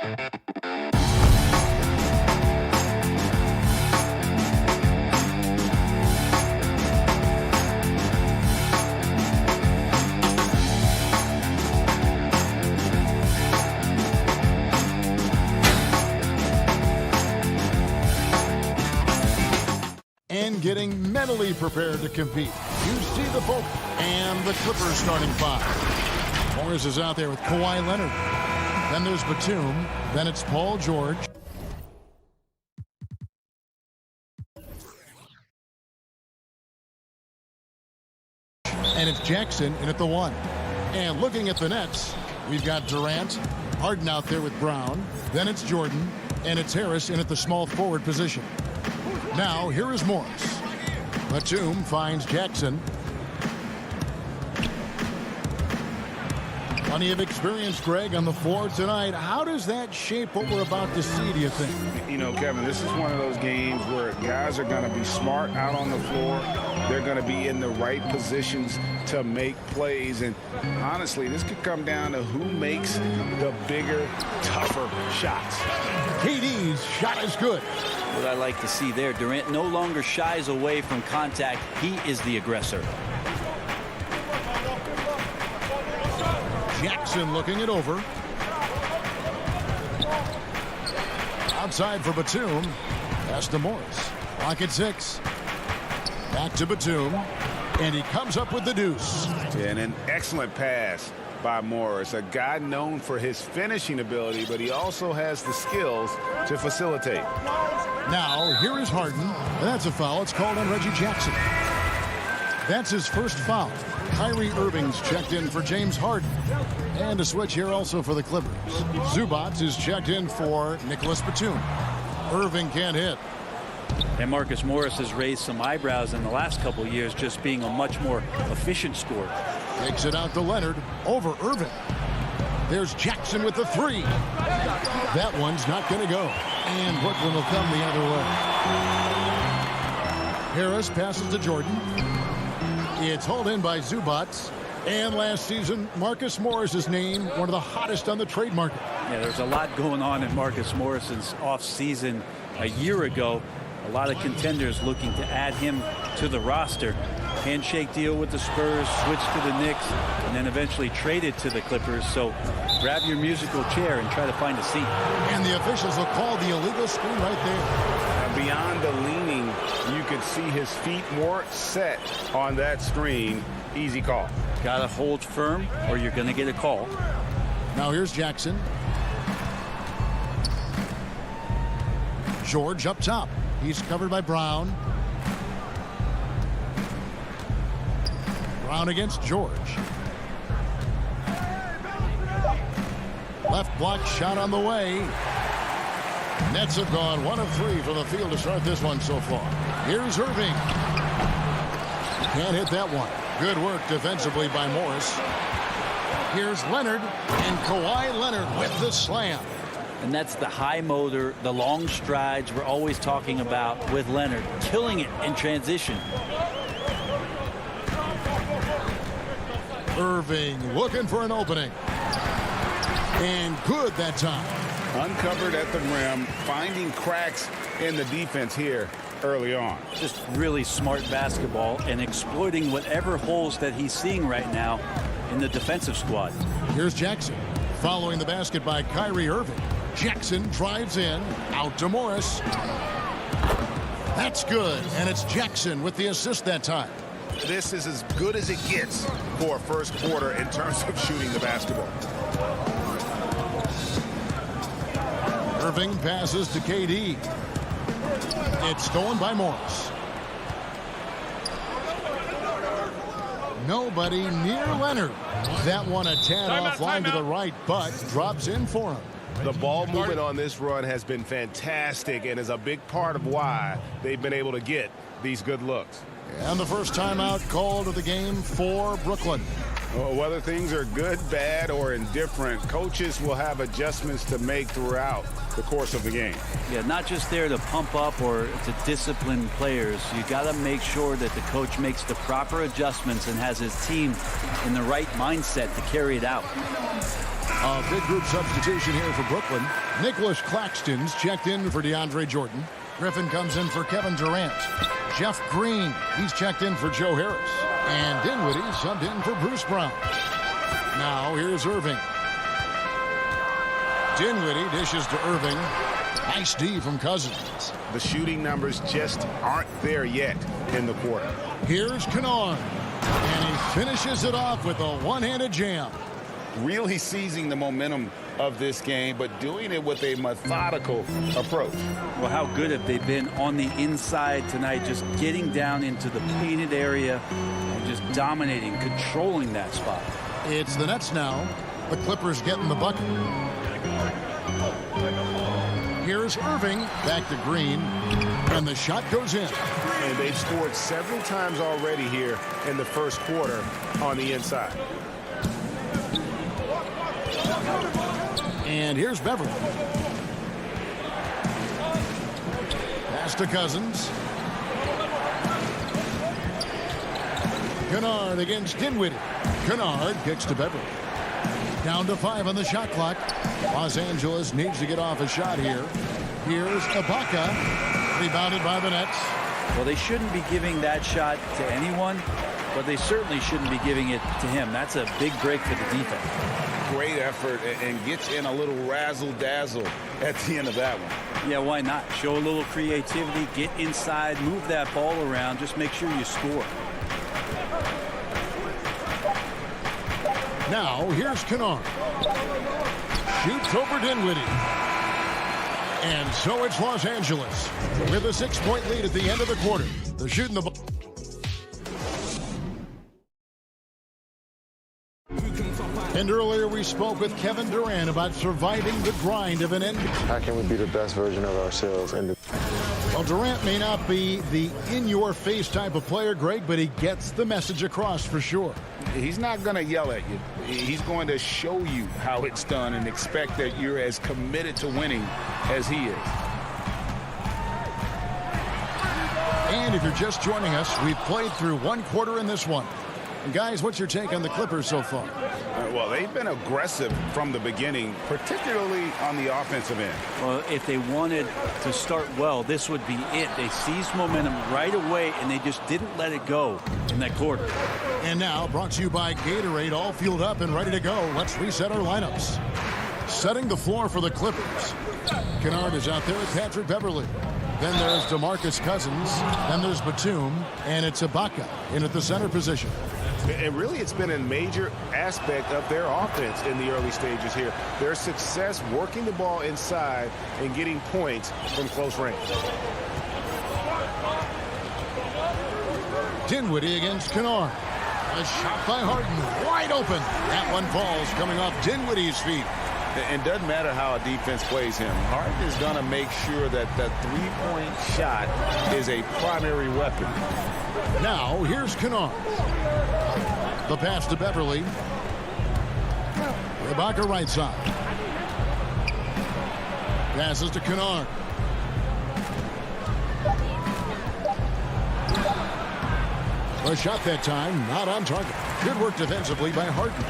And getting mentally prepared to compete. You see the boat and the Clippers starting five. Morris is out there with Kawhi Leonard. Then there's Batum. Then it's Paul George. And it's Jackson in at the 1. And looking at the Nets, we've got Durant, Harden out there with Brown. Then it's Jordan, and it's Harris in at the small forward position. Now, here is Morris. Batum finds Jackson. Plenty of experience, Greg, on the floor tonight. How does that shape what we're about to see, do you think? You know, Kevin, this is one of those games where guys are going to be smart out on the floor. They're going to be in the right positions to make plays. And honestly, this could come down to who makes the bigger, tougher shots. KD's shot is good. What I like to see there, Durant no longer shies away from contact. He is the aggressor. Jackson looking it over. Outside for Batum. Pass to Morris. Clock at 6. Back to Batum. And he comes up with the deuce. And an excellent pass by Morris. A guy known for his finishing ability, but he also has the skills to facilitate. Now, here is Harden. And that's a foul. It's called on Reggie Jackson. That's his first foul. Kyrie Irving's checked in for James Harden. And a switch here also for the Clippers. Zubac is checked in for Nicholas Batum. Irving can't hit. And Marcus Morris has raised some eyebrows in the last couple of years, just being a much more efficient scorer. Takes it out to Leonard over Irving. There's Jackson with the 3. That one's not going to go. And Brooklyn will come the other way. Harris passes to Jordan. It's hauled in by Zubac. And last season, Marcus Morris's name, one of the hottest on the trade market. Yeah, there's a lot going on in Marcus Morris's offseason a year ago. A lot of contenders looking to add him to the roster. Handshake deal with the Spurs, switch to the Knicks, and then eventually traded to the Clippers. So grab your musical chair and try to find a seat. And the officials will call the illegal screen right there. Beyond the leaning, you could see his feet more set on that screen. Easy call. Got to hold firm or you're going to get a call. Now here's Jackson. George up top. He's covered by Brown. Brown against George. Left block shot on the way. Nets have gone 1 of 3 from the field to start this one so far. Here's Irving. Can't hit that one. Good work defensively by Morris. Here's Leonard, and Kawhi Leonard with the slam. And that's the high motor, the long strides we're always talking about with Leonard. Killing it in transition. Irving looking for an opening. And good that time. Uncovered at the rim, finding cracks in the defense here early on. Just really smart basketball and exploiting whatever holes that he's seeing right now in the defensive squad. Here's Jackson following the basket by Kyrie Irving. Jackson drives in, out to Morris. That's good, and it's Jackson with the assist that time. This is as good as it gets for a first quarter in terms of shooting the basketball. Irving passes to KD. It's stolen by Morris. Nobody near Leonard. That one a tad offline to the right, but drops in for him. The ball movement on this run has been fantastic and is a big part of why they've been able to get these good looks. And the first timeout called of the game for Brooklyn. Well, whether things are good, bad, or indifferent, coaches will have adjustments to make throughout the course of the game. Yeah, not just there to pump up or to discipline players. You got to make sure that the coach makes the proper adjustments and has his team in the right mindset to carry it out. A big group substitution here for Brooklyn. Nicholas Claxton's checked in for DeAndre Jordan. Griffin comes in for Kevin Durant. Jeff Green, he's checked in for Joe Harris. And Dinwiddie subbed in for Bruce Brown. Now here's Irving. Dinwiddie dishes to Irving. Nice D from Cousins. The shooting numbers just aren't there yet in the quarter. Here's Kennard. And he finishes it off with a one-handed jam. Really seizing the momentum of this game, but doing it with a methodical approach. Well, how good have they been on the inside tonight, just getting down into the painted area and just dominating, controlling that spot. It's the Nets now. The Clippers getting the bucket. Here's Irving, back to Green, and the shot goes in. And they've scored several times already here in the first quarter on the inside. And here's Beverly. Pass to Cousins. Kennard against Dinwiddie. Kennard kicks to Beverly. Down to 5 on the shot clock. Los Angeles needs to get off a shot here. Here's Ibaka. Rebounded by the Nets. Well, they shouldn't be giving that shot to anyone, but they certainly shouldn't be giving it to him. That's a big break for the defense. Great effort and gets in a little razzle-dazzle at the end of that one. Yeah, why not? Show a little creativity, get inside, move that ball around, just make sure you score. Now, here's Kennard. Shoots over Dinwiddie. And so it's Los Angeles with a 6-point lead at the end of the quarter. They're shooting the ball. And earlier we spoke with Kevin Durant about surviving the grind of an NBA. How can we be the best version of ourselves? Well, Durant may not be the in-your-face type of player, Greg, but he gets the message across for sure. He's not going to yell at you. He's going to show you how it's done and expect that you're as committed to winning as he is. And if you're just joining us, we've played through one quarter in this one. And guys, what's your take on the Clippers so far? Well, they've been aggressive from the beginning, particularly on the offensive end. Well, if they wanted to start well, this would be it. They seized momentum right away, and they just didn't let it go in that quarter. And now, brought to you by Gatorade, all fueled up and ready to go. Let's reset our lineups. Setting the floor for the Clippers. Kennard is out there with Patrick Beverly. Then there's DeMarcus Cousins. Then there's Batum. And it's Ibaka in at the center position. And really, it's been a major aspect of their offense in the early stages here. Their success working the ball inside and getting points from close range. Dinwiddie against Kennard. A shot by Harden, wide open. That one falls, coming off Dinwiddie's feet. It doesn't matter how a defense plays him. Harden is going to make sure that that three-point shot is a primary weapon. Now, here's Kennard. The pass to Beverly. Ibaka right side. Passes to Kennard. A shot that time, not on target. Good work defensively by Harden.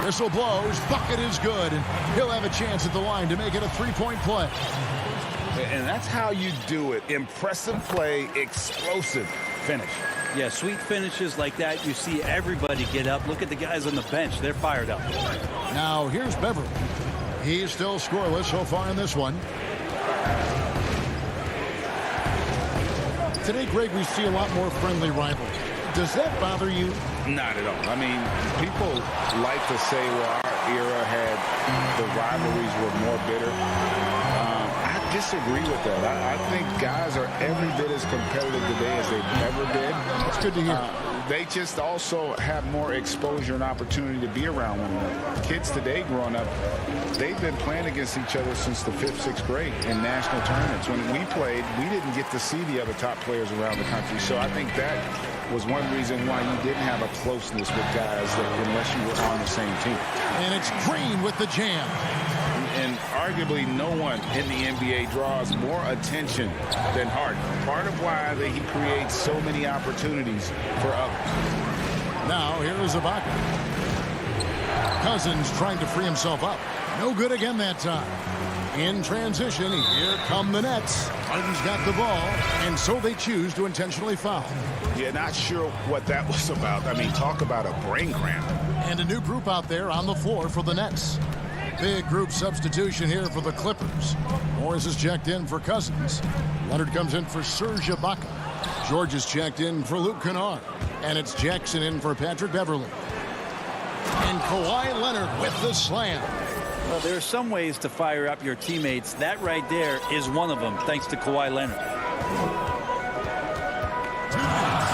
Whistle blows, bucket is good, and he'll have a chance at the line to make it a three-point play. And that's how you do it. Impressive play, explosive finish. Yeah, sweet finishes like that, you see everybody get up. Look at the guys on the bench. They're fired up. Now, here's Beverly. He's still scoreless so far in this one. Today, Greg, we see a lot more friendly rivalry. Does that bother you? Not at all. I mean, people like to say, well, our era had the rivalries were more bitter. I disagree with that. I think guys are every bit as competitive today as they've ever been. That's good to hear. They just also have more exposure and opportunity to be around one another. Kids today growing up, they've been playing against each other since the 5th, 6th grade in national tournaments. When we played, we didn't get to see the other top players around the country. So I think that was one reason why you didn't have a closeness with guys unless you were on the same team. And it's Green with the jam. And arguably no one in the NBA draws more attention than Harden. Part of why he creates so many opportunities for others. Now, here is Ibaka. Cousins trying to free himself up. No good again that time. In transition, here come the Nets. Harden's got the ball, and so they choose to intentionally foul. Yeah, not sure what that was about. I mean, talk about a brain cramp. And a new group out there on the floor for the Nets. Big group substitution here for the Clippers. Morris is checked in for Cousins. Leonard comes in for Serge Ibaka. George is checked in for Luke Kennard. And it's Jackson in for Patrick Beverly. And Kawhi Leonard with the slam. Well, there are some ways to fire up your teammates. That right there is one of them, thanks to Kawhi Leonard.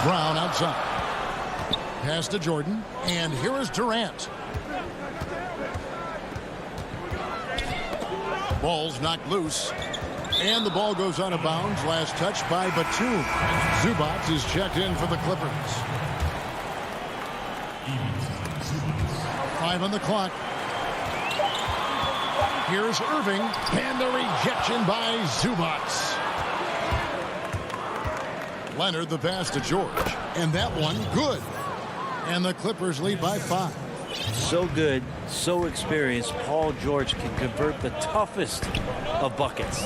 Brown outside. Pass to Jordan. And here is Durant. Ball's knocked loose. And the ball goes out of bounds. Last touch by Batum. Zubac is checked in for the Clippers. 5 on the clock. Here's Irving. And the rejection by Zubac. Leonard the pass to George. And that one good. And the Clippers lead by 5. So good, so experienced. Paul George can convert the toughest of buckets.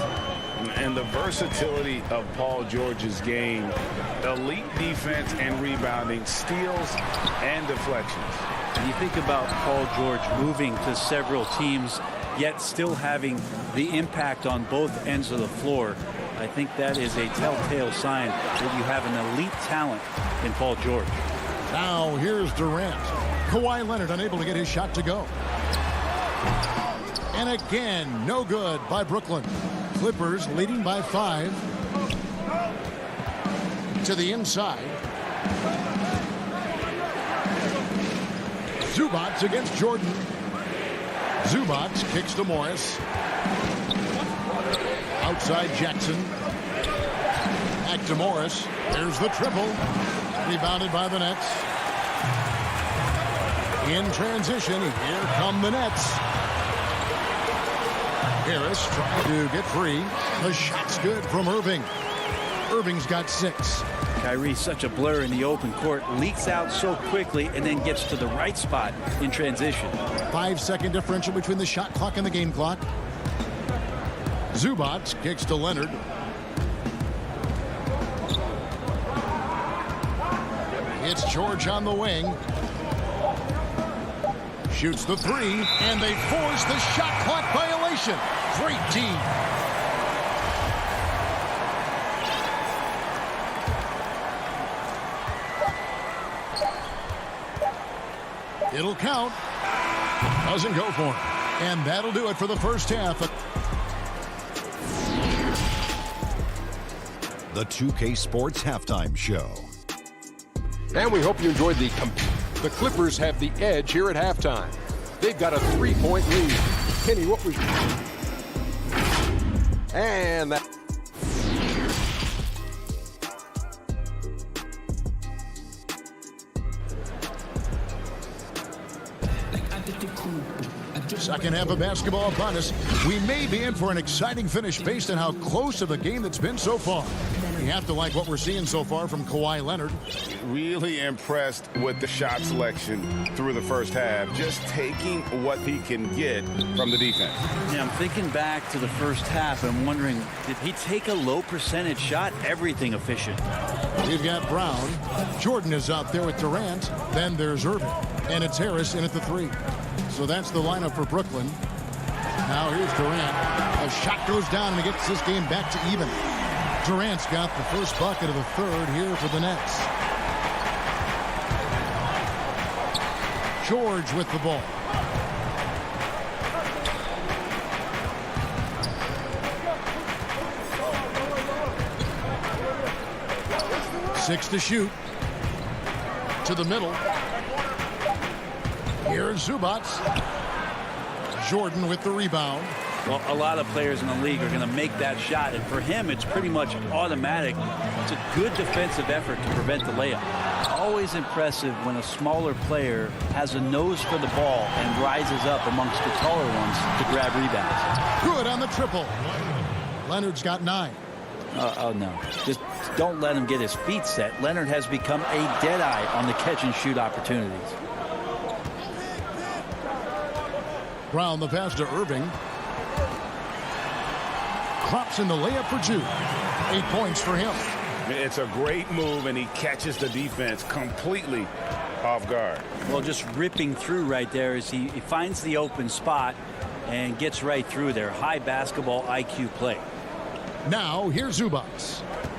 And the versatility of Paul George's game. Elite defense and rebounding, steals and deflections. And you think about Paul George moving to several teams, yet still having the impact on both ends of the floor. I think that is a telltale sign that you have an elite talent in Paul George. Now here's Durant. Kawhi Leonard unable to get his shot to go. And again, no good by Brooklyn. Clippers leading by 5. To the inside. Zubac against Jordan. Zubac kicks to Morris. Outside Jackson. Back to Morris. There's the triple. Rebounded by the Nets. In transition, here come the Nets. Harris trying to get free. The shot's good from Irving. Irving's got 6. Kyrie, such a blur in the open court, leaks out so quickly and then gets to the right spot in transition. 5-second differential between the shot clock and the game clock. Zubac kicks to Leonard. It's George on the wing. Shoots the 3, and they force the shot clock violation. Great team. It'll count. Doesn't go for him. And that'll do it for the first half. The 2K Sports Halftime Show. And we hope you enjoyed the Clippers have the edge here at halftime. They've got a 3-point lead. Kenny, what was... And that... Second half of basketball upon us. We may be in for an exciting finish based on how close of a game that's been so far. We have to like what we're seeing so far from Kawhi Leonard. Really impressed with the shot selection through the first half. Just taking what he can get from the defense. Yeah, I'm thinking back to the first half and wondering, did he take a low percentage shot? Everything efficient. We've got Brown. Jordan is out there with Durant. Then there's Irving. And it's Harris in at the 3. So that's the lineup for Brooklyn. Now here's Durant. A shot goes down and it gets this game back to even. Durant's got the first bucket of the third here for the Nets. George with the ball. Six to shoot. To the middle. Here's Zubac. Jordan with the rebound. Well, a lot of players in the league are going to make that shot, and for him, it's pretty much automatic. It's a good defensive effort to prevent the layup. Always impressive when a smaller player has a nose for the ball and rises up amongst the taller ones to grab rebounds. Good on the triple. Leonard's got 9. Oh, no. Just don't let him get his feet set. Leonard has become a deadeye on the catch-and-shoot opportunities. Brown the pass to Irving. Drops in the layup for 2. 8 points for him. It's a great move, and he catches the defense completely off guard. Well, just ripping through right there as he finds the open spot and gets right through there. High basketball IQ play. Now, here's Zubac.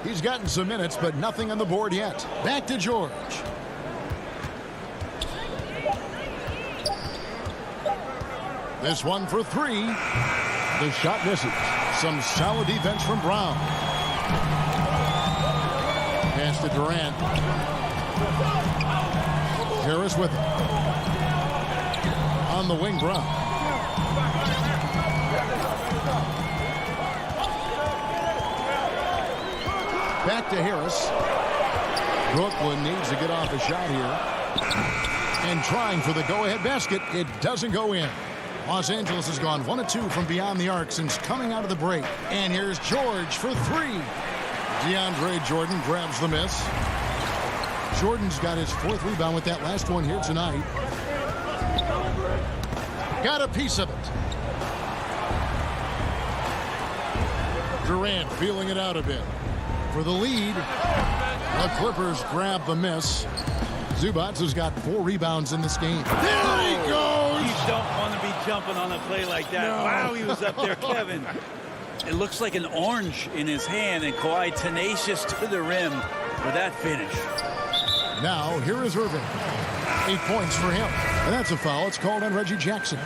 He's gotten some minutes, but nothing on the board yet. Back to George. This one for 3. The shot misses. Some solid defense from Brown. Pass to Durant. Harris with it. On the wing, Brown. Back to Harris. Brooklyn needs to get off a shot here. And trying for the go-ahead basket. It doesn't go in. Los Angeles has gone 1 of 2 from beyond the arc since coming out of the break. And here's George for 3. DeAndre Jordan grabs the miss. Jordan's got his 4th rebound with that last one here tonight. Got a piece of it. Durant feeling it out a bit. For the lead, the Clippers grab the miss. Zubac has got 4 rebounds in this game. There he goes! You don't want to be jumping on a play like that. No. Wow, he was up there, Kevin. It looks like an orange in his hand, and Kawhi tenacious to the rim with that finish. Now, here is Irving. 8 points for him. And that's a foul. It's called on Reggie Jackson.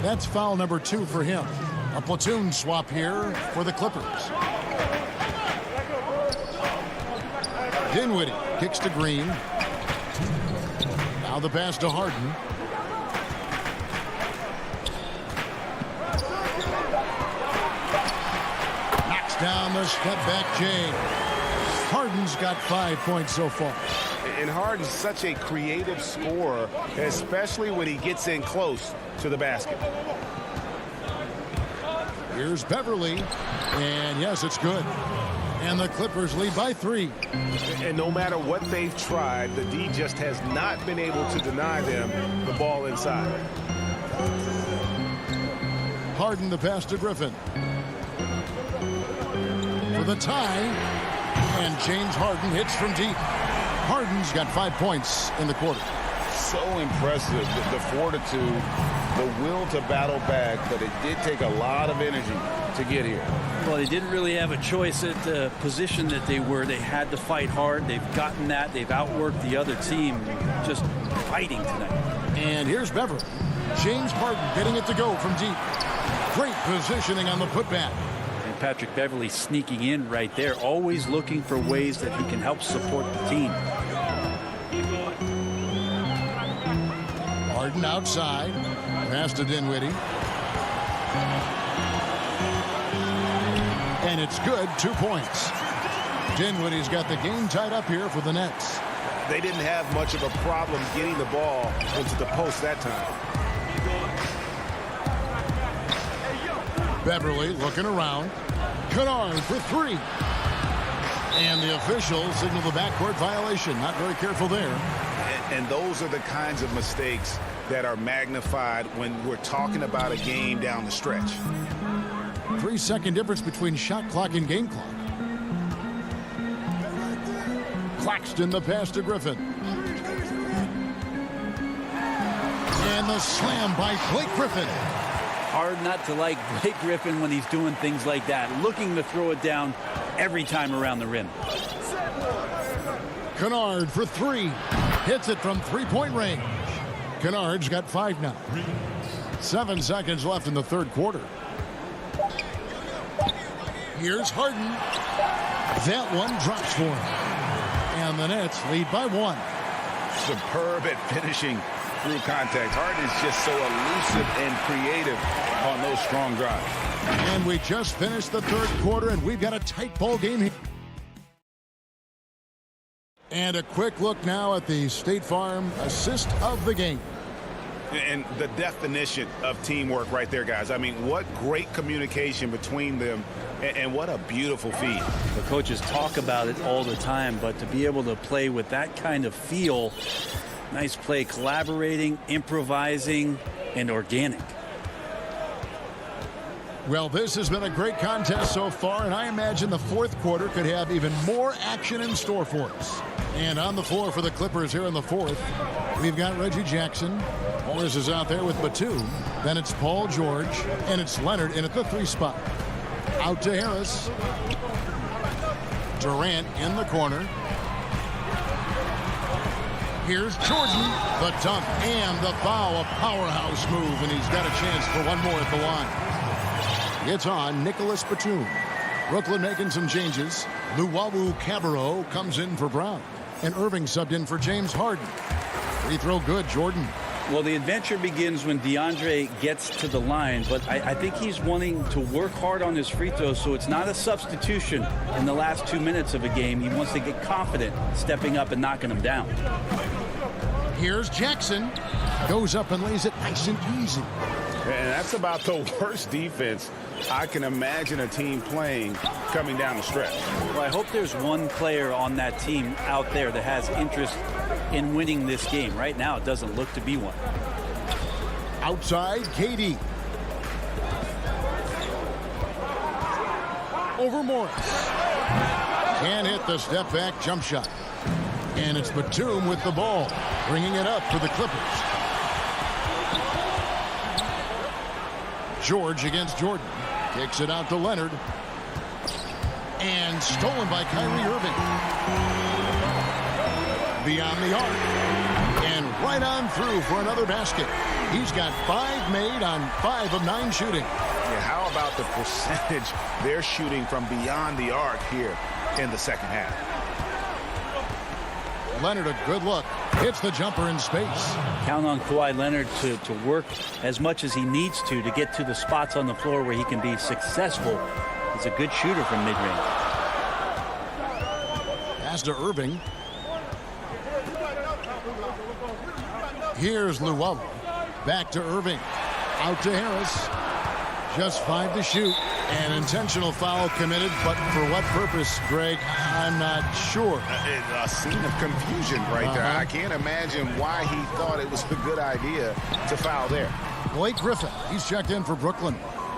That's foul number 2 for him. A platoon swap here for the Clippers. Dinwiddie kicks to Green. Now the pass to Harden. Knocks down the step back James. Harden's got 5 points so far. And Harden's such a creative scorer, especially when he gets in close to the basket. Here's Beverly. And yes, it's good. And the Clippers lead by 3. And no matter what they've tried, the D just has not been able to deny them the ball inside. Harden the pass to Griffin. For the tie. And James Harden hits from deep. Harden's got 5 points in the quarter. So impressive, the fortitude, the will to battle back, but it did take a lot of energy to get here. Well, they didn't really have a choice at the position that they were. They had to fight hard. They've gotten that. They've outworked the other team, just fighting tonight. And here's Beverly. James Harden getting it to go from deep. Great positioning on the putback. And Patrick Beverly sneaking in right there, always looking for ways that he can help support the team. Harden outside. Pass to Dinwiddie. And it's good. 2 points. Dinwiddie's got the game tied up here for the Nets. They didn't have much of a problem getting the ball into the post that time. Beverly looking around. Kennard for 3. And the officials signal the backcourt violation. Not very careful there. And those are the kinds of mistakes that are magnified when we're talking about a game down the stretch. 3-second difference between shot clock and game clock. Claxton the pass to Griffin. And the slam by Blake Griffin. Hard not to like Blake Griffin when he's doing things like that, looking to throw it down every time around the rim. Kennard for 3. Hits it from 3-point range. Kennard's got 5 now. 7 seconds left in the third quarter. Here's Harden. That one drops for him. And the Nets lead by 1. Superb at finishing through contact. Harden is just so elusive and creative on those strong drives. And we just finished the third quarter, and we've got a tight ball game here. And a quick look now at the State Farm assist of the game. And the definition of teamwork right there, guys. I mean, what great communication between them, and what a beautiful feed. The coaches talk about it all the time, but to be able to play with that kind of feel Nice play, collaborating, improvising, and organic. Well, this has been a great contest so far, and I imagine the fourth quarter could have even more action in store for us. And on the floor for the Clippers here in the fourth, we've got Reggie Jackson. Morris is out there with Batum. Then it's Paul George, and it's Leonard in at the 3 spot. Out to Harris. Durant in the corner. Here's Jordan, the dunk and the foul, a powerhouse move, and he's got a chance for one more at the line. It's on Nicholas Batum. Brooklyn making some changes. Luwawu Cabarrot comes in for Brown. And Irving subbed in for James Harden. Free throw good, Jordan. Well, the adventure begins when DeAndre gets to the line, but I think he's wanting to work hard on his free throws, so it's not a substitution in the last 2 minutes of a game. He wants to get confident, stepping up and knocking them down. Here's Jackson. Goes up and lays it nice and easy. And that's about the worst defense I can imagine a team playing coming down the stretch. Well, I hope there's one player on that team out there that has interest in winning this game. Right now, it doesn't look to be one. Outside, KD. Over Morris. Can't hit the step-back jump shot. And it's Batum with the ball, bringing it up for the Clippers. George against Jordan. Kicks it out to Leonard. And stolen by Kyrie Irving. Beyond the arc. And right on through for another basket. He's got 5 made on 5 of 9 shooting. Yeah, how about the percentage they're shooting from beyond the arc here in the second half? Leonard, a good look. Hits the jumper in space. Count on Kawhi Leonard to work as much as he needs to get to the spots on the floor where he can be successful. He's a good shooter from mid-range. Pass to Irving. Here's Luwawu. Back to Irving. Out to Harris. Just 5 to shoot. An intentional foul committed, but for what purpose, Greg? I'm not sure. A scene of confusion right there. I can't imagine why he thought it was a good idea to foul there. Blake Griffin, he's checked in for Brooklyn.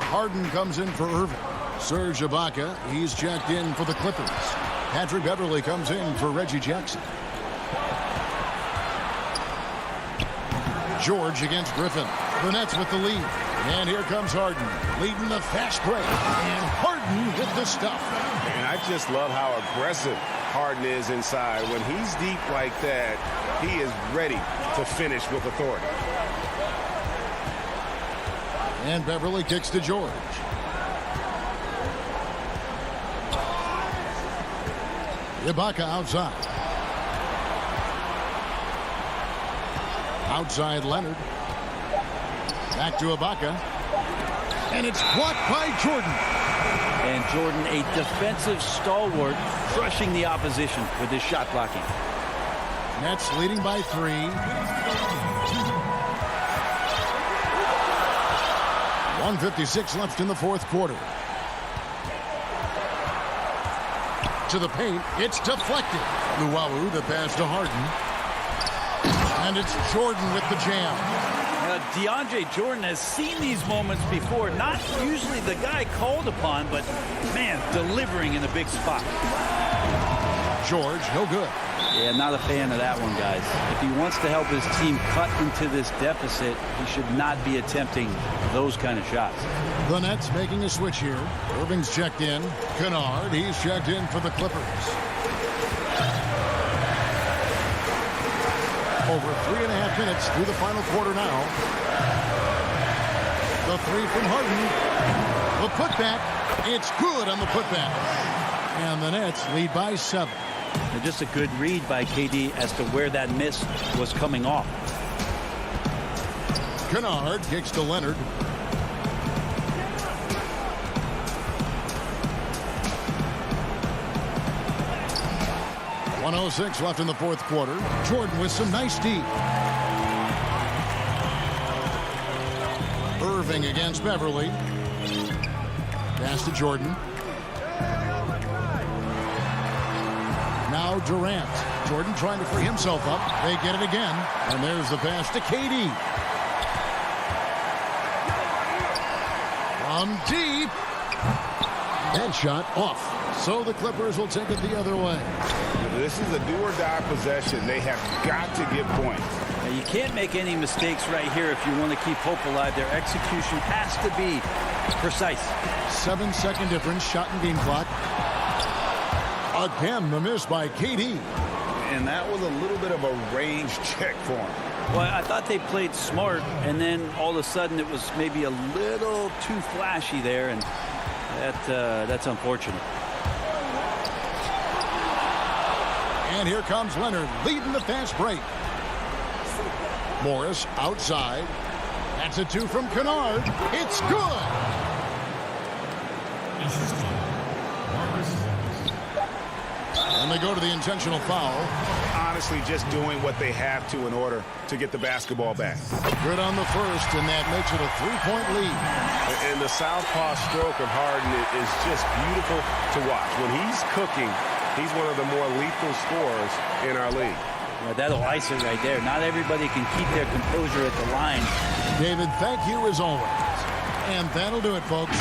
Harden comes in for Irving. Serge Ibaka, he's checked in for the Clippers. Patrick Beverly comes in for Reggie Jackson. George against Griffin. The Nets with the lead. And here comes Harden, leading the fast break. And Harden with the stuff. And I just love how aggressive Harden is inside. When he's deep like that, he is ready to finish with authority. And Beverly kicks to George. Ibaka outside. Outside Leonard. Back to Ibaka. And it's blocked by Jordan. And Jordan, a defensive stalwart, crushing the opposition with his shot blocking. Nets leading by 3. .156 left in the fourth quarter. To the paint. It's deflected. Luwawu, the pass to Harden. And it's Jordan with the jam. DeAndre Jordan has seen these moments before. Not usually the guy called upon, but, man, delivering in a big spot. George, no good. Yeah, not a fan of that one, guys. If he wants to help his team cut into this deficit, he should not be attempting those kind of shots. The Nets making a switch here. Irving's checked in. Kennard, he's checked in for the Clippers. Over 3.5 minutes through the final quarter now. The 3 from Harden. The putback. It's good on the putback. And the Nets lead by 7. And just a good read by KD as to where that miss was coming off. Kennard kicks to Leonard. .106 left in the fourth quarter. Jordan with some nice D. Irving against Beverly. Pass to Jordan. Now Now Durant. Jordan trying to free himself up. They get it again. And there's the pass to KD. From deep. And shot off. So the Clippers will take it the other way. This is a do-or-die possession. They have got to get points. Now, you can't make any mistakes right here if you want to keep hope alive. Their execution has to be precise. 7-second difference. Shot and game clock. Again, the miss by KD. And that was a little bit of a range check for him. Well, I thought they played smart, and then all of a sudden it was maybe a little too flashy there, and that's unfortunate. And here comes Leonard leading the fast break. Morris outside. That's a 2 from Kennard. It's good. And they go to the intentional foul. Honestly, just doing what they have to in order to get the basketball back. Good on the first, and that makes it a 3-point lead. And the southpaw stroke of Harden is just beautiful to watch. When he's cooking, he's one of the more lethal scorers in our league. Well, that'll ice it right there. Not everybody can keep their composure at the line. David, thank you as always. And that'll do it, folks.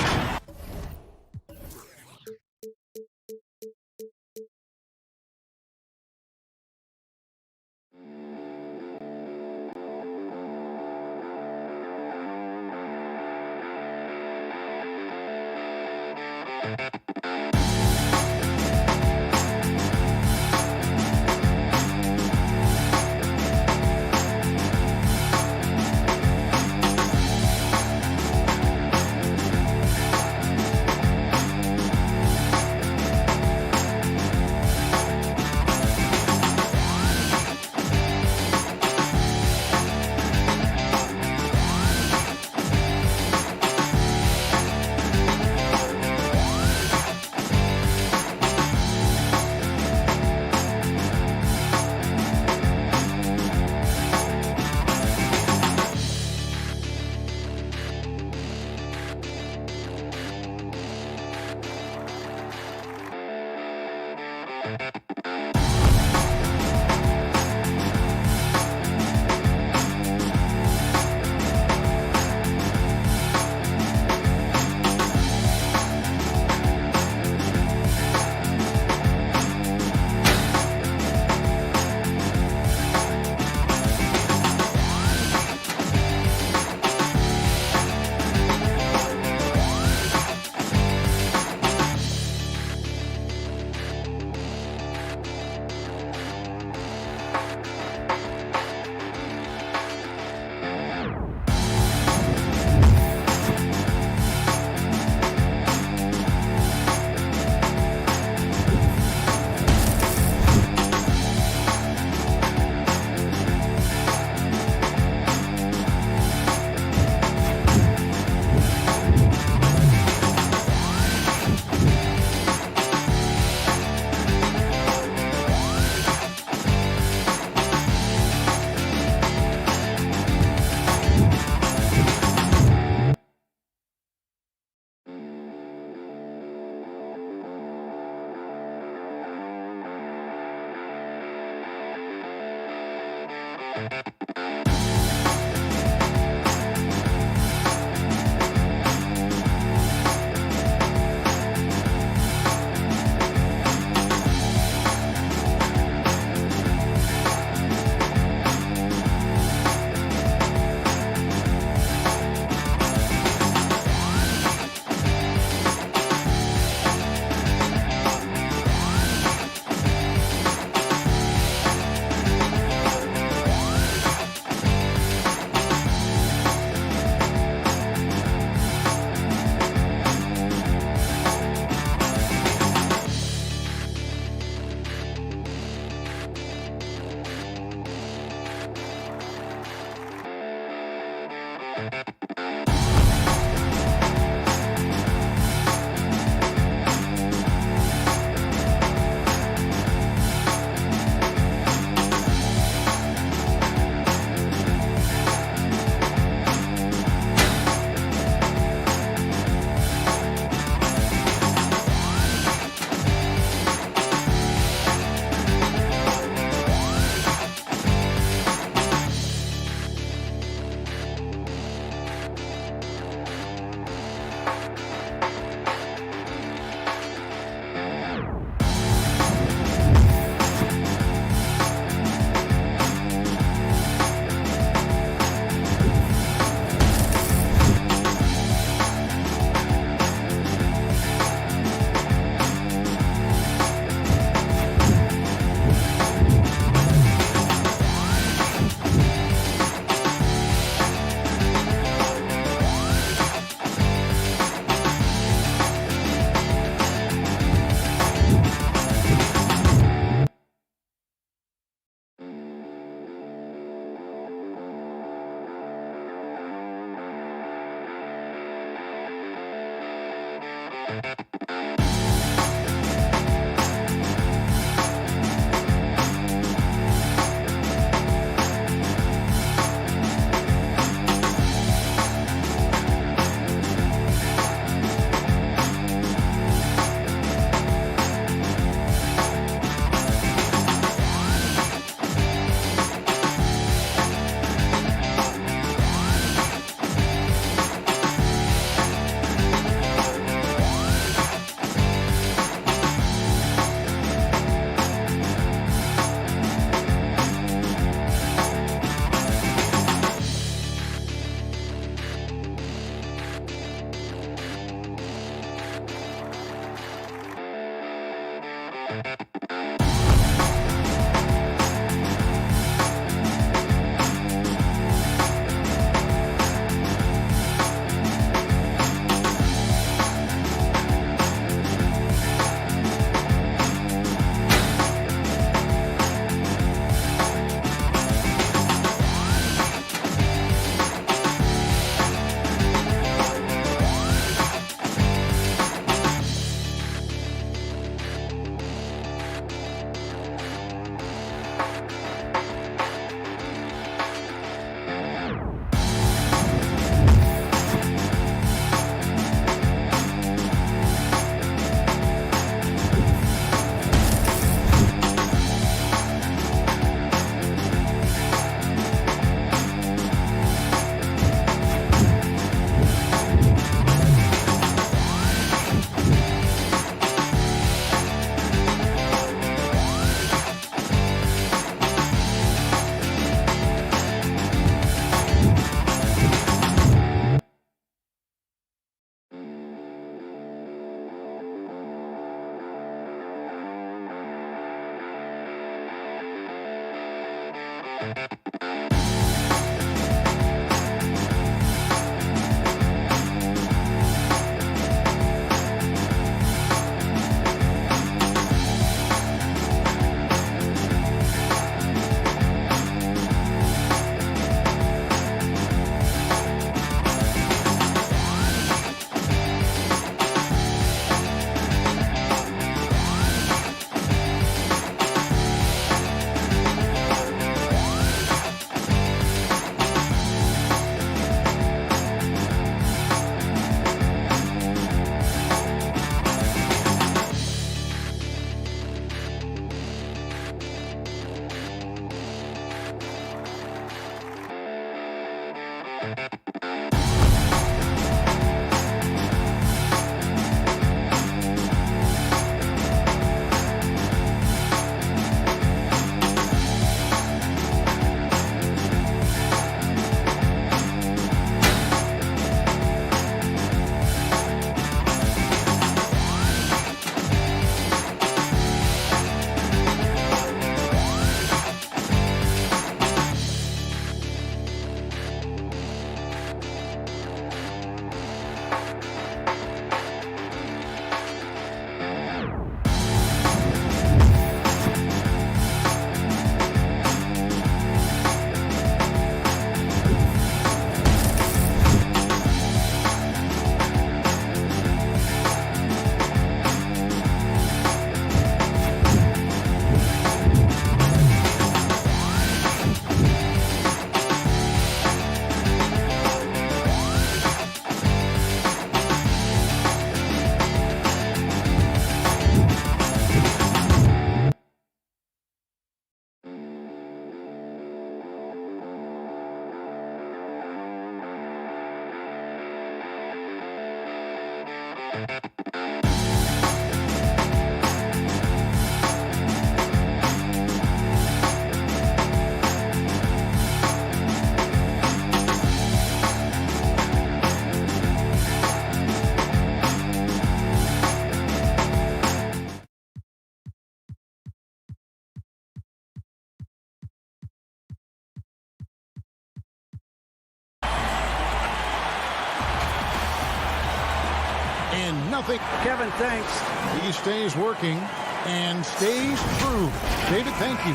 And nothing. Kevin, thanks. He stays working and stays true. David, thank you.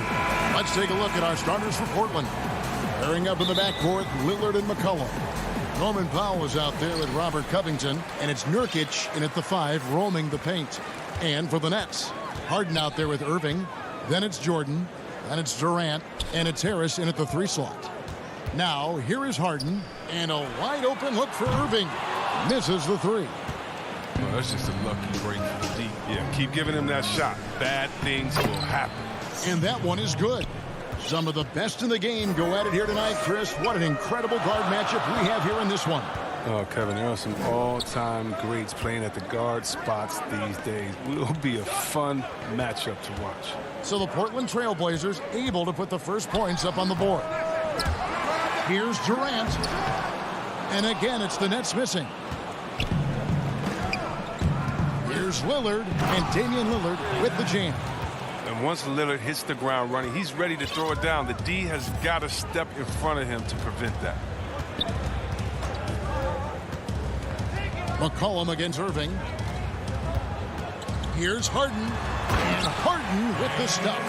Let's take a look at our starters for Portland. Pairing up in the backcourt, Lillard and McCollum. Norman Powell is out there with Robert Covington, and it's Nurkic in at the 5 roaming the paint. And for the Nets, Harden out there with Irving, then it's Jordan, then it's Durant, and it's Harris in at the 3 slot. Now here is Harden, and a wide open look for Irving. Misses the 3. Well, that's just a lucky break for the D. Yeah, keep giving him that shot. Bad things will happen. And that one is good. Some of the best in the game go at it here tonight, Chris. What an incredible guard matchup we have here in this one. Oh, Kevin, there are some all-time greats playing at the guard spots these days. Will be a fun matchup to watch. So the Portland Trailblazers able to put the first points up on the board. Here's Durant. And again, it's the Nets missing. Here's Lillard, and Damian Lillard with the jam. And once Lillard hits the ground running, he's ready to throw it down. The D has got to step in front of him to prevent that. McCollum against Irving. Here's Harden. And Harden with the stuff.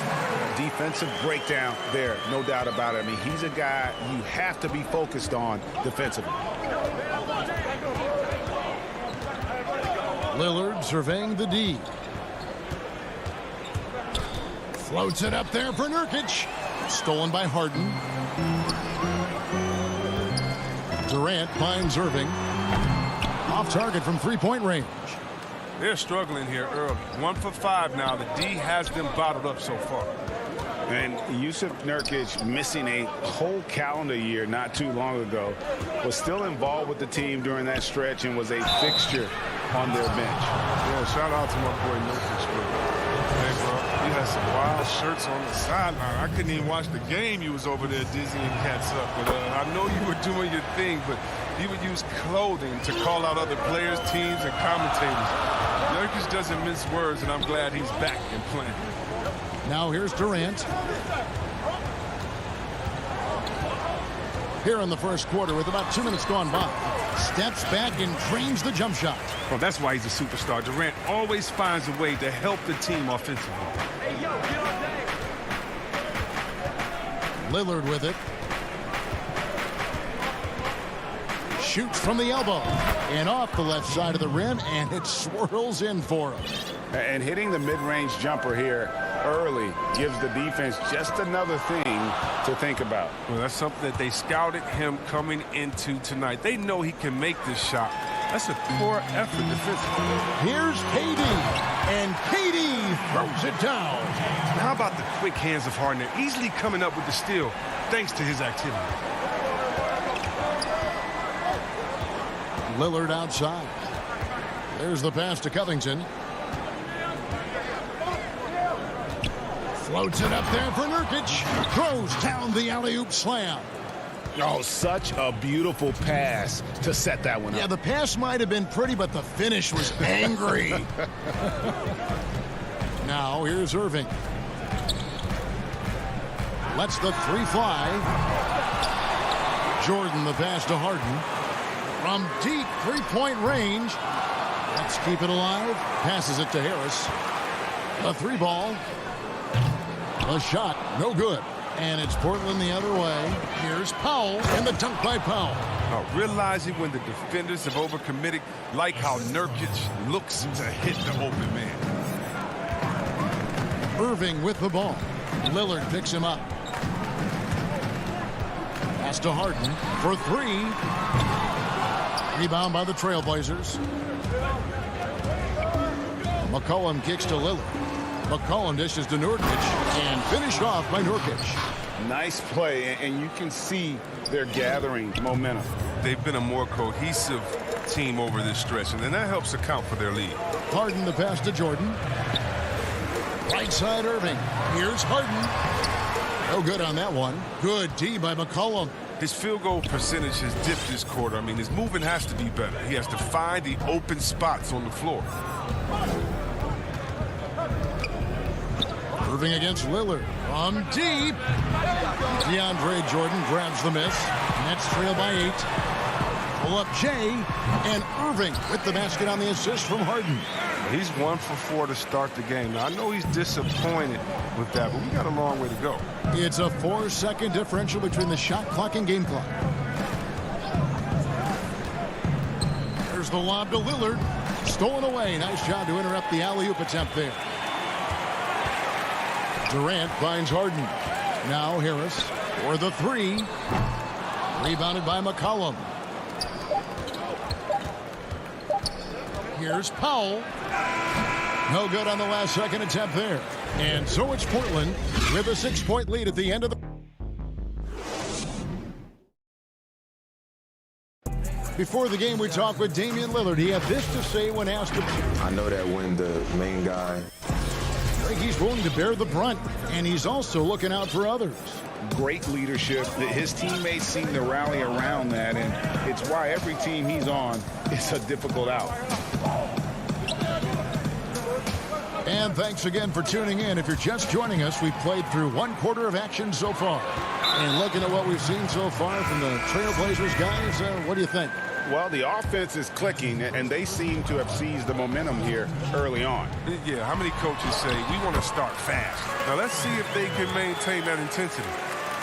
Defensive breakdown there, no doubt about it. I mean, he's a guy you have to be focused on defensively. Lillard surveying the D. Floats it up there for Nurkic. Stolen by Harden. Durant finds Irving. Off target from 3-point range. They're struggling here early. 1 for 5 now. The D has them bottled up so far. And Yusuf Nurkic, missing a whole calendar year not too long ago, was still involved with the team during that stretch and was a fixture on their bench. Yeah, shout out to my boy Nurkic. Hey, bro, he had some wild shirts on the sideline. I couldn't even watch the game. You was over there dizzying cats up. But I know you were doing your thing, but he would use clothing to call out other players, teams, and commentators. Nurkic doesn't mince words, and I'm glad he's back and playing. Now here's Durant. Here in the first quarter with about 2 minutes gone by. Steps back and trains the jump shot. Well, that's why he's a superstar. Durant always finds a way to help the team offensively. Lillard with it. Shoots from the elbow. And off the left side of the rim, and it swirls in for him. And hitting the mid-range jumper here early gives the defense just another thing to think about. Well, that's something that they scouted him coming into tonight. They know he can make this shot. That's a poor effort defensively. Here's KD, and KD throws it down. Now, how about the quick hands of Harden? They're easily coming up with the steal thanks to his activity. Lillard outside. There's the pass to Covington. Floats it up there for Nurkic. Throws down the alley-oop slam. Oh, such a beautiful pass to set that one up. Yeah, the pass might have been pretty, but the finish was angry. Now, here's Irving. Lets the 3 fly. Jordan the pass to Harden. From deep 3-point range. Let's keep it alive. Passes it to Harris. A 3 ball. A shot, no good. And it's Portland the other way. Here's Powell, and the dunk by Powell. Now, realizing when the defenders have overcommitted, like how Nurkic looks to hit the open man. Irving with the ball. Lillard picks him up. Pass to Harden for 3. Rebound by the Trailblazers. McCollum kicks to Lillard. McCollum dishes to Nurkic, and finished off by Nurkic. Nice play, and you can see they're gathering momentum. They've been a more cohesive team over this stretch, and then that helps account for their lead. Harden the pass to Jordan. Right side Irving. Here's Harden. No good on that one. Good D by McCollum. His field goal percentage has dipped this quarter. I mean, his movement has to be better. He has to find the open spots on the floor. Irving against Lillard. From deep. DeAndre Jordan grabs the miss. Nets trail by 8. Pull up Jay. And Irving with the basket on the assist from Harden. He's 1 for 4 to start the game. Now, I know he's disappointed with that, but we got a long way to go. It's a 4-second differential between the shot clock and game clock. Here's the lob to Lillard. Stolen away. Nice job to interrupt the alley-oop attempt there. Durant finds Harden. Now Harris for the three. Rebounded by McCollum. Here's Powell. No good on the last second attempt there. And so it's Portland with a 6-point lead at the end of the... Before the game, we talked with Damian Lillard. He had this to say when asked to... I know that when the main guy... He's willing to bear the brunt, and he's also looking out for others. Great leadership. His teammates seem to rally around that, and it's why every team he's on is a difficult out. And thanks again for tuning in. If you're just joining us, we've played through 1/4 of action so far. And looking at what we've seen so far from the Trailblazers guys, what do you think? Well, the offense is clicking, and they seem to have seized the momentum here early on. Yeah, how many coaches say we want to start fast? Now let's see if they can maintain that intensity.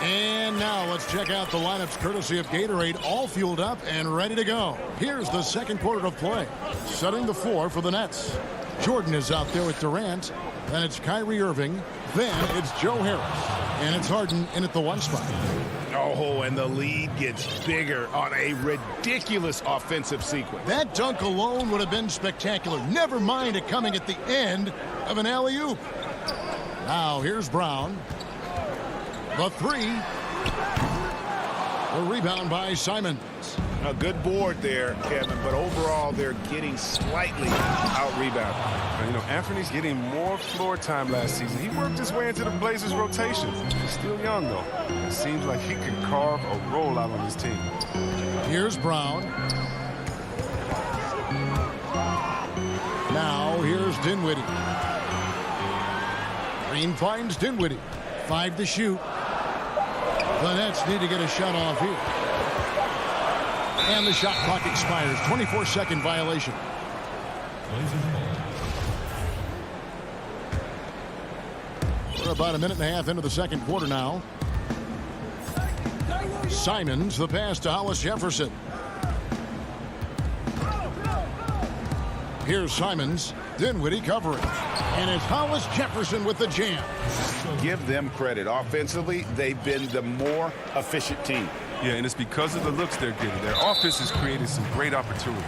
And now let's check out the lineups courtesy of Gatorade, all fueled up and ready to go. Here's the second quarter of play. Setting the floor for the Nets. Jordan is out there with Durant. Then it's Kyrie Irving. Then it's Joe Harris. And it's Harden in at the 1 spot. Oh, and the lead gets bigger on a ridiculous offensive sequence. That dunk alone would have been spectacular. Never mind it coming at the end of an alley-oop. Now here's Brown. The three. The rebound by Simons. A good board there, Kevin, but overall they're getting slightly out-rebounded. You know, Anthony's getting more floor time last season. He worked his way into the Blazers' rotation. He's still young, though. It seems like he can carve a rollout on his team. Here's Brown. Now here's Dinwiddie. Green finds Dinwiddie. 5 to shoot. The Nets need to get a shot off here. And the shot clock expires. 24-second violation. We're about a minute and a half into the second quarter now. Simons, the pass to Hollis Jefferson. Here's Simons. Dinwiddie covering. And it's Hollis Jefferson with the jam. Give them credit. Offensively, they've been the more efficient team. Yeah, and it's because of the looks they're getting. Their offense has created some great opportunities.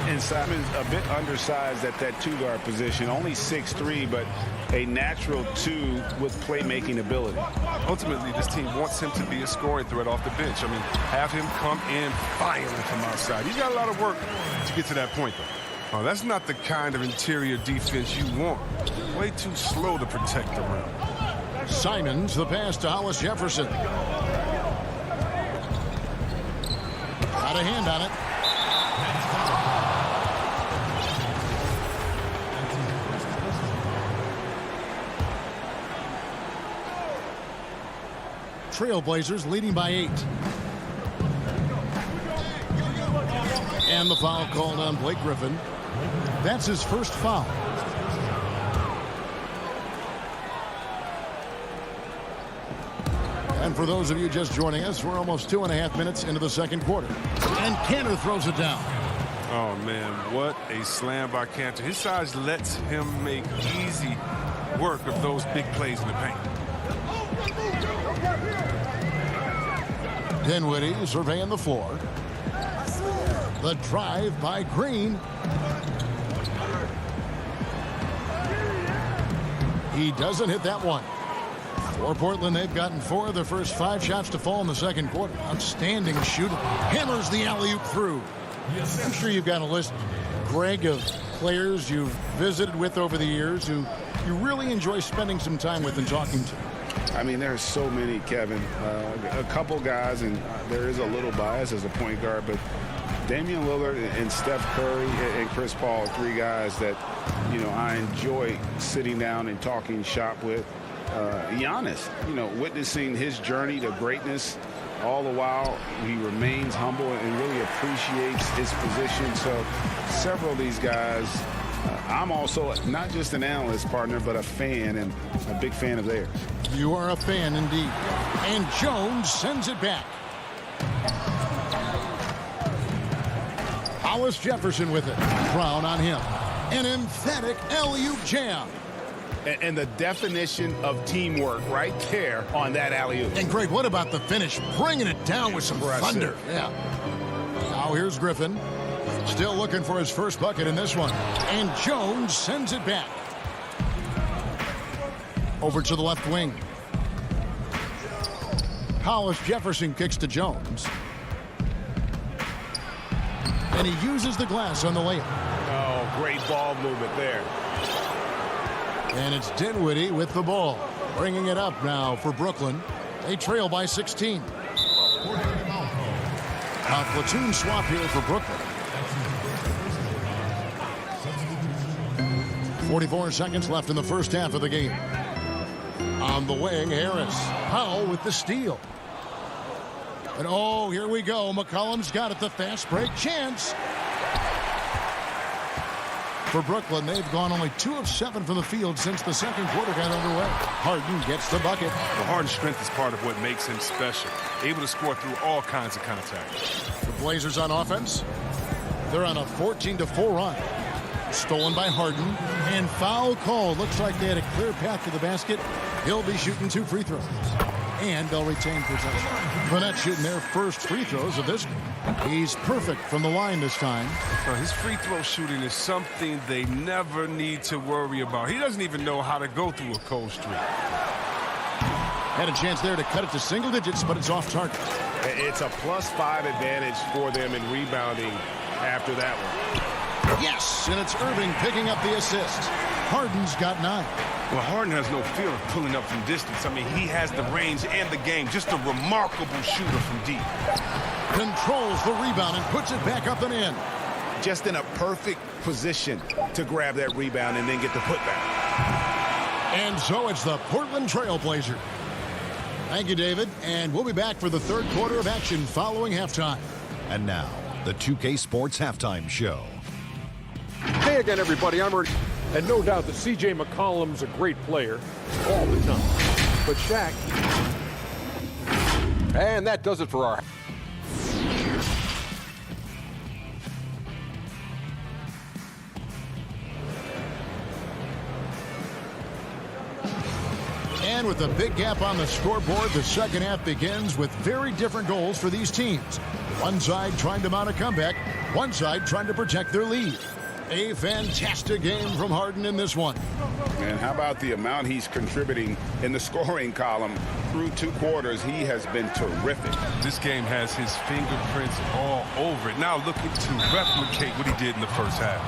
And Simon's a bit undersized at that 2-guard position. Only 6'3", but a natural 2 with playmaking ability. Ultimately, this team wants him to be a scoring threat off the bench. I mean, have him come in firing from outside. He's got a lot of work to get to that point, though. Oh, that's not the kind of interior defense you want. Way too slow to protect the rim. Simons, the pass to Hollis Jefferson. Got a hand on it. Trailblazers leading by 8. And the foul called on Blake Griffin. That's his first foul. And for those of you just joining us, we're almost 2.5 minutes into the second quarter. And Cantor throws it down. Oh, man, what a slam by Cantor. His size lets him make easy work of those big plays in the paint. Dinwiddie surveying the floor. The drive by Green. He doesn't hit that one. For Portland, they've gotten 4 of their first 5 shots to fall in the second quarter. Outstanding shooting. Hammers the alley-oop through. I'm sure you've got a list, Greg, of players you've visited with over the years who you really enjoy spending some time with and talking to. I mean, there's so many, Kevin. A couple guys, and there is a little bias as a point guard, but Damian Lillard and Steph Curry and Chris Paul, 3 guys that, you know, I enjoy sitting down and talking shop with. Giannis, you know, witnessing his journey to greatness, all the while he remains humble and really appreciates his position. So several of these guys, I'm also not just an analyst, partner, but a fan, and a big fan of theirs. You are a fan indeed. And Jones sends it back. Hollis Jefferson with it. Brown on him. An emphatic alley-oop jam. And the definition of teamwork right there on that alley-oop. And Greg, what about the finish? Bringing it down with some thunder. Yeah. Now here's Griffin. Still looking for his first bucket in this one. And Jones sends it back. Over to the left wing. Hollis Jefferson kicks to Jones. And he uses the glass on the layup. Oh, great ball movement there. And it's Dinwiddie with the ball. Bringing it up now for Brooklyn. They trail by 16. A platoon swap here for Brooklyn. 44 seconds left in the first half of the game. On the wing, Harris. Powell with the steal. And oh, here we go. McCollum's got it. The fast break chance. For Brooklyn, they've gone only 2 of 7 from the field since the second quarter got underway. Harden gets the bucket. The Harden's strength is part of what makes him special. Able to score through all kinds of contacts. The Blazers on offense. They're on a 14-4 run. Stolen by Harden. And foul call. Looks like they had a clear path to the basket. He'll be shooting 2 free throws. And they'll retain possession. Burnett shooting their first free throws of this game. He's perfect from the line this time. His free throw shooting is something they never need to worry about. He doesn't even know how to go through a cold streak. Had a chance there to cut it to single digits, but it's off target. It's a +5 advantage for them in rebounding after that one. Yes, and it's Irving picking up the assist. Harden's got 9. Well, Harden has no fear of pulling up from distance. I mean, he has the range and the game. Just a remarkable shooter from deep. Controls the rebound and puts it back up and in. Just in a perfect position to grab that rebound and then get the putback. And so it's the Portland Trail Blazers. Thank you, David. And we'll be back for the third quarter of action following halftime. And now, the 2K Sports Halftime Show. Hey again, everybody. I'm Ernie. And no doubt that C.J. McCollum's a great player all the time. But Shaq. And that does it for our... And with a big gap on the scoreboard, the second half begins with very different goals for these teams. One side trying to mount a comeback, one side trying to protect their lead. A fantastic game from Harden in this one. And how about the amount he's contributing in the scoring column through 2 quarters? He has been terrific. This game has his fingerprints all over it. Now looking to replicate what he did in the first half.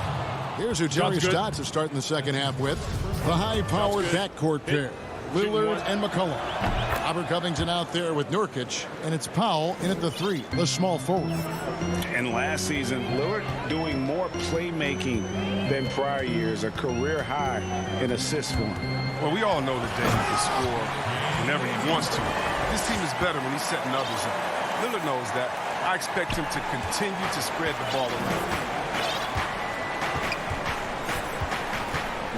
Here's who Jerry Stotts is starting the second half with. The high-powered backcourt pair. Lillard and McCollum. Robert Covington out there with Nurkic, and it's Powell in at the 3, the small forward. And last season, Lillard doing more playmaking than prior years, a career high in assists for him. Well, we all know that David can score whenever he wants to. This team is better when he's setting others up. Lillard knows that. I expect him to continue to spread the ball around.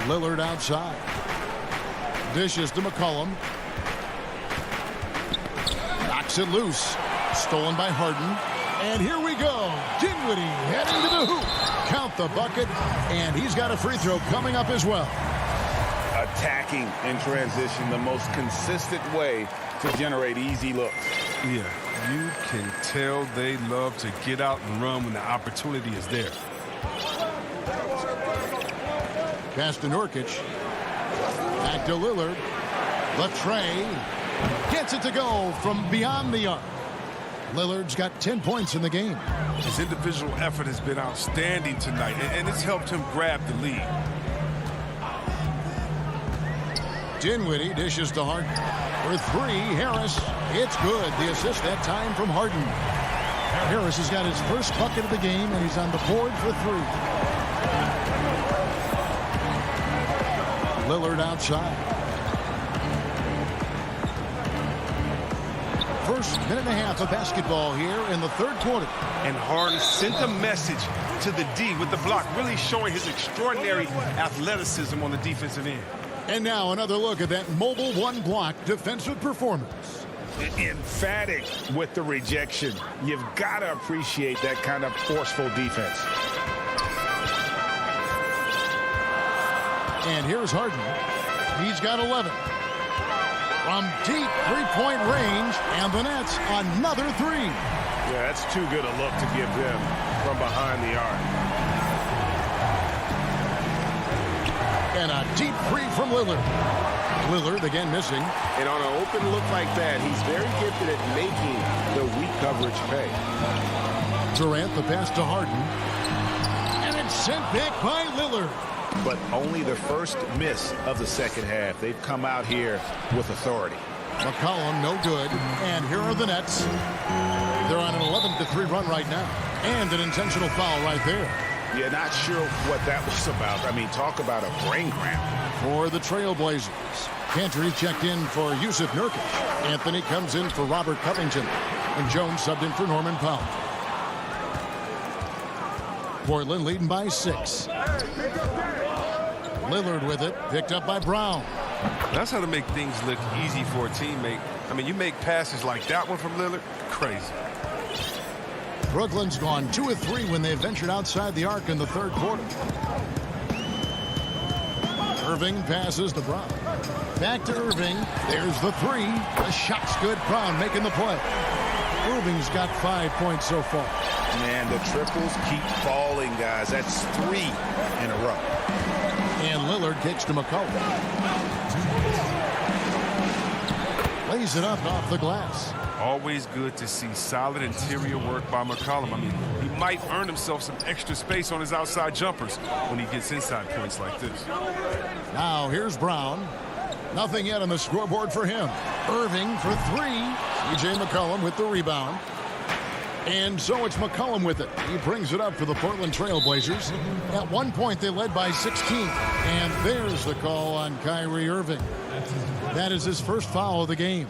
Lillard outside. Dishes to McCollum. Knocks it loose. Stolen by Harden. And here we go. Dinwiddie heading to the hoop. Count the bucket. And he's got a free throw coming up as well. Attacking in transition, the most consistent way to generate easy looks. Yeah, you can tell they love to get out and run when the opportunity is there. Pass to Nurkic. Back to Lillard. Latrey gets it to go from beyond the arc. Lillard's got 10 points in the game. His individual effort has been outstanding tonight, and it's helped him grab the lead. Dinwiddie dishes to Harden. For 3, Harris. It's good. The assist that time from Harden. Harris has got his first bucket of the game, and he's on the board for 3. Lillard outside. First minute and a half of basketball here in the third quarter. And Harden sent a message to the D with the block, really showing his extraordinary athleticism on the defensive end. And now another look at that mobile one-block defensive performance. Emphatic with the rejection. You've got to appreciate that kind of forceful defense. And here's Harden. He's got 11. From deep three-point range, and the Nets another three. Yeah, that's too good a look to give them from behind the arc. And a deep three from Lillard. Lillard again missing. And on an open look like that, he's very gifted at making the weak coverage pay. Durant the pass to Harden. And it's sent back by Lillard. But only the first miss of the second half. They've come out here with authority. McCollum no good. And here are the Nets. They're on an 11-3 run right now. And an intentional foul right there. Yeah, not sure what that was about. I mean, talk about a brain cramp. For the Trailblazers, Cantor checked in for Yusuf Nurkic. Anthony comes in for Robert Covington. And Jones subbed in for Norman Powell. Portland leading by 6. Lillard with it, picked up by Brown. That's how to make things look easy for a teammate. I mean, you make passes like that one from Lillard, crazy. Brooklyn's gone 2 of 3 when they ventured outside the arc in the third quarter. Irving passes to Brown. Back to Irving. There's the 3. The shot's good. Brown making the play. Irving's got 5 points so far. Man, the triples keep falling, guys. That's 3 in a row. And Lillard kicks to McCollum. Lays it up off the glass. Always good to see solid interior work by McCollum. I mean, he might earn himself some extra space on his outside jumpers when he gets inside points like this. Now here's Brown. Nothing yet on the scoreboard for him. Irving for 3. C.J. McCollum with the rebound. And so it's McCollum with it. He brings it up for the Portland Trailblazers. At one point, they led by 16. And there's the call on Kyrie Irving. That is his first foul of the game.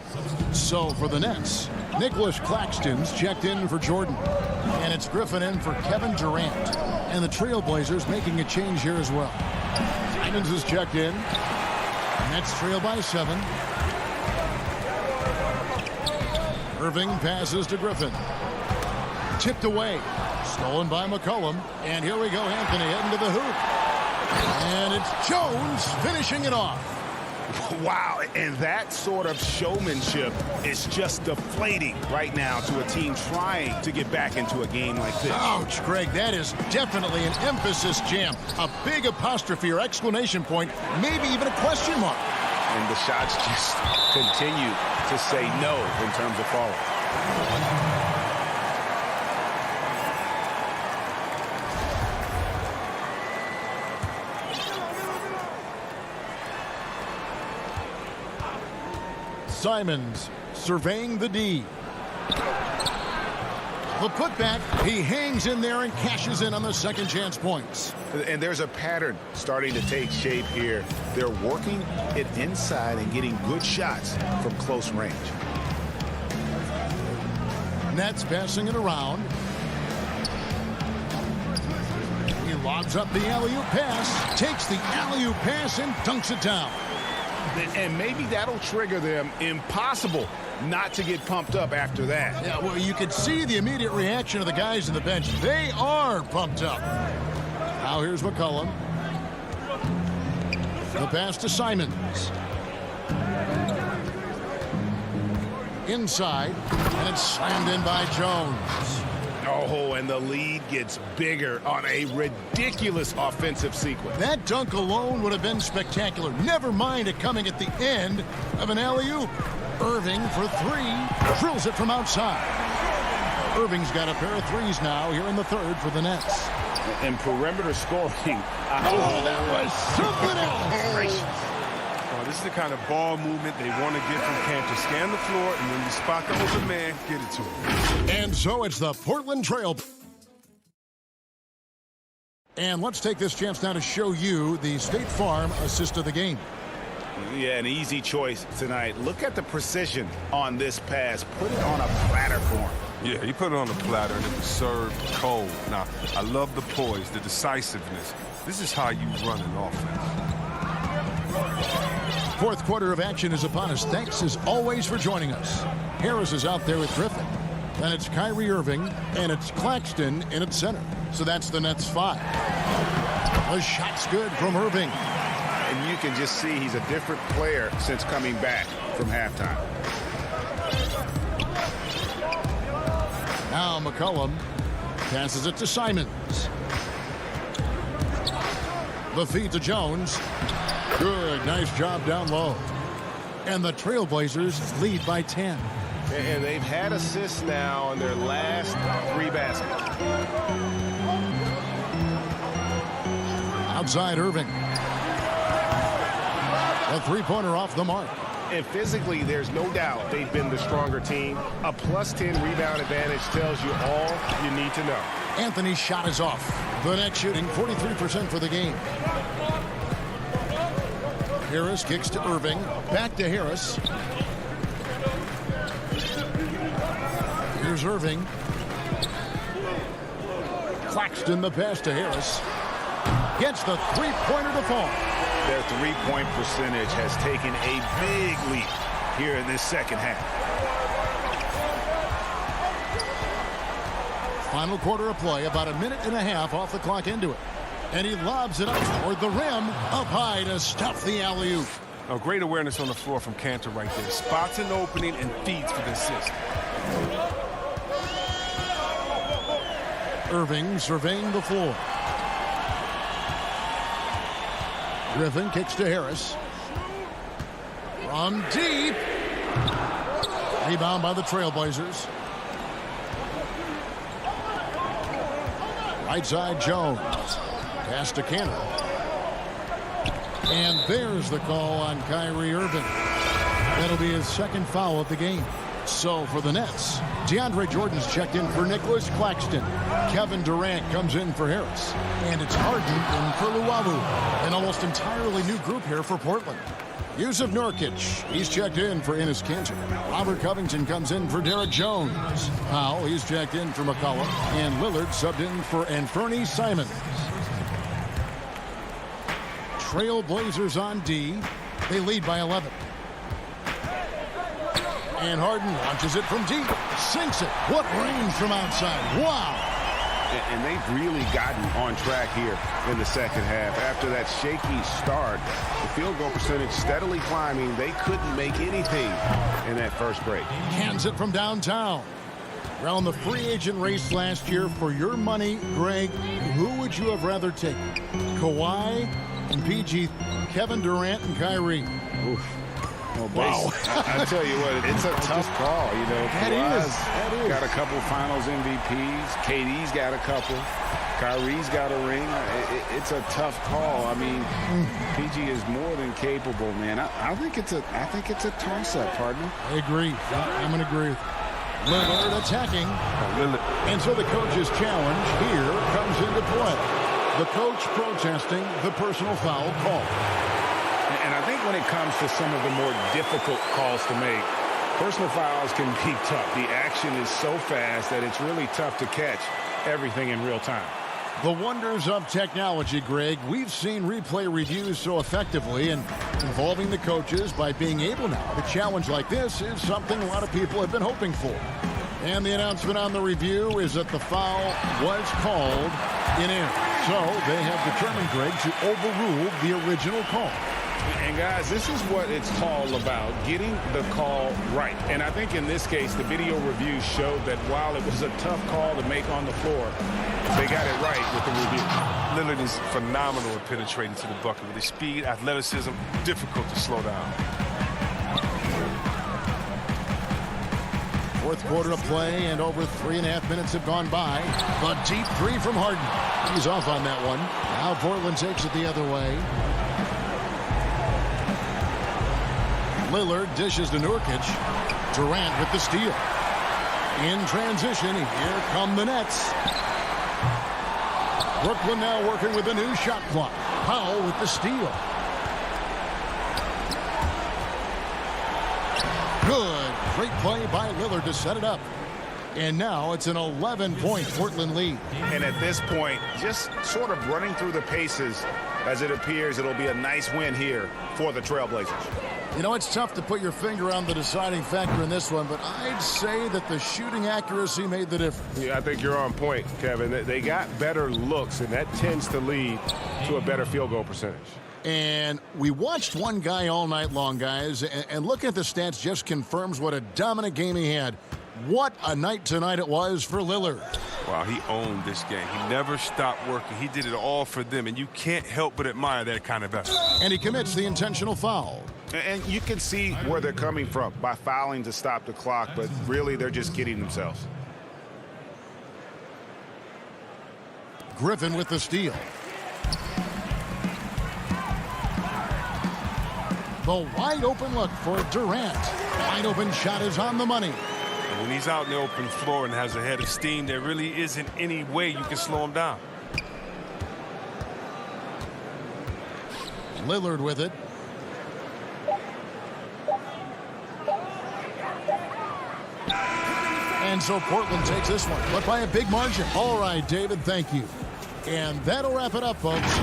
So for the Nets, Nicholas Claxton's checked in for Jordan. And it's Griffin in for Kevin Durant. And the Trailblazers making a change here as well. Simons is checked in. Nets trail by 7. Irving passes to Griffin. Tipped away. Stolen by McCollum. And here we go, Anthony heading to the hoop. And it's Jones finishing it off. Wow, and that sort of showmanship is just deflating right now to a team trying to get back into a game like this. Ouch, Greg, that is definitely an emphasis jam. A big apostrophe or exclamation point, maybe even a question mark. And the shots just continue to say no in terms of falling. Simons surveying the D. The putback, he hangs in there and cashes in on the second chance points. And there's a pattern starting to take shape here. They're working it inside and getting good shots from close range. Nets passing it around. He lobs up the alley-oop pass, takes the alley-oop pass and dunks it down. And maybe that'll trigger them. Impossible not to get pumped up after that. Yeah, well, you could see the immediate reaction of the guys on the bench. They are pumped up. Now here's McCollum. The pass to Simons. Inside, and it's slammed in by Jones. Oh, and the lead gets bigger on a ridiculous offensive sequence. That dunk alone would have been spectacular. Never mind it coming at the end of an alley-oop. Irving for 3. Drills it from outside. Irving's got a pair of threes now here in the third for the Nets. And perimeter scoring. That was something else. This is the kind of ball movement they want to get from Cantor. Scan the floor, and when you spot the open man, get it to him. And so it's the Portland Trail. And let's take this chance now to show you the State Farm assist of the game. Yeah, an easy choice tonight. Look at the precision on this pass. Put it on a platter for him. Yeah, he put it on a platter, and it was served cold. Now, I love the poise, the decisiveness. This is how you run an offense. Fourth quarter of action is upon us. Thanks as always for joining us. Harris is out there with Griffin. Then it's Kyrie Irving, and it's Claxton in at center. So that's the Nets 5. The shot's good from Irving. And you can just see he's a different player since coming back from halftime. Now McCollum passes it to Simons. The feed to Jones. Good, nice job down low. And the Trailblazers lead by 10. And they've had assists now on their last 3 baskets. Outside Irving. A three-pointer off the mark. And physically, there's no doubt they've been the stronger team. A +10 rebound advantage tells you all you need to know. Anthony's shot is off. The Nets shooting 43% for the game. Harris kicks to Irving. Back to Harris. Here's Irving. Claxton the pass to Harris. Gets the three-pointer to fall. Their three-point percentage has taken a big leap here in this second half. Final quarter of play, about a minute and a half off the clock into it. And he lobs it up toward the rim, up high to stuff the alley-oop. A great awareness on the floor from Cantor right there. Spots an opening and feeds for the assist. Irving surveying the floor. Griffin kicks to Harris. From deep. Rebound by the Trailblazers. Right side Jones. Pass to Cantor. And there's the call on Kyrie Irving. That'll be his second foul of the game. So for the Nets, DeAndre Jordan's checked in for Nicholas Claxton. Kevin Durant comes in for Harris. And it's Harden in for Luwawu. An almost entirely new group here for Portland. Yusuf Nurkic, he's checked in for Enes Kanter. Robert Covington comes in for Derek Jones. Powell, he's checked in for McCollum. And Lillard subbed in for Anthony Simons. Trailblazers on D. They lead by 11. And Harden launches it from deep. Sinks it. What range from outside. Wow. And they've really gotten on track here in the second half. After that shaky start, the field goal percentage steadily climbing. They couldn't make anything in that first break. Hands it from downtown. Around the free agent race last year, for your money, Greg, who would you have rather taken? Kawhi and PG, Kevin Durant and Kyrie. Oof. Well, wow. I tell you what, it's a tough call. You know, That is. Got a couple Finals MVPs. KD's got a couple. Kyrie's got a ring. It's a tough call. I mean, PG is more than capable, man. I think it's a toss-up, partner. I agree. I'm going to agree with you. Lillard attacking. And so the coach's challenge here comes into play. The coach protesting the personal foul call. And I think when it comes to some of the more difficult calls to make, personal fouls can be tough. The action is so fast that it's really tough to catch everything in real time. The wonders of technology, Greg. We've seen replay reviews so effectively, and involving the coaches by being able now to challenge like this is something a lot of people have been hoping for. And the announcement on the review is that the foul was called in error. So they have determined, Greg, to overrule the original call. And guys, this is what it's all about, getting the call right. And I think in this case, the video review showed that while it was a tough call to make on the floor, they got it right with the review. Lillard is phenomenal at penetrating to the bucket with his speed, athleticism, difficult to slow down. Fourth quarter of play, and over 3.5 minutes have gone by. The deep three from Harden. He's off on that one. Now Portland takes it the other way. Lillard dishes to Nurkic. Durant with the steal. In transition, here come the Nets. Brooklyn now working with a new shot clock. Powell with the steal. Good. Great play by Lillard to set it up. And now it's an 11-point Portland lead. And at this point, just sort of running through the paces, as it appears it'll be a nice win here for the Trailblazers. You know, it's tough to put your finger on the deciding factor in this one, but I'd say that the shooting accuracy made the difference. Yeah, I think you're on point, Kevin. They got better looks, and that tends to lead to a better field goal percentage. And we watched one guy all night long, guys, and looking at the stats just confirms what a dominant game he had. What a night tonight it was for Lillard. Wow, he owned this game. He never stopped working. He did it all for them, and you can't help but admire that kind of effort. And he commits the intentional foul. And you can see where they're coming from by fouling to stop the clock, but really they're just kidding themselves. Griffin with the steal. The wide open look for Durant. Wide open shot is on the money. And when he's out in the open floor and has a head of steam, there really isn't any way you can slow him down. Lillard with it. And so Portland takes this one, but by a big margin. All right, David, thank you. And that'll wrap it up, folks.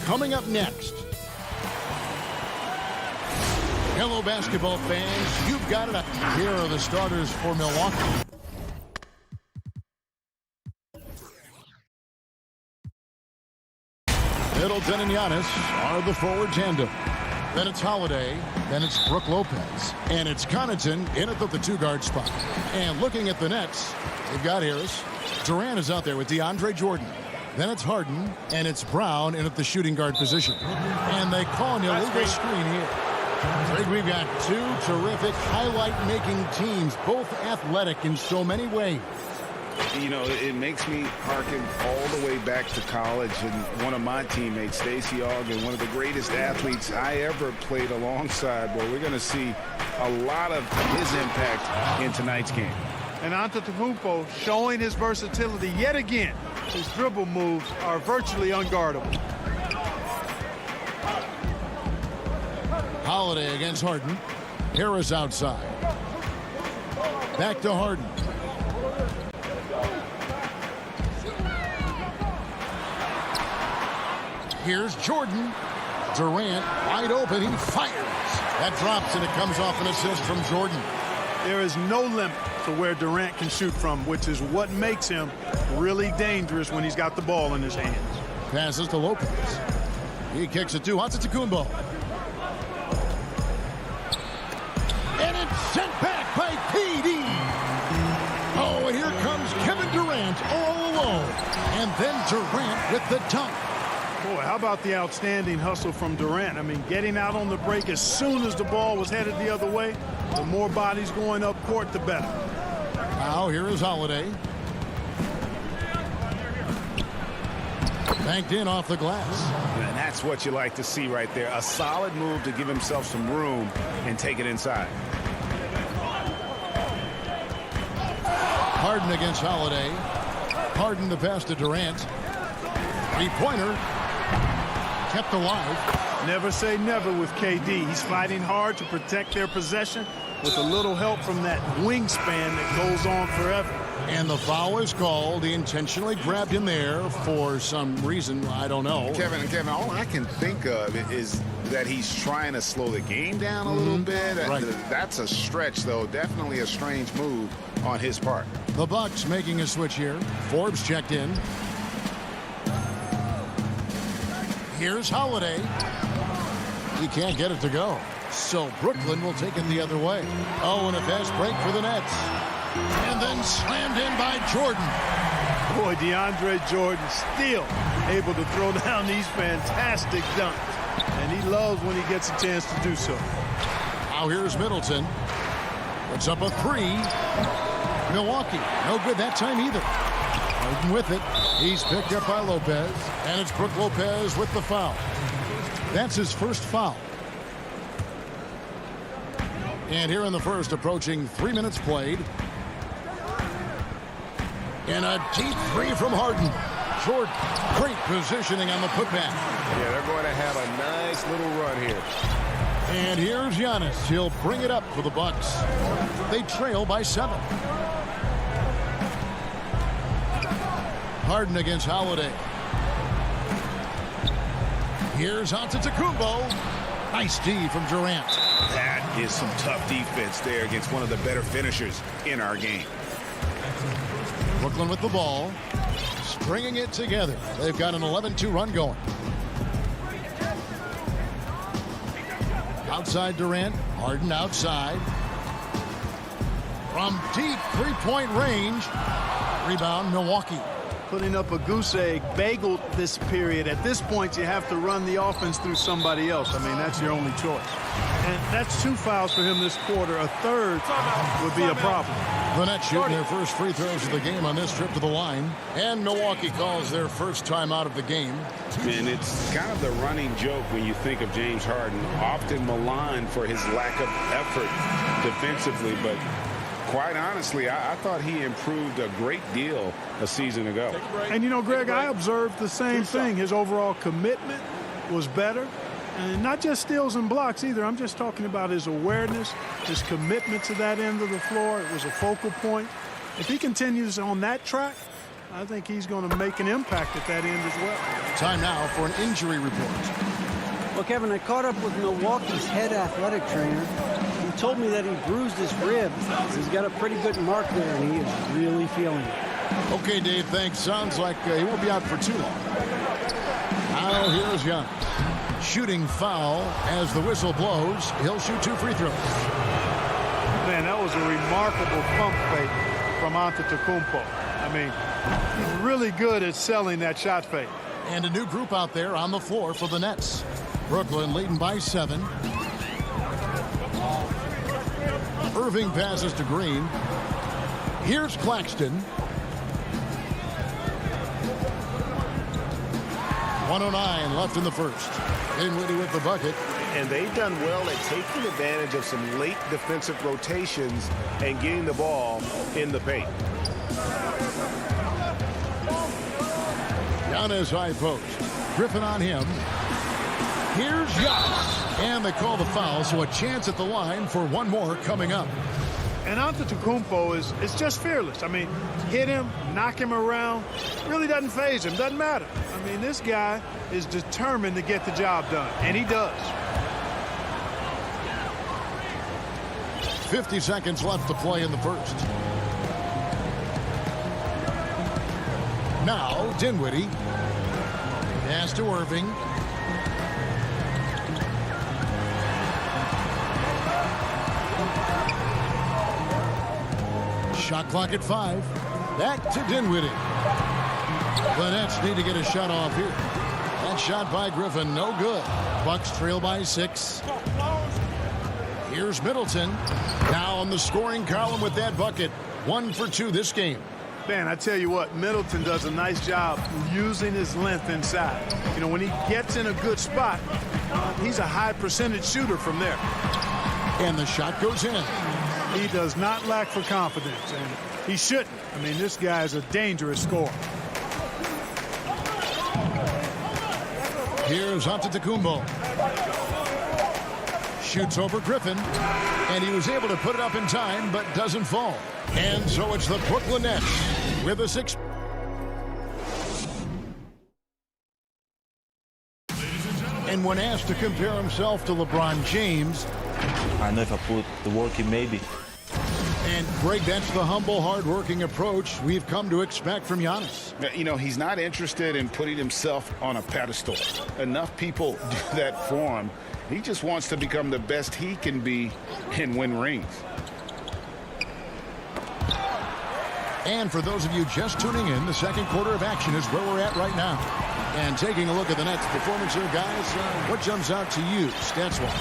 Coming up next. Hello, basketball fans. You've got it. Here are the starters for Milwaukee. Middleton and Giannis are the forward tandem. Then it's Holiday. Then it's Brook Lopez. And it's Connaughton in at the two-guard spot. And looking at the Nets, they've got Harris. Durant is out there with DeAndre Jordan. Then it's Harden, and it's Brown in at the shooting guard position. And they call an illegal screen here. I think we've got two terrific highlight-making teams, both athletic in so many ways. You know, it makes me harken all the way back to college, and one of my teammates, Stacey Ogden, one of the greatest athletes I ever played alongside. Well, we're going to see a lot of his impact in tonight's game. And Antetokounmpo showing his versatility yet again. His dribble moves are virtually unguardable. Holiday against Harden. Harris outside. Back to Harden. Here's Jordan. Durant wide open. He fires. That drops, and it comes off an assist from Jordan. There is no limit to where Durant can shoot from, which is what makes him really dangerous when he's got the ball in his hands. Passes to Lopez. He kicks it to Antetokounmpo. And it's sent back by PD. Oh, and here comes Kevin Durant all alone. And then Durant with the dunk. Boy, how about the outstanding hustle from Durant? I mean, getting out on the break as soon as the ball was headed the other way. The more bodies going up court, the better. Now here is Holiday. Banked in off the glass. And that's what you like to see right there. A solid move to give himself some room and take it inside. Harden against Holiday. Harden the pass to Durant. Three-pointer. Kept alive. Never say never with KD. He's fighting hard to protect their possession with a little help from that wingspan that goes on forever. And the foul is called. He intentionally grabbed him there for some reason. I don't know. Kevin, all I can think of is that he's trying to slow the game down a little bit. Right. That's a stretch, though. Definitely a strange move on his part. The Bucks making a switch here. Forbes checked in. Here's Holiday. He can't get it to go. So Brooklyn will take it the other way. Oh, and a fast break for the Nets. And then slammed in by Jordan. Boy, DeAndre Jordan still able to throw down these fantastic dunks. And he loves when he gets a chance to do so. Now here's Middleton. Puts up a three. Milwaukee, no good that time either. Harden with it. He's picked up by Lopez. And it's Brook Lopez with the foul. That's his first foul. And here in the first, approaching 3 minutes played. And a deep three from Harden. Jordan, great positioning on the putback. Yeah, they're going to have a nice little run here. And here's Giannis. He'll bring it up for the Bucks. They trail by 7. Harden against Holiday. Here's Antetokounmpo. Nice D from Durant. That is some tough defense there against one of the better finishers in our game. Brooklyn with the ball. Stringing it together. They've got an 11-2 run going. Outside Durant. Harden outside. From deep three-point range. Rebound Milwaukee. Putting up a goose egg bagel this period. At this point, you have to run the offense through somebody else. I mean, that's your only choice. And that's 2 fouls for him this quarter. A third would be a problem. The Nets shooting their first free throws of the game on this trip to the line. And Milwaukee calls their first time out of the game. And it's kind of the running joke when you think of James Harden, often maligned for his lack of effort defensively, but quite honestly, I thought he improved a great deal a season ago. And, you know, Greg, I observed the same thing. His overall commitment was better. And not just steals and blocks either. I'm just talking about his awareness, his commitment to that end of the floor. It was a focal point. If he continues on that track, I think he's going to make an impact at that end as well. Time now for an injury report. Well, Kevin, I caught up with Milwaukee's head athletic trainer. He told me that he bruised his rib. He's got a pretty good mark there, and he is really feeling it. Okay, Dave, thanks. Sounds like he won't be out for too long. Now here's Giannis. Shooting foul as the whistle blows. He'll shoot 2 free throws. Man, that was a remarkable pump fake from Antetokounmpo. I mean, he's really good at selling that shot fake. And a new group out there on the floor for the Nets. Brooklyn leading by 7. Irving passes to Green. Here's Claxton. 1:09 left in the first. Dinwiddie with the bucket. And they've done well at taking advantage of some late defensive rotations and getting the ball in the paint. Giannis high post. Griffin on him. Here's Giannis. And they call the foul, so a chance at the line for one more coming up. And Antetokounmpo is just fearless. I mean, hit him, knock him around. Really doesn't faze him. Doesn't matter. I mean, this guy is determined to get the job done. And he does. 50 seconds left to play in the first. Now, Dinwiddie. Pass to Irving. Shot clock at 5. Back to Dinwiddie. The Nets need to get a shot off here. That shot by Griffin, no good. Bucks trail by 6. Here's Middleton. Now on the scoring column with that bucket. 1 for 2 this game. Man, I tell you what, Middleton does a nice job using his length inside. You know, when he gets in a good spot, he's a high percentage shooter from there. And the shot goes in. He does not lack for confidence, and he shouldn't. I mean, this guy is a dangerous scorer. Here's Antetokounmpo. Shoots over Griffin, and he was able to put it up in time, but doesn't fall. And so it's the Brooklyn Nets with a 6. And when asked to compare himself to LeBron James, I know if I put the work in, maybe. And, Greg, that's the humble, hard-working approach we've come to expect from Giannis. You know, he's not interested in putting himself on a pedestal. Enough people do that for him. He just wants to become the best he can be and win rings. And for those of you just tuning in, the second quarter of action is where we're at right now. And taking a look at the Nets' performance here, guys, what jumps out to you, stats-wise?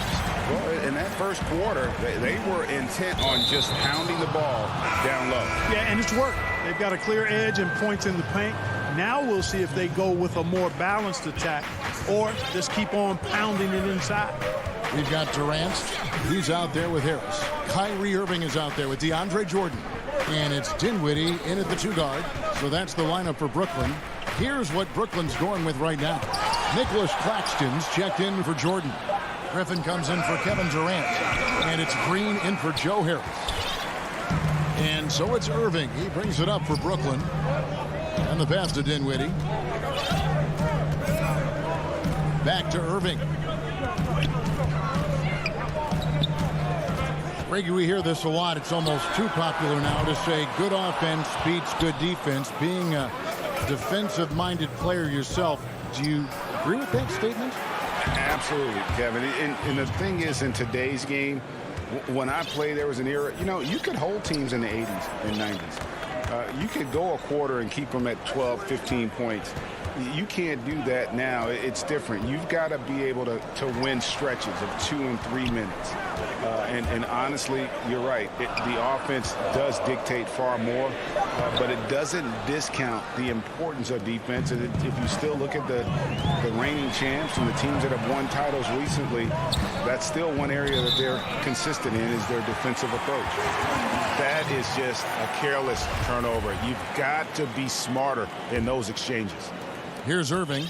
Well, in that first quarter, they were intent on just pounding the ball down low. Yeah, and it's worked. They've got a clear edge and points in the paint. Now we'll see if they go with a more balanced attack or just keep on pounding it inside. We've got Durant. He's out there with Harris. Kyrie Irving is out there with DeAndre Jordan. And it's Dinwiddie in at the 2 guard. So that's the lineup for Brooklyn. Here's what Brooklyn's going with right now. Nicholas Claxton's checked in for Jordan. Griffin comes in for Kevin Durant. And it's Green in for Joe Harris. And so it's Irving. He brings it up for Brooklyn. And the pass to Dinwiddie. Back to Irving. Reggie, we hear this a lot. It's almost too popular now to say good offense beats good defense. Being a defensive-minded player yourself, do you agree with that statement? Absolutely, Kevin. And the thing is, in today's game, when I played, there was an era, you know, you could hold teams in the 80s and 90s. You could go a quarter and keep them at 12, 15 points. You can't do that now. It's different. You've got to be able to win stretches of 2 and 3 minutes. And honestly, you're right. The offense does dictate far more, but it doesn't discount the importance of defense. And if you still look at the reigning champs and the teams that have won titles recently, that's still one area that they're consistent in is their defensive approach. That is just a careless turnover. You've got to be smarter in those exchanges. Here's Irving.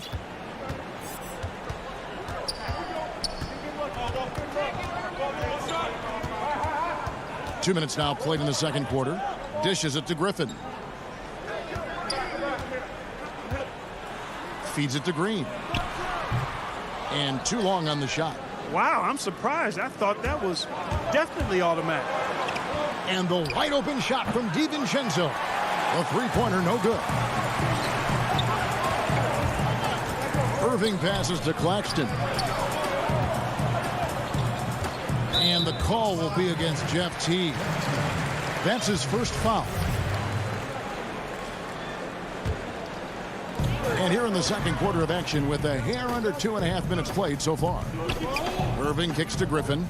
Two minutes now played in the second quarter. Dishes it to Griffin. Feeds it to Green. And too long on the shot. Wow, I'm surprised. I thought that was definitely automatic. And the wide open shot from DiVincenzo. A three-pointer, no good. Irving passes to Claxton. And the call will be against Jeff Teague. That's his first foul. And here in the second quarter of action with a hair under 2.5 minutes played so far. Irving kicks to Griffin.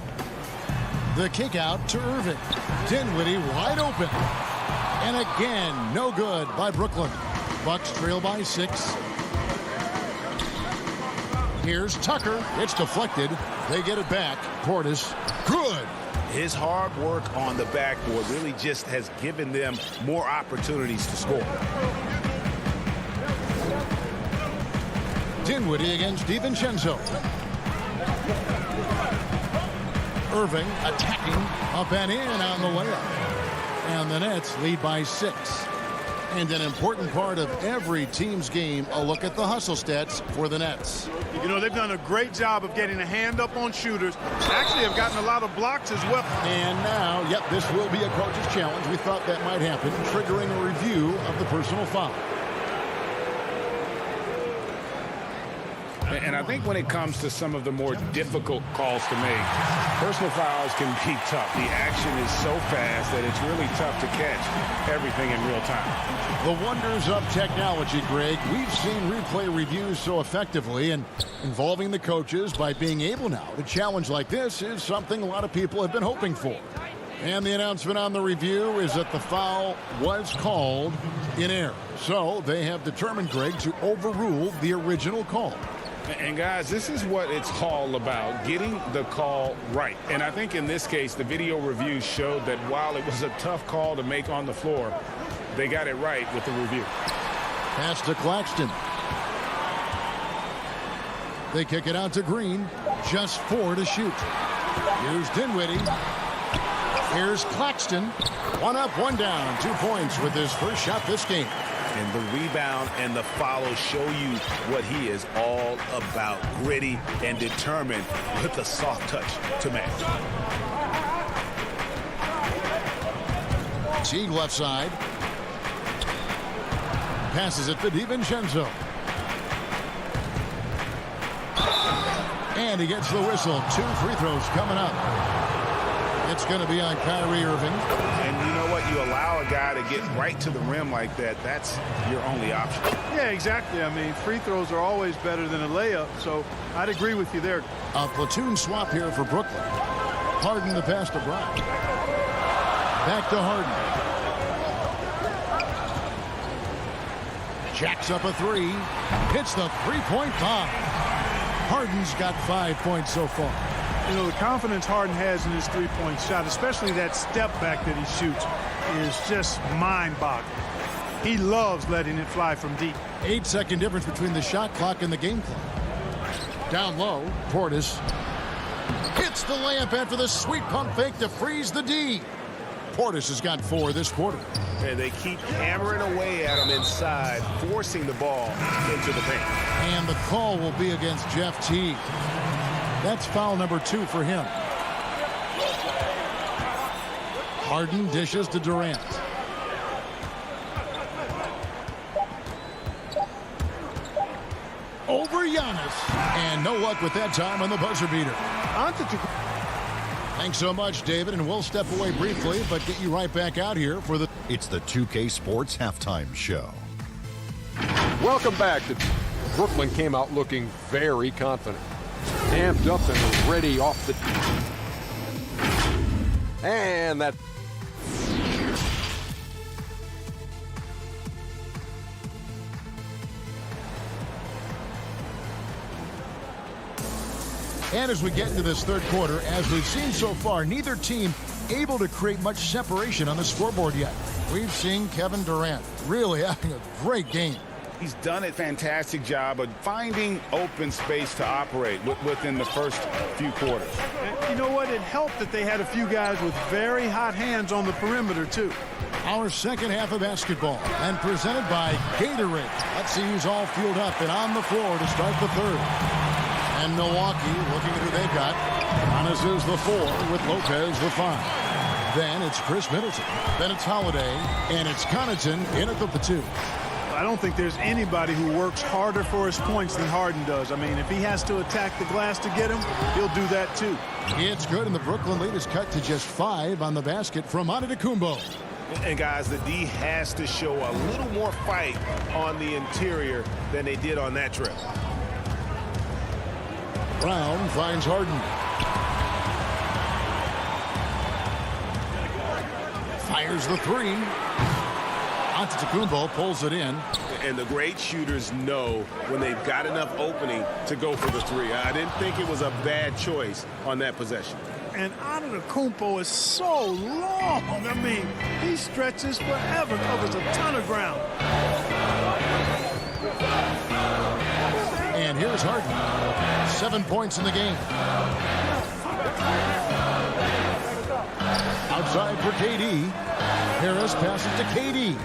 The kick out to Irving. Dinwiddie wide open. And again, no good by Brooklyn. Bucks trail by 6. Here's Tucker. It's deflected. They get it back. Portis. Good. His hard work on the backboard really just has given them more opportunities to score. Dinwiddie against DiVincenzo. Irving attacking up and in on the layup. And the Nets lead by 6. And an important part of every team's game, a look at the hustle stats for the Nets. You know, they've done a great job of getting a hand up on shooters. Actually have gotten a lot of blocks as well. And now, yep, this will be a coach's challenge. We thought that might happen, triggering a review of the personal foul. And I think when it comes to some of the more difficult calls to make, personal fouls can be tough. The action is so fast that it's really tough to catch everything in real time. The wonders of technology, Greg. We've seen replay reviews so effectively, and involving the coaches by being able now to challenge like this is something a lot of people have been hoping for. And the announcement on the review is that the foul was called in error. So they have determined, Greg, to overrule the original call. And guys, this is what it's all about, getting the call right. And I think in this case, the video review showed that while it was a tough call to make on the floor, they got it right with the review. Pass to Claxton. They kick it out to Green. Just 4 to shoot. Here's Dinwiddie. Here's Claxton. 1 up, 1 down. 2 points with his first shot this game. And the rebound and the follow show you what he is all about. Gritty and determined with a soft touch to match. Teague left side. Passes it to DiVincenzo. And he gets the whistle. 2 free throws coming up. It's going to be on Kyrie Irving. And you know what? You allow a guy to get right to the rim like that. That's your only option. Yeah, exactly. I mean, free throws are always better than a layup, so I'd agree with you there. A platoon swap here for Brooklyn. Harden the pass to Brown. Back to Harden. Jacks up a 3. Hits the three-point bomb. Harden's got 5 points so far. You know, the confidence Harden has in his three-point shot, especially that step back that he shoots, is just mind-boggling. He loves letting it fly from deep. 8-second difference between the shot clock and the game clock. Down low, Portis hits the layup after the sweet pump fake to freeze the D. Portis has got 4 this quarter. And they keep hammering away at him inside, forcing the ball into the paint. And the call will be against Jeff Teague. That's foul number 2 for him. Harden dishes to Durant. Over Giannis. And no luck with that time on the buzzer beater. Thanks so much, David, and we'll step away briefly, but get you right back out here for the... It's the 2K Sports Halftime Show. Welcome back. Brooklyn came out looking very confident. Amped up and ready off the... And that... And as we get into this third quarter, as we've seen so far, neither team able to create much separation on the scoreboard yet. We've seen Kevin Durant really having a great game. He's done a fantastic job of finding open space to operate within the first few quarters. And you know what? It helped that they had a few guys with very hot hands on the perimeter, too. Our second half of basketball, and presented by Gatorade. Let's see who's all fueled up and on the floor to start the third. And Milwaukee, looking at who they've got. Giannis is the 4 with Lopez the 5. Then it's Chris Middleton. Then it's Holiday. And it's Connaughton in at the 2. I don't think there's anybody who works harder for his points than Harden does. I mean, if he has to attack the glass to get him, he'll do that too. It's good, and the Brooklyn lead is cut to just 5 on the basket from Antetokounmpo. And guys, the D has to show a little more fight on the interior than they did on that trip. Brown finds Harden. Fires the 3. Antetokounmpo pulls it in. And the great shooters know when they've got enough opening to go for the 3. I didn't think it was a bad choice on that possession. And Antetokounmpo is so long. I mean, he stretches forever, covers a ton of ground. And here's Harden. 7 points in the game. Outside for KD. Harris passes to KD.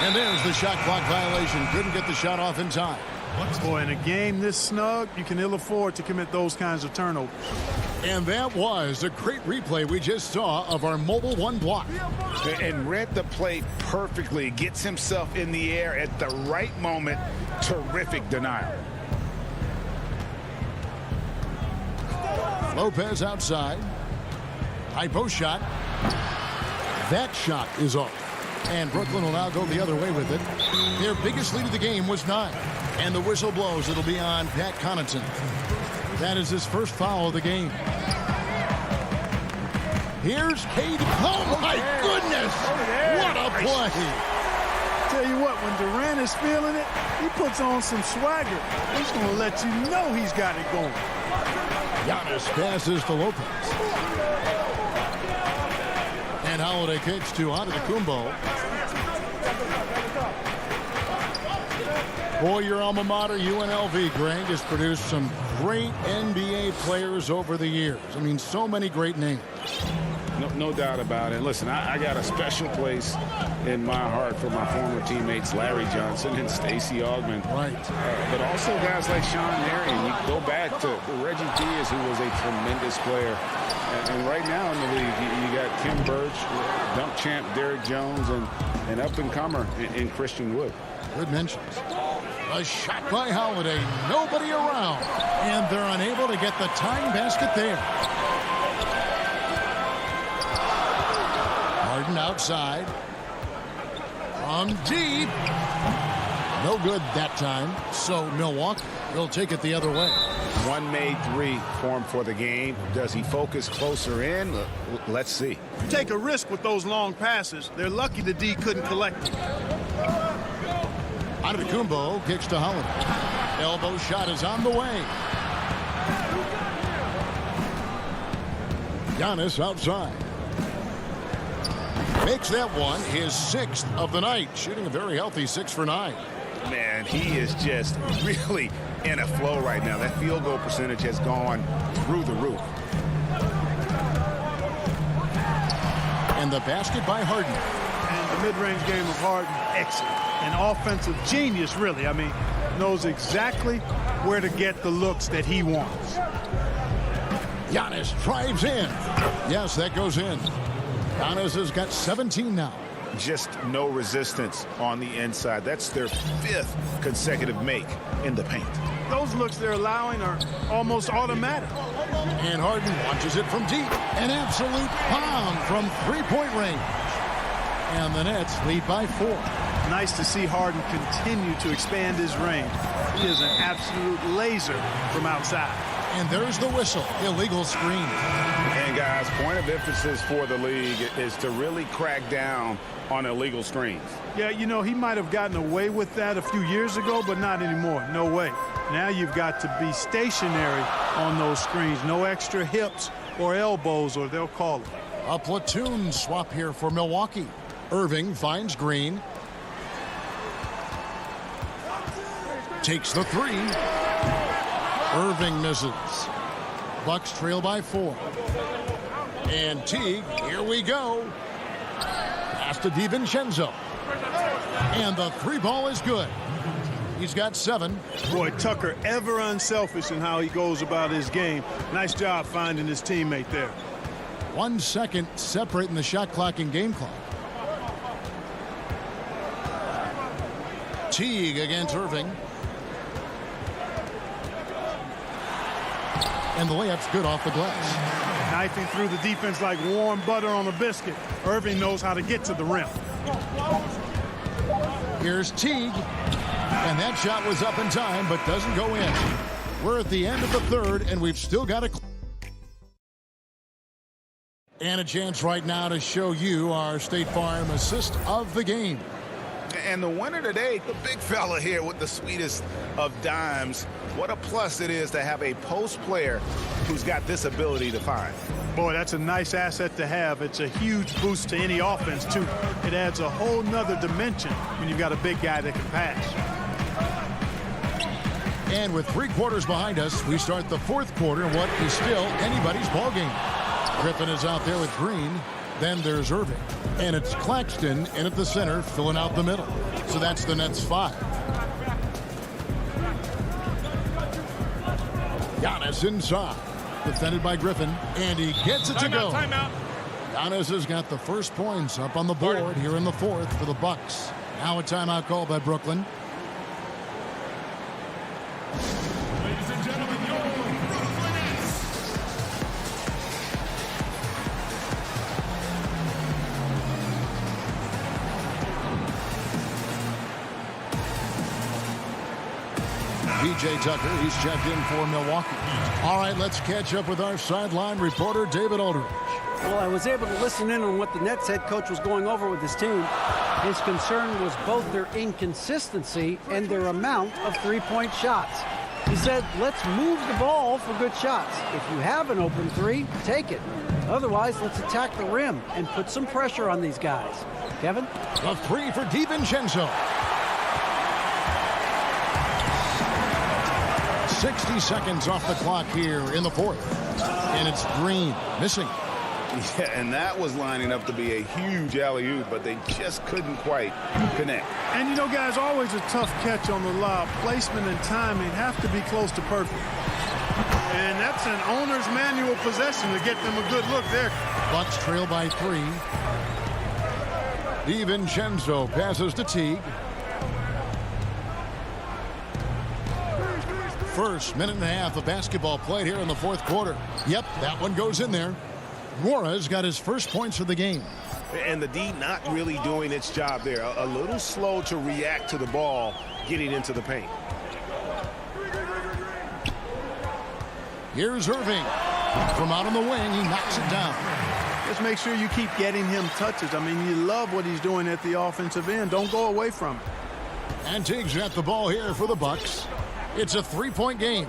And there's the shot clock violation. Couldn't get the shot off in time. Boy, in a game this snug, you can ill afford to commit those kinds of turnovers. And that was a great replay we just saw of our Mobile One block. And read the play perfectly. Gets himself in the air at the right moment. Terrific denial. Lopez outside. High post shot. That shot is off. And Brooklyn will now go the other way with it. Their biggest lead of the game was 9. And the whistle blows. It'll be on Pat Connaughton. That is his first foul of the game. Here's KD. Oh, my goodness. What a play. Tell you what, when Durant is feeling it, he puts on some swagger. He's going to let you know he's got it going. Giannis passes to Lopez. And Holiday kicks to Antetokounmpo. Boy, your alma mater, UNLV, Greg, has produced some great NBA players over the years. I mean, so many great names. No doubt about it. Listen, I got a special place in my heart for my former teammates Larry Johnson and Stacey Augmon. Right. But also guys like Sean Marion. You go back to Reggie Diaz, who was a tremendous player. And right now in the league, you got Kim Birch, dunk champ Derrick Jones, and an up-and-comer in Christian Wood. Good mentions. A shot by Holiday. Nobody around. And they're unable to get the tying basket there. Harden outside. From deep. No good that time. So Milwaukee will take it the other way. One made three for him for the game. Does he focus closer in? Let's see. Take a risk with those long passes. They're lucky the D couldn't collect them. Antetokounmpo kicks to Holiday. Elbow shot is on the way. Giannis outside. Makes that one his 6th of the night. Shooting a very healthy 6 for 9. Man, he is just really in a flow right now. That field goal percentage has gone through the roof. And the basket by Harden. And the mid-range game of Harden, excellent. An offensive genius, really. I mean, knows exactly where to get the looks that he wants. Giannis drives in. Yes, that goes in. Giannis has got 17 now. Just no resistance on the inside. That's their 5th consecutive make in the paint. Those looks they're allowing are almost automatic. And Harden launches it from deep. An absolute pound from three-point range. And the Nets lead by 4. Nice to see Harden continue to expand his range. He is an absolute laser from outside. And there's the whistle. Illegal screen. And guys, point of emphasis for the league is to really crack down on illegal screens. Yeah, you know, he might have gotten away with that a few years ago, but not anymore. No way. Now you've got to be stationary on those screens. No extra hips or elbows, or they'll call it. A platoon swap here for Milwaukee. Irving finds Green. Takes the 3. Irving misses. Bucks trail by 4. And Teague, here we go. Pass to DiVincenzo. And the 3 ball is good. He's got 7. Boy, Tucker ever unselfish in how he goes about his game. Nice job finding his teammate there. 1 second separating the shot clock and game clock. Teague against Irving. And the layup's good off the glass. Knifing through the defense like warm butter on a biscuit. Irving knows how to get to the rim. Here's Teague. And that shot was up in time, but doesn't go in. We're at the end of the 3rd, and we've still got and a chance right now to show you our State Farm assist of the game. And the winner today, the big fella here with the sweetest of dimes. What a plus it is to have a post player who's got this ability to find. Boy, that's a nice asset to have. It's a huge boost to any offense, too. It adds a whole nother dimension when you've got a big guy that can pass. And with 3 quarters behind us, we start the 4th quarter, what is still anybody's ball game. Griffin is out there with Green. Then there's Irving. And it's Claxton in at the center, filling out the middle. So that's the Nets 5. Giannis inside. Defended by Griffin. And he gets it to go. Timeout. Giannis has got the first points up on the board here in the 4th for the Bucks. Now a timeout called by Brooklyn. Ladies and gentlemen, your Brooklyn Nets. PJ Tucker, he's checked in for Milwaukee. All right, let's catch up with our sideline reporter, David Aldridge. Well, I was able to listen in on what the Nets head coach was going over with his team. His concern was both their inconsistency and their amount of three-point shots. He said, let's move the ball for good shots. If you have an open 3, take it. Otherwise, let's attack the rim and put some pressure on these guys. Kevin? A 3 for DiVincenzo. 60 seconds off the clock here in the 4th. And it's Green missing. Yeah, and that was lining up to be a huge alley-oop, but they just couldn't quite connect. And you know, guys, always a tough catch on the lob. Placement and timing have to be close to perfect. And that's an owner's manual possession to get them a good look there. Bucks trail by 3. DiVincenzo passes to Teague. First minute and a half of basketball played here in the fourth quarter. Yep, that one goes in there. Mora's got his first points of the game. And the D not really doing its job there. A little slow to react to the ball getting into the paint. Here's Irving. From out on the wing, he knocks it down. Just make sure you keep getting him touches. I mean, you love what he's doing at the offensive end. Don't go away from it. And Teague's got the ball here for the Bucks. It's a 3-point game.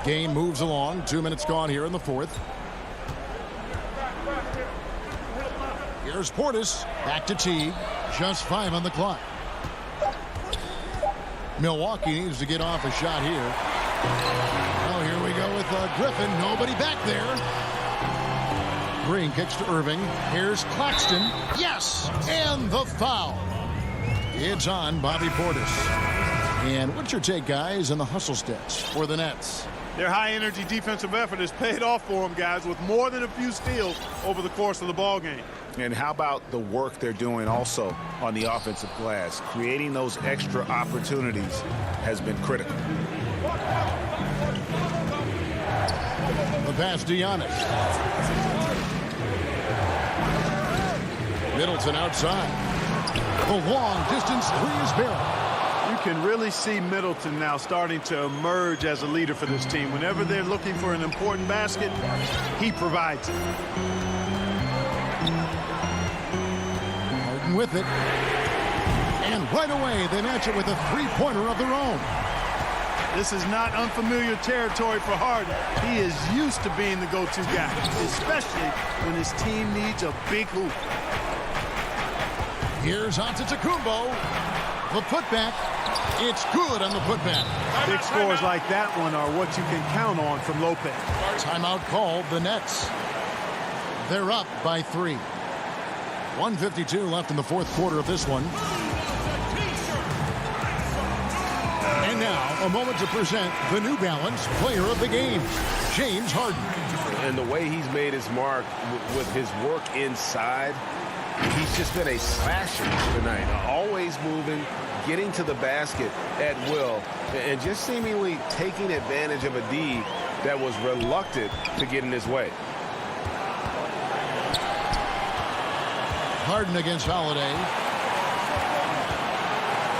Game moves along. 2 minutes gone here in the fourth. Here's Portis. Back to Teague. Just 5 on the clock. Milwaukee needs to get off a shot here. Oh, here we go with Griffin. Nobody back there. Green kicks to Irving. Here's Claxton. Yes! And the foul. It's on Bobby Portis. And what's your take, guys, on the hustle stats for the Nets? Their high-energy defensive effort has paid off for them, guys, with more than a few steals over the course of the ball game. And how about the work they're doing also on the offensive glass? Creating those extra opportunities has been critical. The pass to Giannis. Middleton outside. The long distance three is barrel. You can really see Middleton now starting to emerge as a leader for this team. Whenever they're looking for an important basket, he provides it. Harden with it. And right away, they match it with a three-pointer of their own. This is not unfamiliar territory for Harden. He is used to being the go-to guy, especially when his team needs a big hoop. Here's Antetokounmpo. The putback. It's good on the putback. Big scores like that one are what you can count on from Lopez. Timeout called the Nets. They're up by 3. 1:52 left in the fourth quarter of this one. And now, a moment to present the New Balance Player of the Game, James Harden. And the way he's made his mark with his work inside, he's just been a slasher tonight. Always moving, getting to the basket at will, and just seemingly taking advantage of a D that was reluctant to get in his way. Harden against Holiday.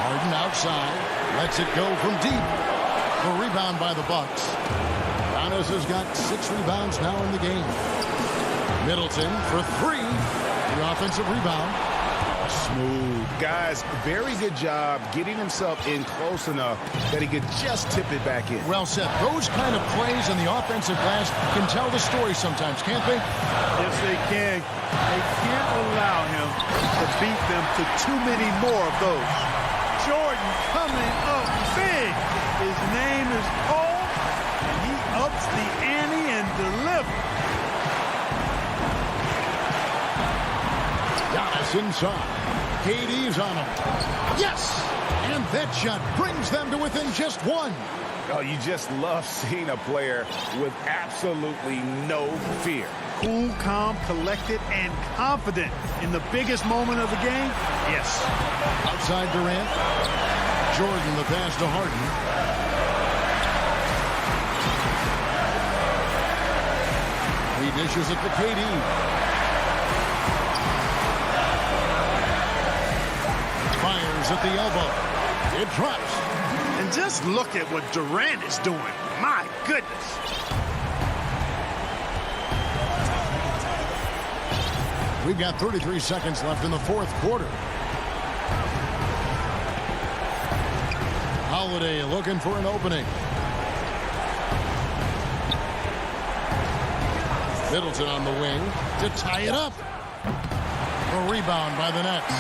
Harden outside. Lets it go from deep. The rebound by the Bucks. Giannis has got 6 rebounds now in the game. Middleton for 3. The offensive rebound. Smooth. Guys, very good job getting himself in close enough that he could just tip it back in. Well said. Those kind of plays on the offensive glass can tell the story sometimes, can't they? Yes, they can. They can't allow him to beat them to too many more of those. Jordan coming up big. His name is called, and he ups the ante and delivers. Giannis inside. KD's on him. Yes! And that shot brings them to within just 1. Oh, you just love seeing a player with absolutely no fear. Cool, calm, collected, and confident in the biggest moment of the game? Yes. Outside Durant. Jordan the pass to Harden. He dishes it to KD. Fires at the elbow. It drops. And just look at what Durant is doing. My goodness. We've got 33 seconds left in the fourth quarter. Holiday looking for an opening. Middleton on the wing to tie it up. A rebound by the Nets.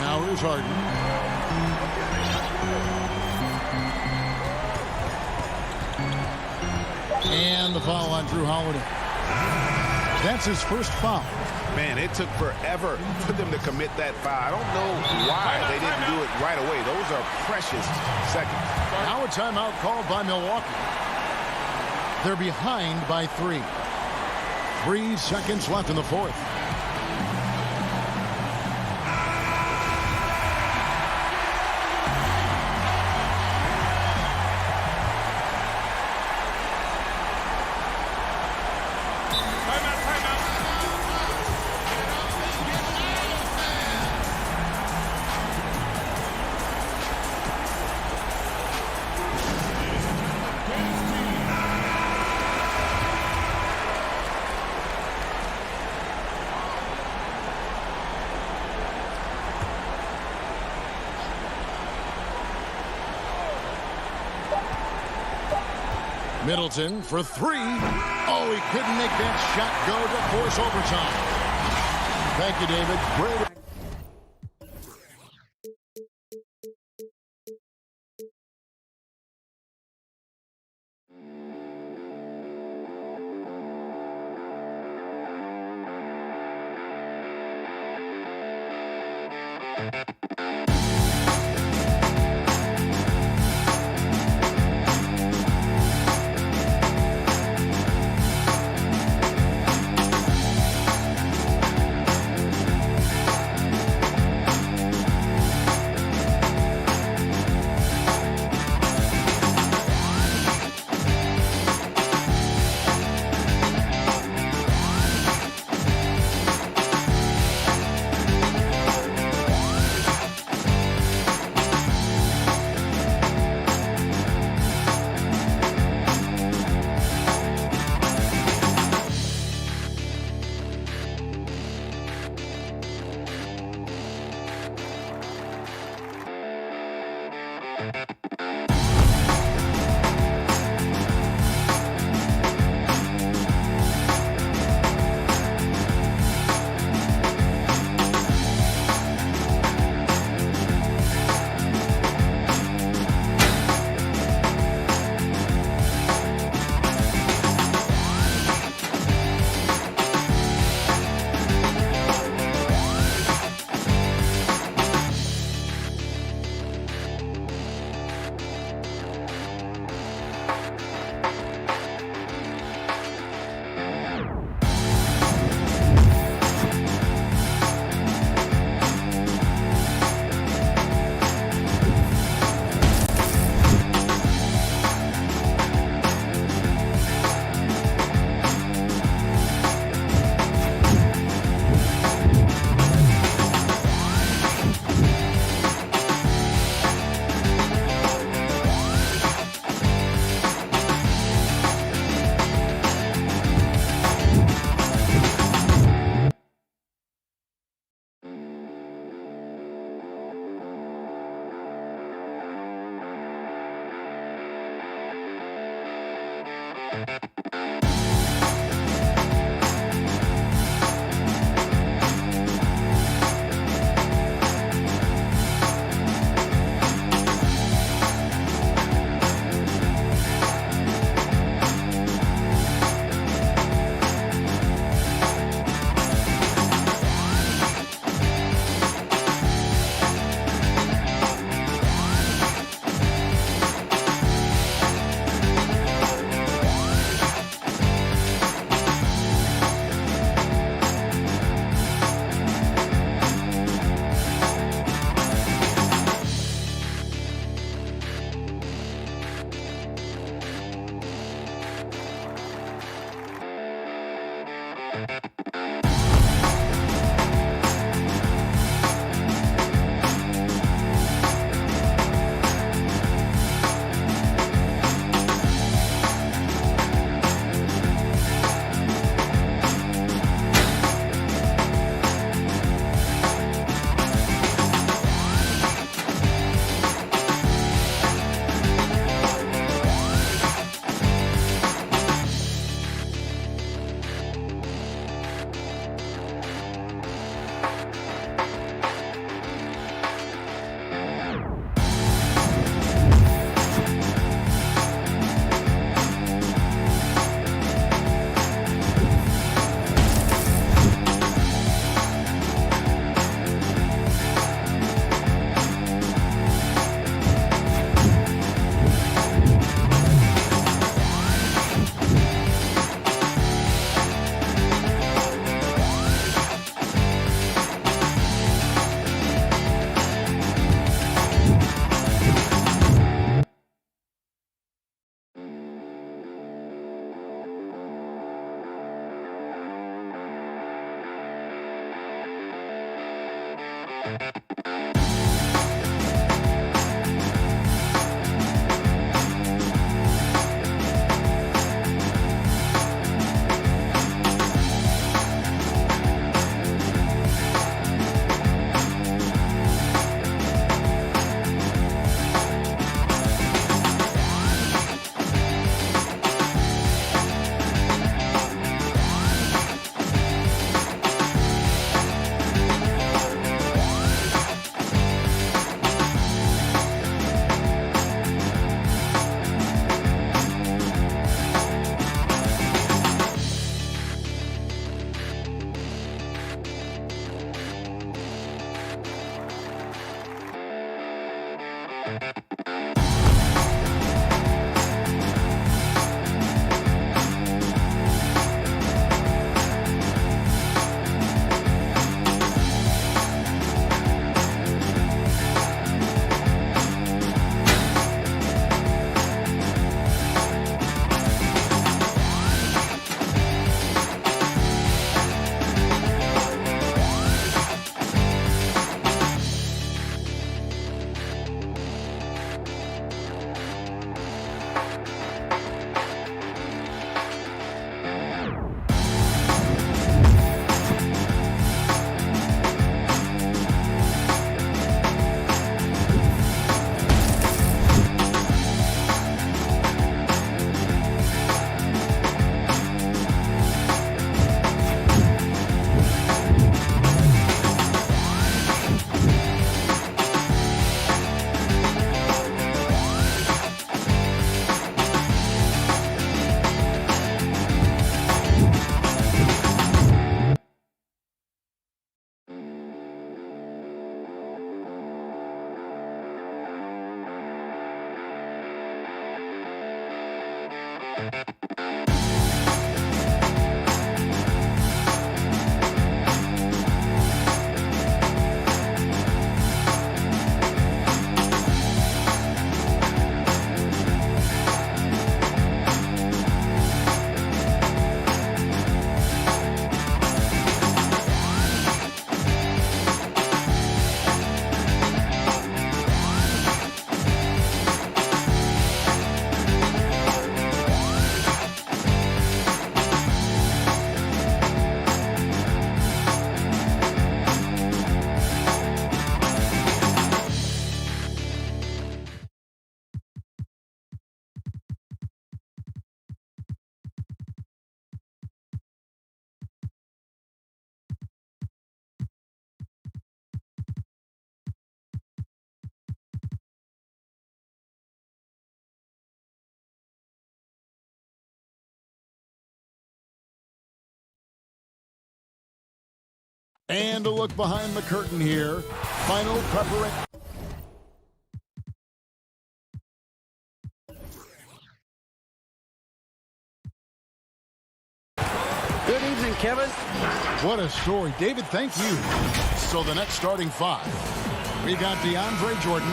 Now here's Harden. And the foul on Drew Holiday. That's his first foul. Man, it took forever for them to commit that foul. I don't know why they didn't do it right away. Those are precious seconds. Now a timeout called by Milwaukee. They're behind by 3. 3 seconds left in the fourth. Middleton for 3. Oh, he couldn't make that shot go to force overtime. Thank you, David. Great. And a look behind the curtain here. Final preparation. Good evening, Kevin. What a story. David, thank you. So the next starting five. We got DeAndre Jordan.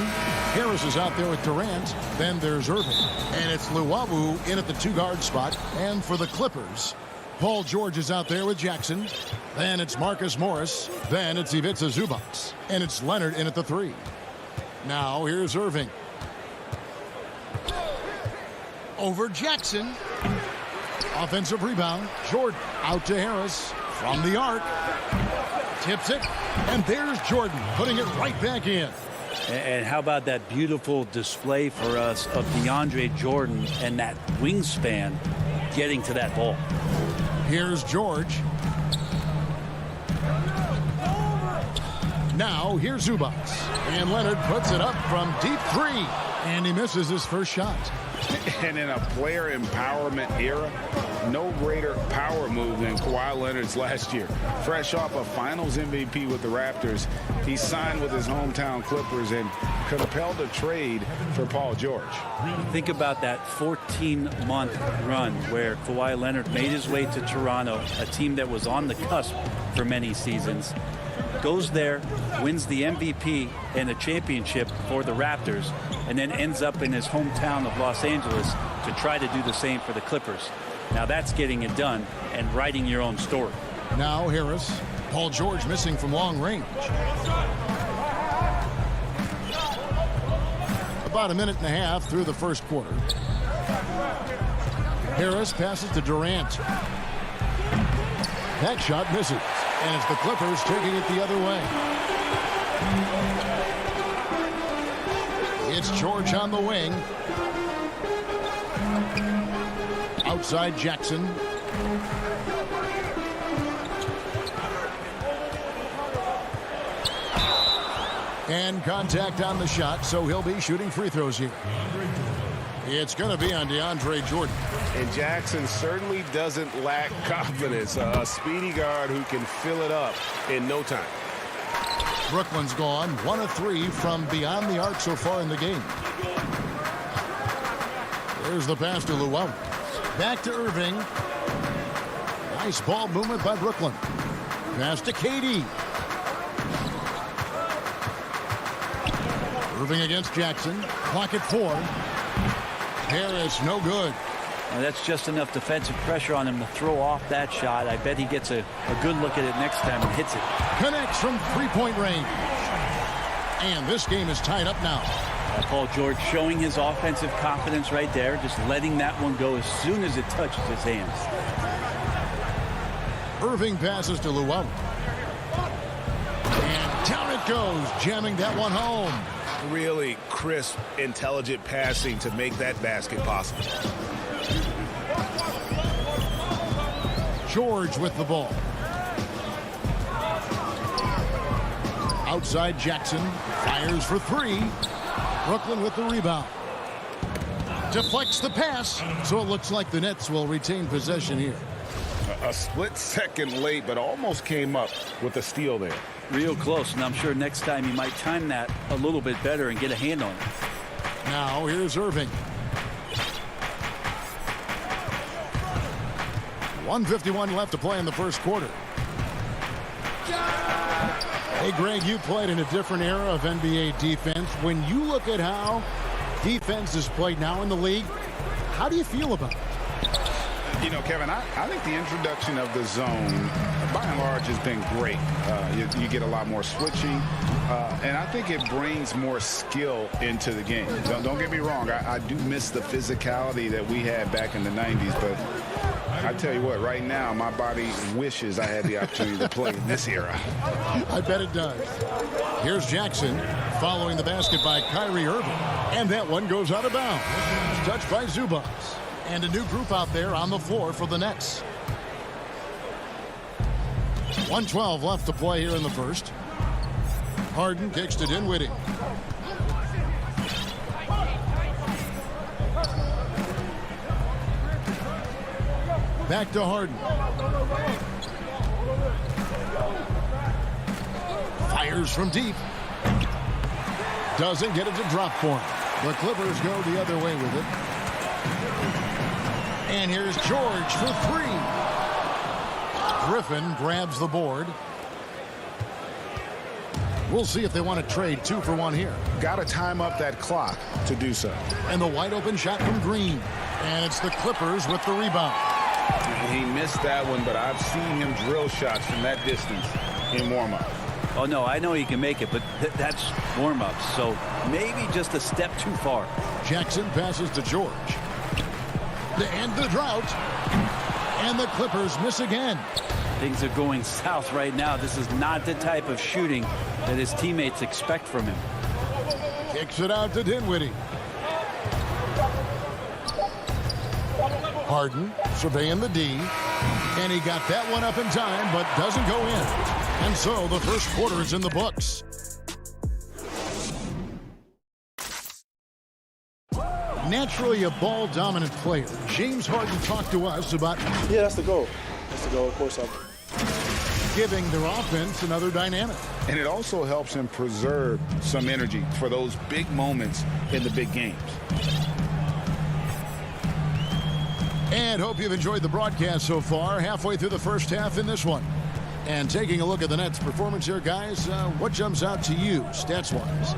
Harris is out there with Durant. Then there's Irving. And it's Luwawu in at the two-guard spot. And for the Clippers, Paul George is out there with Jackson. Then it's Marcus Morris. Then it's Ivica Zubac. And it's Leonard in at the three. Now here's Irving. Over Jackson. Offensive rebound. Jordan out to Harris from the arc. Tips it. And there's Jordan putting it right back in. And how about that beautiful display for us of DeAndre Jordan and that wingspan getting to that ball. Here's George. Now here's Zubac. And Leonard puts it up from deep three. And he misses his first shot. And in a player empowerment era, no greater power move than Kawhi Leonard's last year. Fresh off a finals MVP with the Raptors, he signed with his hometown Clippers and compelled a trade for Paul George. Think about that 14-month run where Kawhi Leonard made his way to Toronto, a team that was on the cusp for many seasons. Goes there, wins the MVP and a championship for the Raptors, and then ends up in his hometown of Los Angeles to try to do the same for the Clippers. Now that's getting it done and writing your own story. Now Harris. Paul George missing from long range. about a minute and a half through the first quarter. Harris passes to Durant. That shot misses, and it's the Clippers taking it the other way. It's George on the wing. Outside Jackson. And contact on the shot, so he'll be shooting free throws here. It's going to be on DeAndre Jordan. And Jackson certainly doesn't lack confidence. A speedy guard who can fill it up in no time. Brooklyn's gone 1 of 3 from beyond the arc so far in the game. There's the pass to Luau. Back to Irving. Nice ball movement by Brooklyn. Pass to KD. Irving against Jackson. Clock at 4. Harris, no good. Now that's just enough defensive pressure on him to throw off that shot. I bet he gets a good look at it next time and hits it. Connects from three-point range. And this game is tied up now. Paul George showing his offensive confidence right there, just letting that one go as soon as it touches his hands. Irving passes to Luau. And down it goes, jamming that one home. Really crisp, intelligent passing to make that basket possible. George with the ball. Outside Jackson. Fires for 3. Brooklyn with the rebound. Deflects the pass. So it looks like the Nets will retain possession here. A split second late, but almost came up with a steal there. Real close, and I'm sure next time he might time that a little bit better and get a hand on it. Now here's Irving. 1:51 left to play in the first quarter. Hey, Greg, you played in a different era of NBA defense. When you look at how defense is played now in the league, how do you feel about it? You know, Kevin, I think the introduction of the zone, by and large, has been great. You get a lot more switching, and I think it brings more skill into the game. Don't get me wrong. I do miss the physicality that we had back in the 90s, but I tell you what, right now, my body wishes I had the opportunity to play in this era. I bet it does. Here's Jackson following the basket by Kyrie Irving, and that one goes out of bounds. Touched by Zubac. And a new group out there on the floor for the Nets. 1:12 left to play here in the first. Harden kicks to Dinwiddie. Back to Harden. Fires from deep. Doesn't get it to drop for him. The Clippers go the other way with it. And here's George for 3. Griffin grabs the board. We'll see if they want to trade 2 for 1 here. Got to time up that clock to do so. And the wide open shot from Green. And it's the Clippers with the rebound. He missed that one, but I've seen him drill shots from that distance in warm-up. Oh, no, I know he can make it, but that's warm-up. So maybe just a step too far. Jackson passes to George. To end the drought. And the Clippers miss again. Things are going south right now. This is not the type of shooting that his teammates expect from him. Kicks it out to Dinwiddie. Harden surveying the D. And he got that one up in time, but doesn't go in. And so the first quarter is in the books. Naturally a ball-dominant player, James Harden talked to us about... Yeah, that's the goal. That's the goal, of course. Giving their offense another dynamic. And it also helps him preserve some energy for those big moments in the big games. And hope you've enjoyed the broadcast so far. Halfway through the first half in this one. And taking a look at the Nets' performance here, guys, what jumps out to you, stats-wise?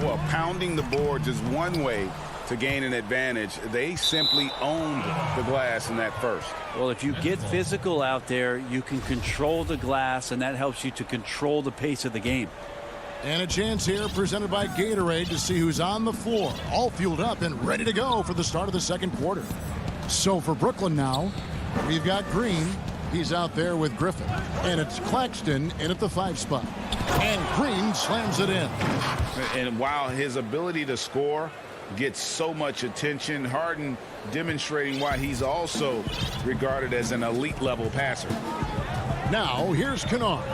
Well, pounding the boards is one way to gain an advantage. They simply owned the glass in that first. Well, if you get physical out there, you can control the glass, and that helps you to control the pace of the game. And a chance here presented by Gatorade to see who's on the floor, all fueled up and ready to go for the start of the second quarter. So for Brooklyn now, we've got Green. He's out there with Griffin. And it's Claxton in at the 5 spot. And Green slams it in. And while his ability to score gets so much attention, Harden demonstrating why he's also regarded as an elite level passer. Now here's Kennard.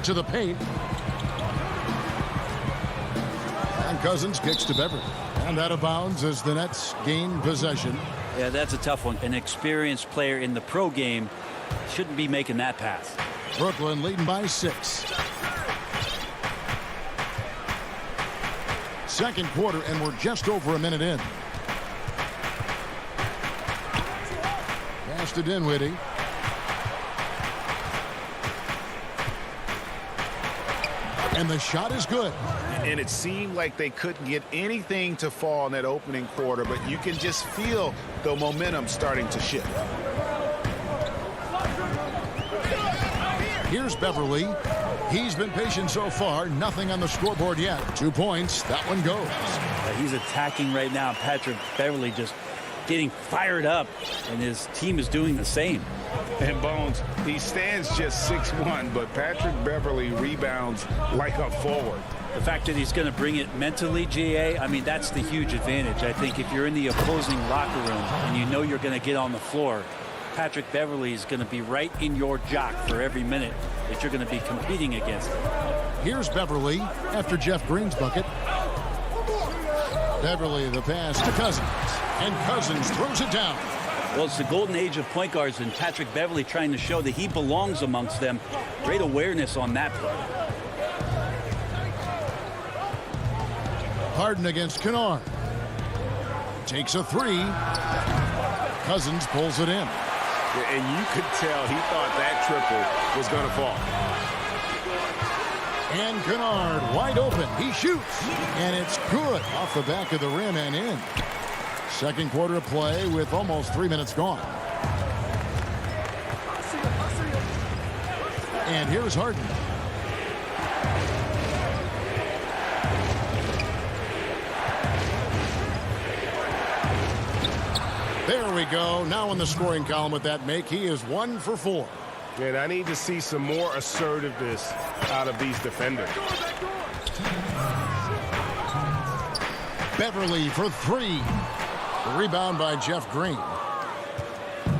To the paint. And Cousins kicks to Beverly. And out of bounds as the Nets gain possession. Yeah, that's a tough one. An experienced player in the pro game shouldn't be making that pass. Brooklyn leading by 6. Second quarter, and we're just over a minute in. Pass to Dinwiddie. And the shot is good. And it seemed like they couldn't get anything to fall in that opening quarter, but you can just feel the momentum starting to shift. Here's Beverly. He's been patient so far. Nothing on the scoreboard yet. 2 points. That one goes. He's attacking right now. Patrick Beverly just getting fired up, and his team is doing the same. And Bones, he stands just 6'1", but Patrick Beverly rebounds like a forward. The fact that he's going to bring it mentally, GA, I mean, that's the huge advantage. I think if you're in the opposing locker room and you know you're going to get on the floor, Patrick Beverly is going to be right in your jock for every minute that you're going to be competing against him. Here's Beverly after Jeff Green's bucket. Beverly the pass to Cousins. And Cousins throws it down. Well, it's the golden age of point guards, and Patrick Beverly trying to show that he belongs amongst them. Great awareness on that play. Harden against Kennard. Takes a 3. Cousins pulls it in. And you could tell he thought that triple was going to fall. And Kennard wide open. He shoots. And it's good off the back of the rim and in. Second quarter of play with almost 3 minutes gone. And here's Harden. There we go. Now in the scoring column with that make, he is 1 for 4. And I need to see some more assertiveness out of these defenders. Beverly for 3. The rebound by Jeff Green.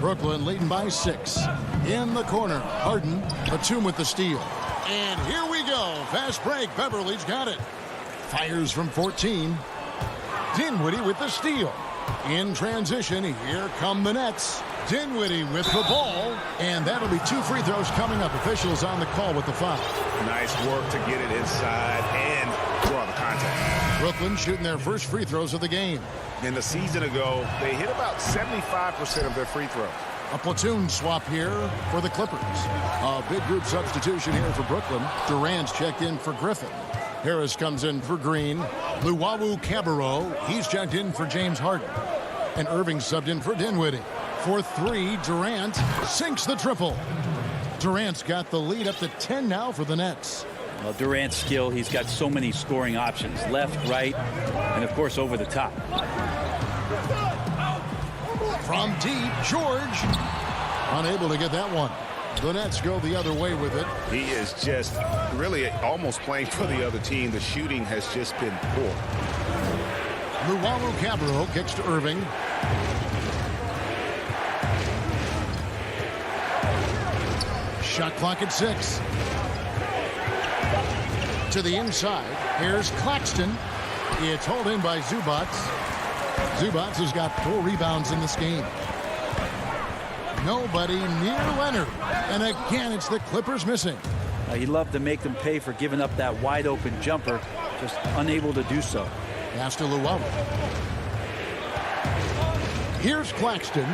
Brooklyn leading by 6. In the corner, Harden, Batum with the steal. And here we go. Fast break. Beverly's got it. Fires from 14. Dinwiddie with the steal. In transition, here come the Nets. Dinwiddie with the ball. And that'll be 2 free throws coming up. Officials on the call with the foul. Nice work to get it inside and draw the contact. Brooklyn shooting their first free throws of the game. In the season ago, they hit about 75% of their free throws. A platoon swap here for the Clippers. A big group substitution here for Brooklyn. Durant's checked in for Griffin. Harris comes in for Green. Luwawu Cabarro, he's checked in for James Harden. And Irving subbed in for Dinwiddie. For 3, Durant sinks the triple. Durant's got the lead up to 10 now for the Nets. Well, Durant's skill, he's got so many scoring options. Left, right, and of course over the top. From deep, George. Unable to get that one. The Nets go the other way with it. He is just really almost playing for the other team. The shooting has just been poor. Luwawu Cabarro kicks to Irving. Shot clock at 6. To the inside. Here's Claxton. It's hauled in by Zubac. Zubac has got 4 rebounds in this game. Nobody near Leonard. And again, it's the Clippers missing. He'd love to make them pay for giving up that wide open jumper. Just unable to do so. Pass to Luwawu. Here's Claxton.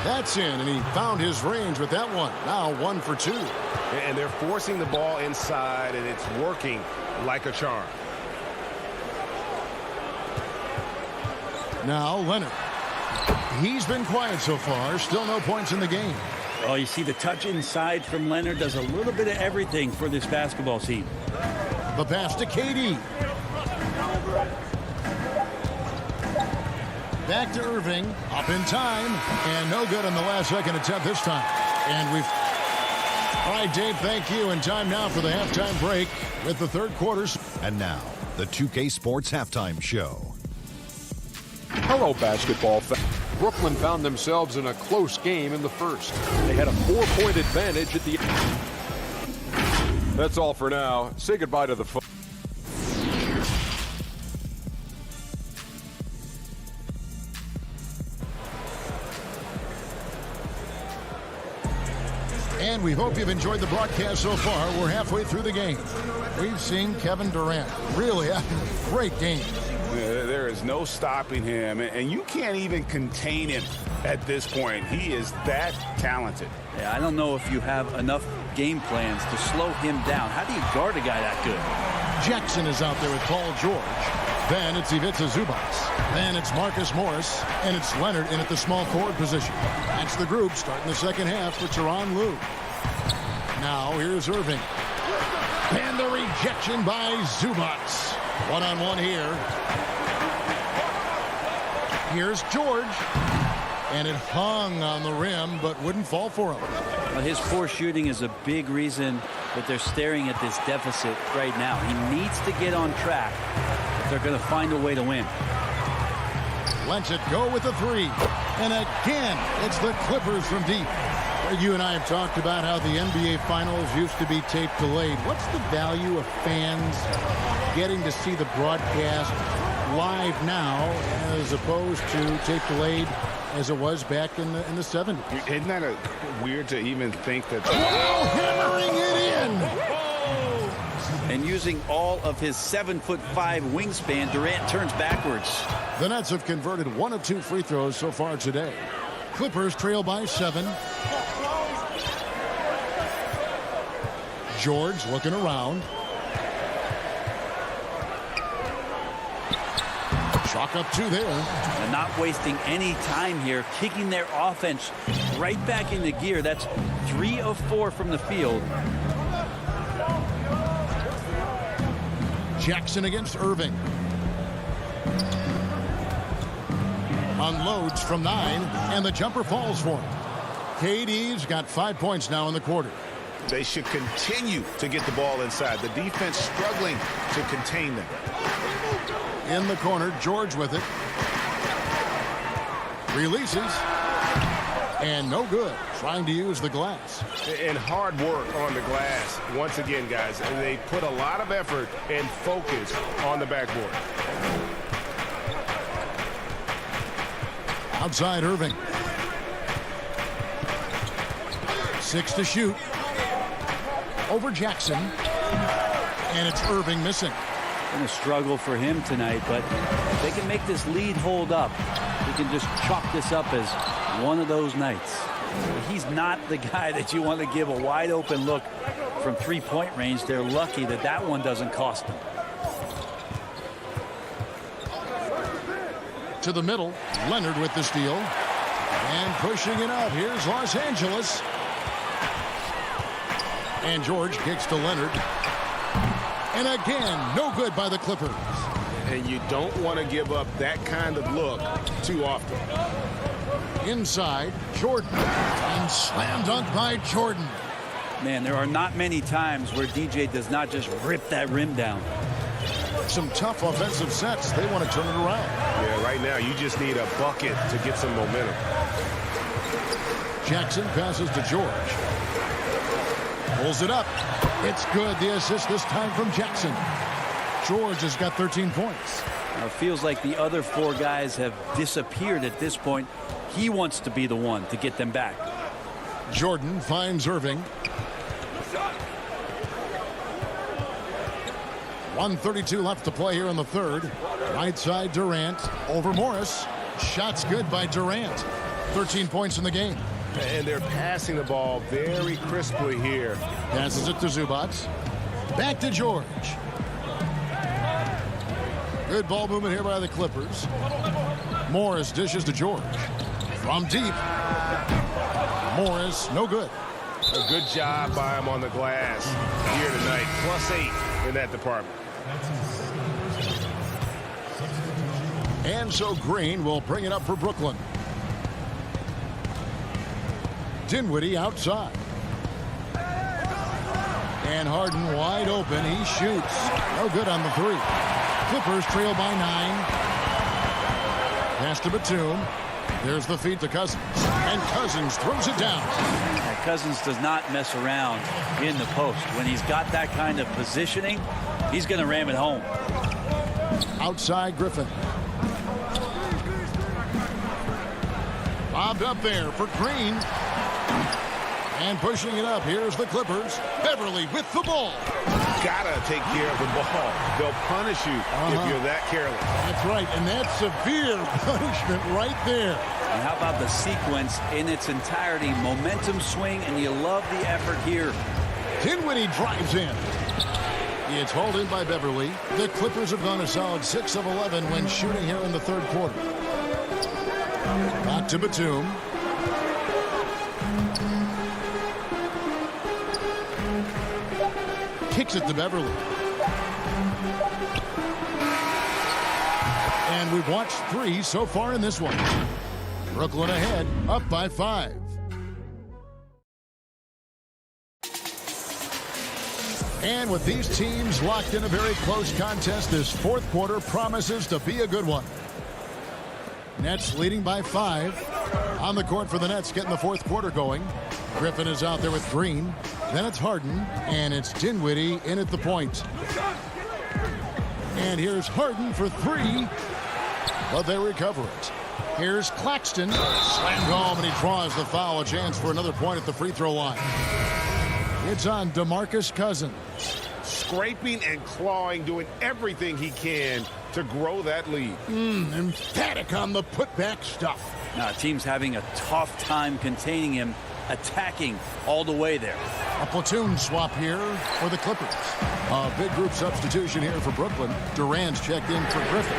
That's in, and he found his range with that one. Now 1 for 2. And they're forcing the ball inside, and it's working like a charm. Now Leonard. He's been quiet so far. Still no points in the game. Oh, you see the touch inside from Leonard does a little bit of everything for this basketball team. The pass to KD. Back to Irving. Up in time. And no good on the last second attempt this time. And we've... All right, Dave, thank you. And time now for the halftime break with the third quarters. And now, the 2K Sports Halftime Show. Hello, basketball fans. Brooklyn found themselves in a close game in the first. They had a 4-point advantage at the end. That's all for now. Say goodbye to the phone. And we hope you've enjoyed the broadcast so far. We're halfway through the game. We've seen Kevin Durant really having a great game. There is no stopping him, and you can't even contain him at this point. He is that talented. Yeah, I don't know if you have enough game plans to slow him down. How do you guard a guy that good? Jackson is out there with Paul George. Then it's Ivica Zubac. Then it's Marcus Morris. And it's Leonard in at the small forward position. That's the group starting the second half for Tyronn Lue. Now here's Irving. And the rejection by Zubac. One-on-one here. Here's George. And it hung on the rim, but wouldn't fall for him. Well, his poor shooting is a big reason that they're staring at this deficit right now. He needs to get on track if they're going to find a way to win. Lets it go with the three. And again, it's the Clippers from deep. You and I have talked about how the NBA Finals used to be tape delayed. What's the value of fans getting to see the broadcast live now as opposed to tape delayed as it was back in the 70s? Isn't that weird to even think that... Oh, hammering it in! And using all of his 7'5" wingspan, Durant turns backwards. The Nets have converted 1 of 2 free throws so far today. Clippers trail by 7. George looking around. Chalk up 2 there. And not wasting any time here, kicking their offense right back into gear. That's 3 of 4 from the field. Jackson against Irving. Unloads from 9, and the jumper falls for him. KD's got 5 points now in the quarter. They should continue to get the ball inside. The defense struggling to contain them. In the corner, George with it. Releases. And no good. Trying to use the glass. And hard work on the glass. Once again, guys, and they put a lot of effort and focus on the backboard. Outside Irving. 6 to shoot. Over Jackson. And it's Irving missing. Been a struggle for him tonight, but if they can make this lead hold up, we can just chalk this up as one of those nights. He's not the guy that you want to give a wide open look from 3-point range. They're lucky that that one doesn't cost them. To the middle, Leonard with the steal. And pushing it up. Here's Los Angeles. And George kicks to Leonard. And again, no good by the Clippers. And you don't want to give up that kind of look too often. Inside, Jordan. And slam dunk by Jordan. Man, there are not many times where DJ does not just rip that rim down. Some tough offensive sets. They want to turn it around. Yeah, right now you just need a bucket to get some momentum. Jackson passes to George. Pulls it up. It's good. The assist this time from Jackson. George has got 13 points. Now it feels like the other 4 guys have disappeared at this point. He wants to be the one to get them back. Jordan finds Irving. 1:32 left to play here in the third. Right side Durant over Morris. Shots good by Durant. 13 points in the game. And they're passing the ball very crisply here. Passes it to Zubac. Back to George. Good ball movement here by the Clippers. Morris dishes to George. From deep. Morris, no good. A good job by him on the glass here tonight. +8 in that department. And so Green will bring it up for Brooklyn. Dinwiddie outside. And Harden wide open. He shoots. No good on the three. Clippers trail by 9. Pass to Batum. There's the feed to Cousins. And Cousins throws it down. Cousins does not mess around in the post. When he's got that kind of positioning, he's going to ram it home. Outside Griffin. Bobbed up there for Green. And pushing it up. Here's the Clippers. Beverly with the ball. Gotta take care of the ball. They'll punish you if you're that careless. That's right, and that's severe punishment right there. And how about the sequence in its entirety? Momentum swing, and you love the effort here. Dinwiddie drives in. It's hauled in by Beverly. The Clippers have gone a solid 6 of 11 when shooting here in the third quarter. Back to Batum. Kicks it to Beverly. And we've watched 3 so far in this one. Brooklyn ahead, up by 5. And with these teams locked in a very close contest, this fourth quarter promises to be a good one. Nets leading by 5. On the court for the Nets, getting the fourth quarter going. Griffin is out there with Green. Then it's Harden, and it's Dinwiddie in at the point. And here's Harden for 3, but they recover it. Here's Claxton, slammed home, and he draws the foul. A chance for another point at the free throw line. It's on DeMarcus Cousins. Scraping and clawing, doing everything he can to grow that lead. Emphatic on the putback stuff. Now, team's having a tough time containing him, attacking all the way there. A platoon swap here for the Clippers. A big group substitution here for Brooklyn. Durant's checked in for Griffin.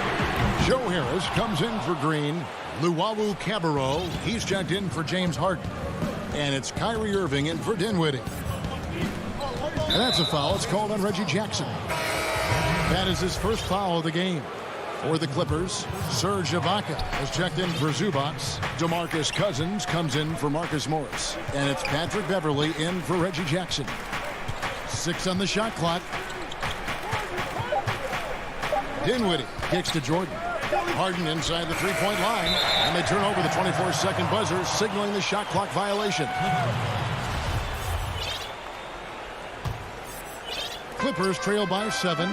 Joe Harris comes in for Green. Luwawu Cabarro, he's checked in for James Harden. And it's Kyrie Irving in for Dinwiddie. And that's a foul. It's called on Reggie Jackson. That is his first foul of the game. For the Clippers, Serge Ibaka has checked in for Zubac. DeMarcus Cousins comes in for Marcus Morris. And it's Patrick Beverly in for Reggie Jackson. 6 on the shot clock. Dinwiddie kicks to Jordan. Harden inside the three-point line. And they turn over the 24-second buzzer, signaling the shot clock violation. Clippers trail by 7.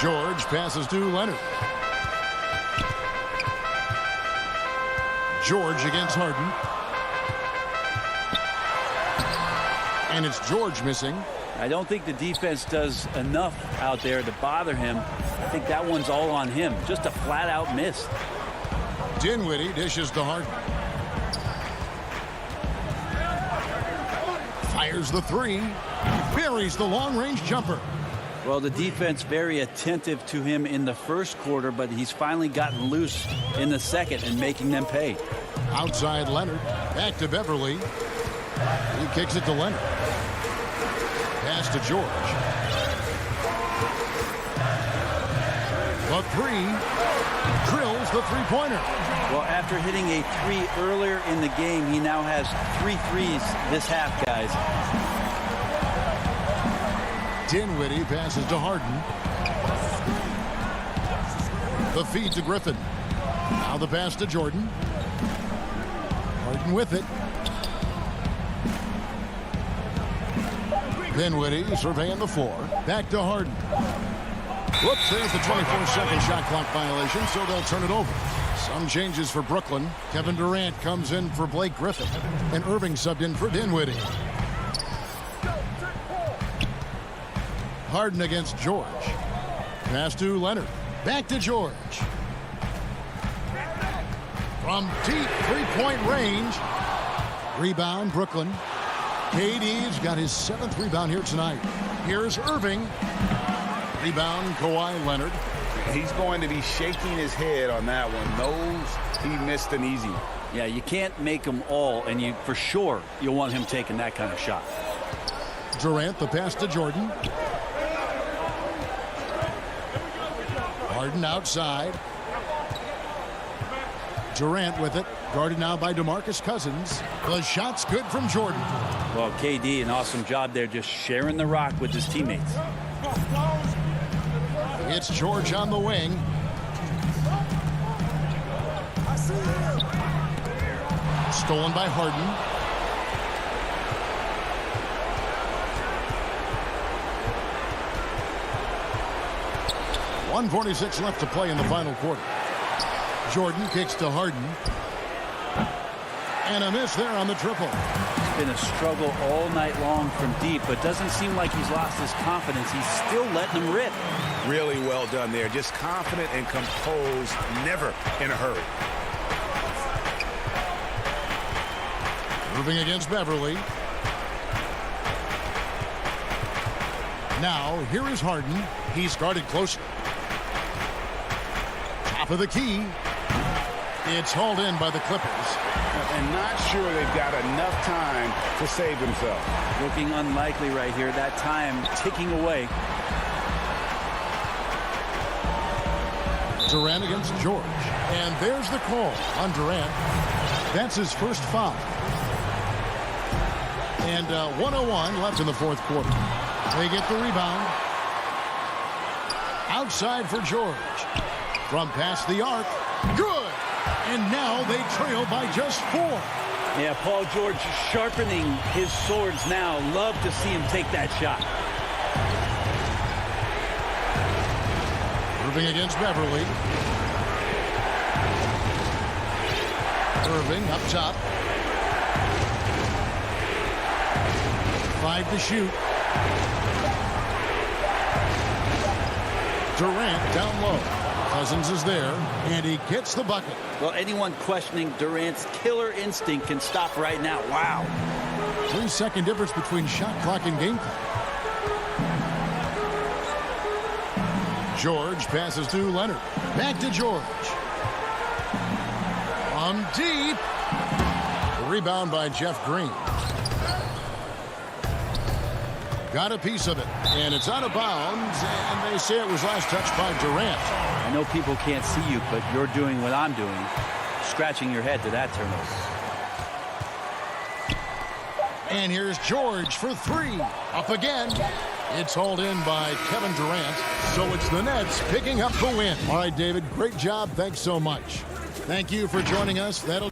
George passes to Leonard. George against Harden. And it's George missing. I don't think the defense does enough out there to bother him. I think that one's all on him. Just a flat-out miss. Dinwiddie dishes to Harden. Fires the 3. Buries the long-range jumper. Well, the defense very attentive to him in the first quarter, but he's finally gotten loose in the second and making them pay. Outside Leonard. Back to Beverly. He kicks it to Leonard. Pass to George. The 3. Drills the three-pointer. Well, after hitting a 3 earlier in the game, he now has 3 threes this half, guys. Dinwiddie passes to Harden. The feed to Griffin. Now the pass to Jordan. Harden with it. Dinwiddie surveying the floor. Back to Harden. Whoops, there's the 24-second shot clock violation, so they'll turn it over. Some changes for Brooklyn. Kevin Durant comes in for Blake Griffin. And Irving subbed in for Dinwiddie. Harden against George. Pass to Leonard. Back to George. From deep three-point range. Rebound, Brooklyn. KD's got his 7th rebound here tonight. Here's Irving. Rebound, Kawhi Leonard. He's going to be shaking his head on that one. Knows he missed an easy one. Yeah, you can't make them all, and for sure you'll want him taking that kind of shot. Durant, the pass to Jordan. Harden outside. Durant with it. Guarded now by DeMarcus Cousins. The shot's good from Jordan. Well, KD, an awesome job there, just sharing the rock with his teammates. It's George on the wing. Stolen by Harden. .146 left to play in the final quarter. Jordan kicks to Harden. And a miss there on the triple. It's been a struggle all night long from deep, but doesn't seem like he's lost his confidence. He's still letting them rip. Really well done there. Just confident and composed, never in a hurry. Moving against Beverly. Now, here is Harden. He's guarded closely. Top of the key. It's hauled in by the Clippers. And not sure they've got enough time to save themselves. Looking unlikely right here. That time ticking away. Durant against George. And there's the call on Durant. That's his first foul. And 1:01 left in the fourth quarter. They get the rebound. Outside for George. From past the arc. Good. And now they trail by just 4. Yeah, Paul George sharpening his swords now. Love to see him take that shot. Irving against Beverly. Irving up top. 5 to shoot. Durant down low. Cousins is there, and he gets the bucket. Well, anyone questioning Durant's killer instinct can stop right now. Wow. 3-second difference between shot clock and game clock. George passes to Leonard. Back to George. From deep. The rebound by Jeff Green. Got a piece of it, and it's out of bounds, and they say it was last touched by Durant. I know people can't see you, but you're doing what I'm doing, scratching your head to that turnover. And here's George for 3. Up again. It's hauled in by Kevin Durant. So it's the Nets picking up the win. All right, David, great job. Thanks so much. Thank you for joining us. That'll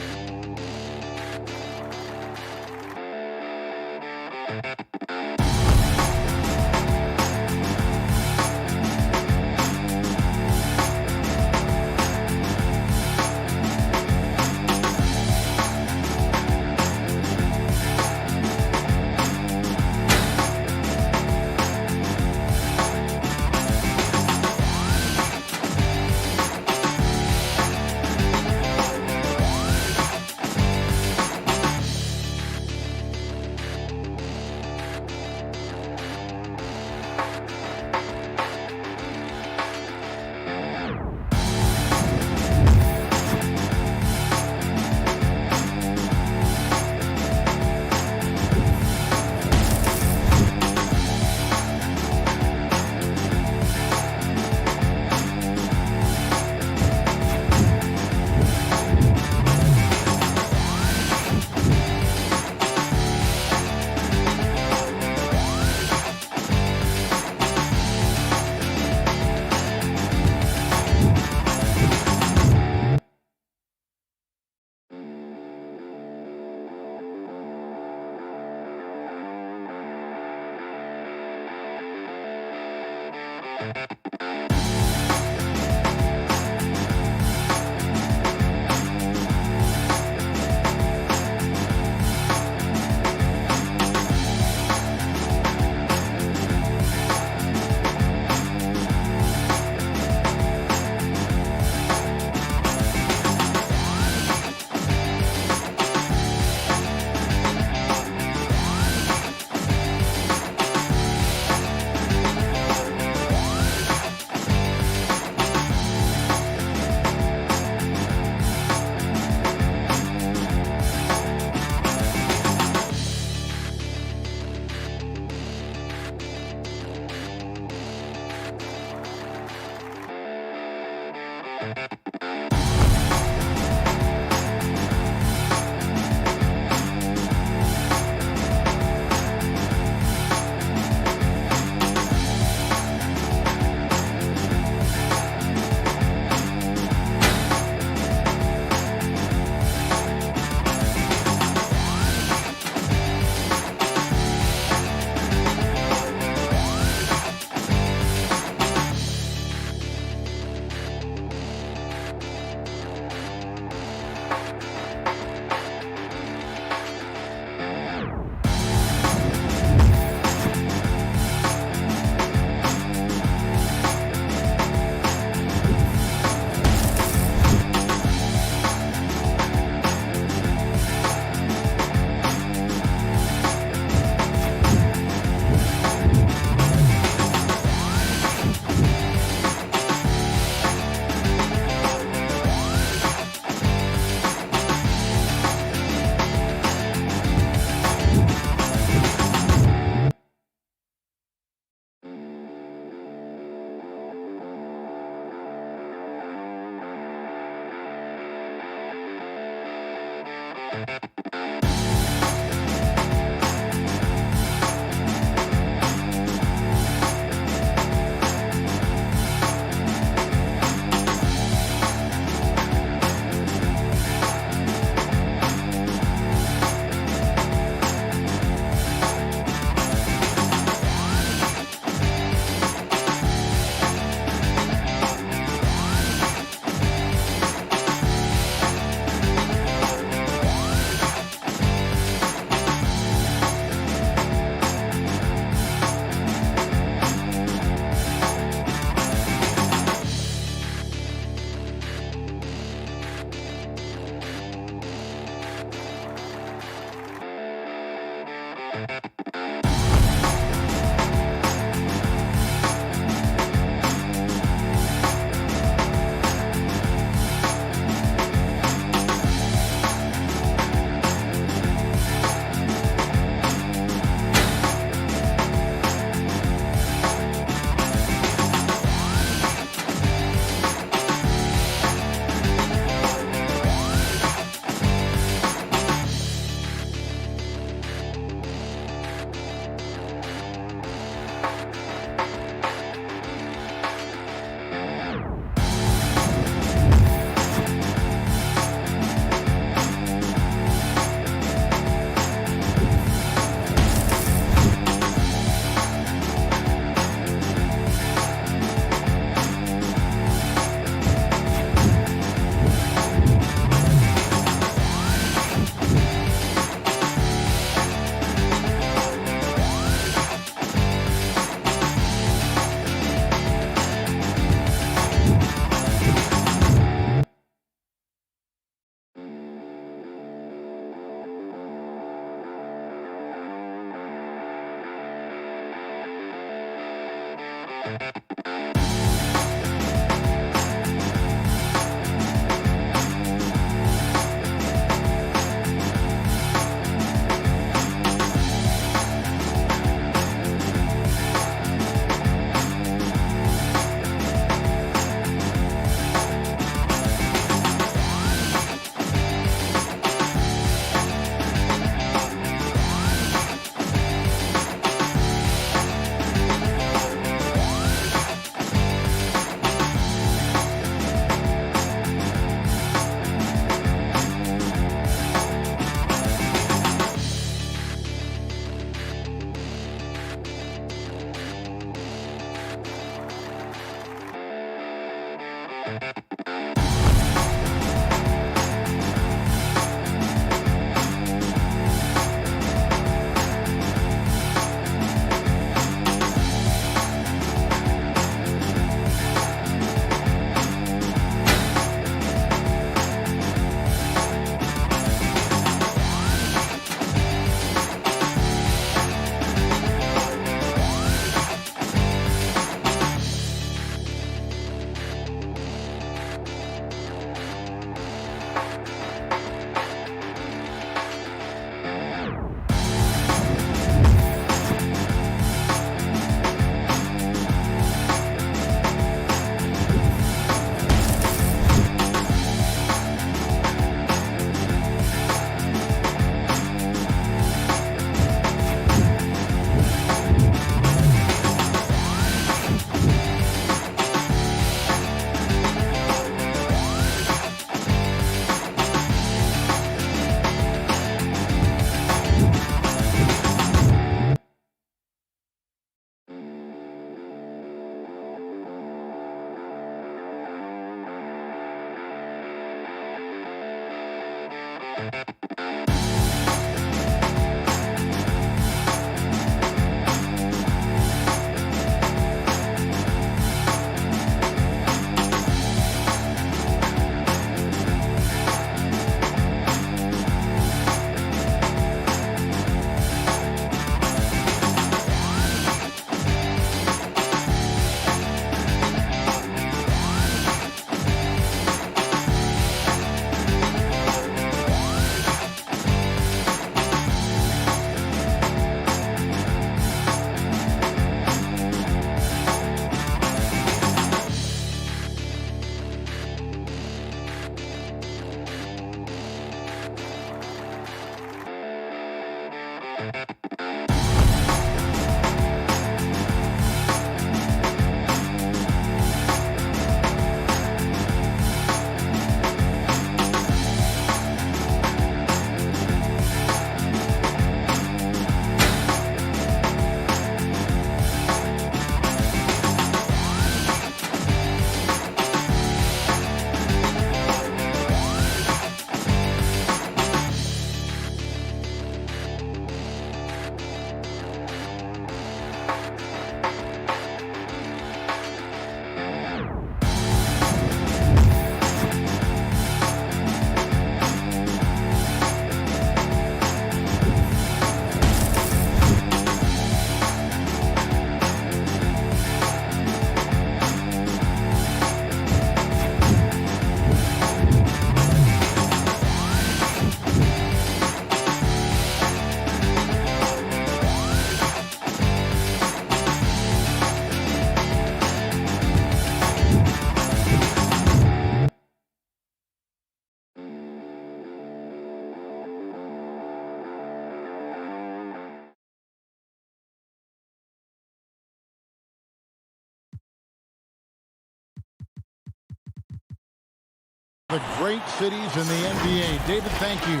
The great cities in the NBA. David, thank you.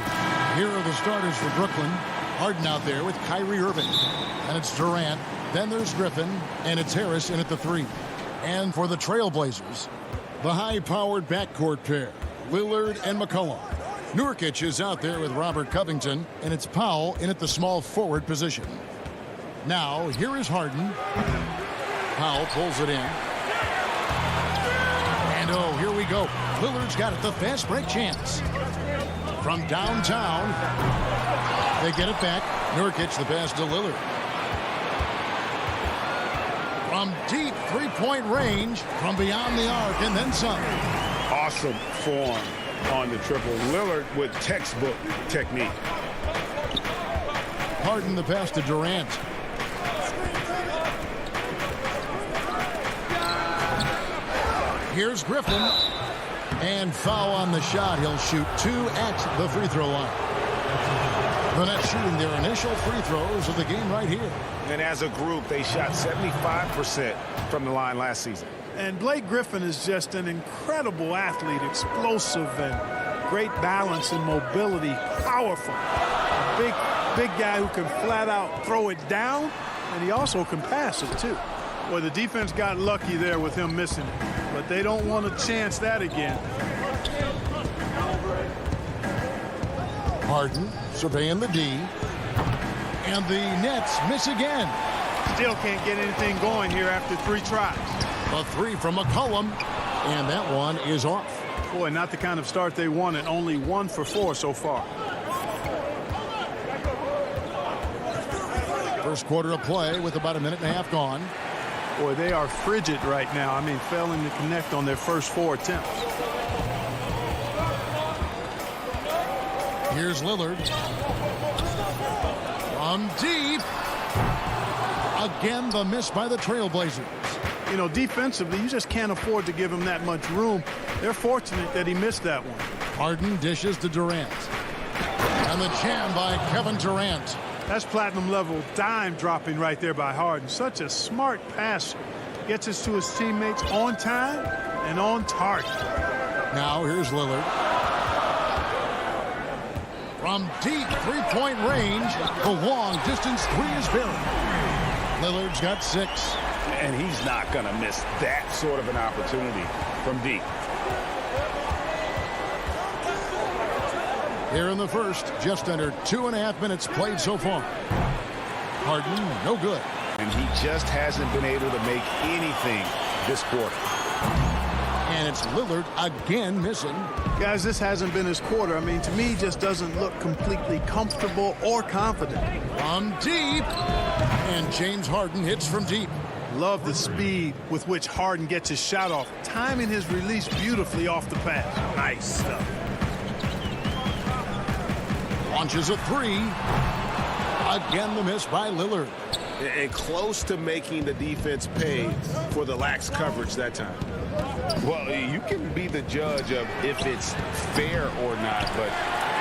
Here are the starters for Brooklyn. Harden out there with Kyrie Irving. And it's Durant. Then there's Griffin. And it's Harris in at the 3. And for the Trailblazers, the high-powered backcourt pair, Lillard and McCollum. Nurkic is out there with Robert Covington. And it's Powell in at the small forward position. Now, here is Harden. Powell pulls it in. And oh, here we go. Lillard's got it, the fast break chance. From downtown, they get it back. Nurkic, the pass to Lillard. From deep three-point range, from beyond the arc, and then some. Awesome form on the triple. Lillard with textbook technique. Harden, the pass to Durant. Here's Griffin. And foul on the shot. He'll shoot 2 at the free throw line. The Nets shooting their initial free throws of the game right here. And as a group, they shot 75% from the line last season. And Blake Griffin is just an incredible athlete, explosive and great balance and mobility, powerful. A big guy who can flat out throw it down, and he also can pass it too. Well, the defense got lucky there with him missing it, but they don't want to chance that again. Harden surveying the D. And the Nets miss again. Still can't get anything going here after 3 tries. A 3 from McCollum. And that one is off. Boy, not the kind of start they wanted. Only 1 for 4 so far. First quarter of play with about a minute and a half gone. Boy, they are frigid right now. I mean, failing to connect on their first 4 attempts. Here's Lillard. From deep. Again, the miss by the Trailblazers. You know, defensively, you just can't afford to give him that much room. They're fortunate that he missed that one. Harden dishes to Durant. And the jam by Kevin Durant. That's platinum level dime dropping right there by Harden. Such a smart passer. Gets us to his teammates on time and on target. Now here's Lillard. From deep three-point range, the long distance 3 is buried. Lillard's got 6. And he's not going to miss that sort of an opportunity from deep. Here in the first, just under 2.5 minutes played so far. Harden, no good. And he just hasn't been able to make anything this quarter. And it's Lillard again missing. Guys, this hasn't been his quarter. I mean, to me, he just doesn't look completely comfortable or confident. From deep. And James Harden hits from deep. Love the speed with which Harden gets his shot off, timing his release beautifully off the pass. Nice stuff. Launches a three. Again, the miss by Lillard. And close to making the defense pay for the lax coverage that time. Well, you can be the judge of if it's fair or not, but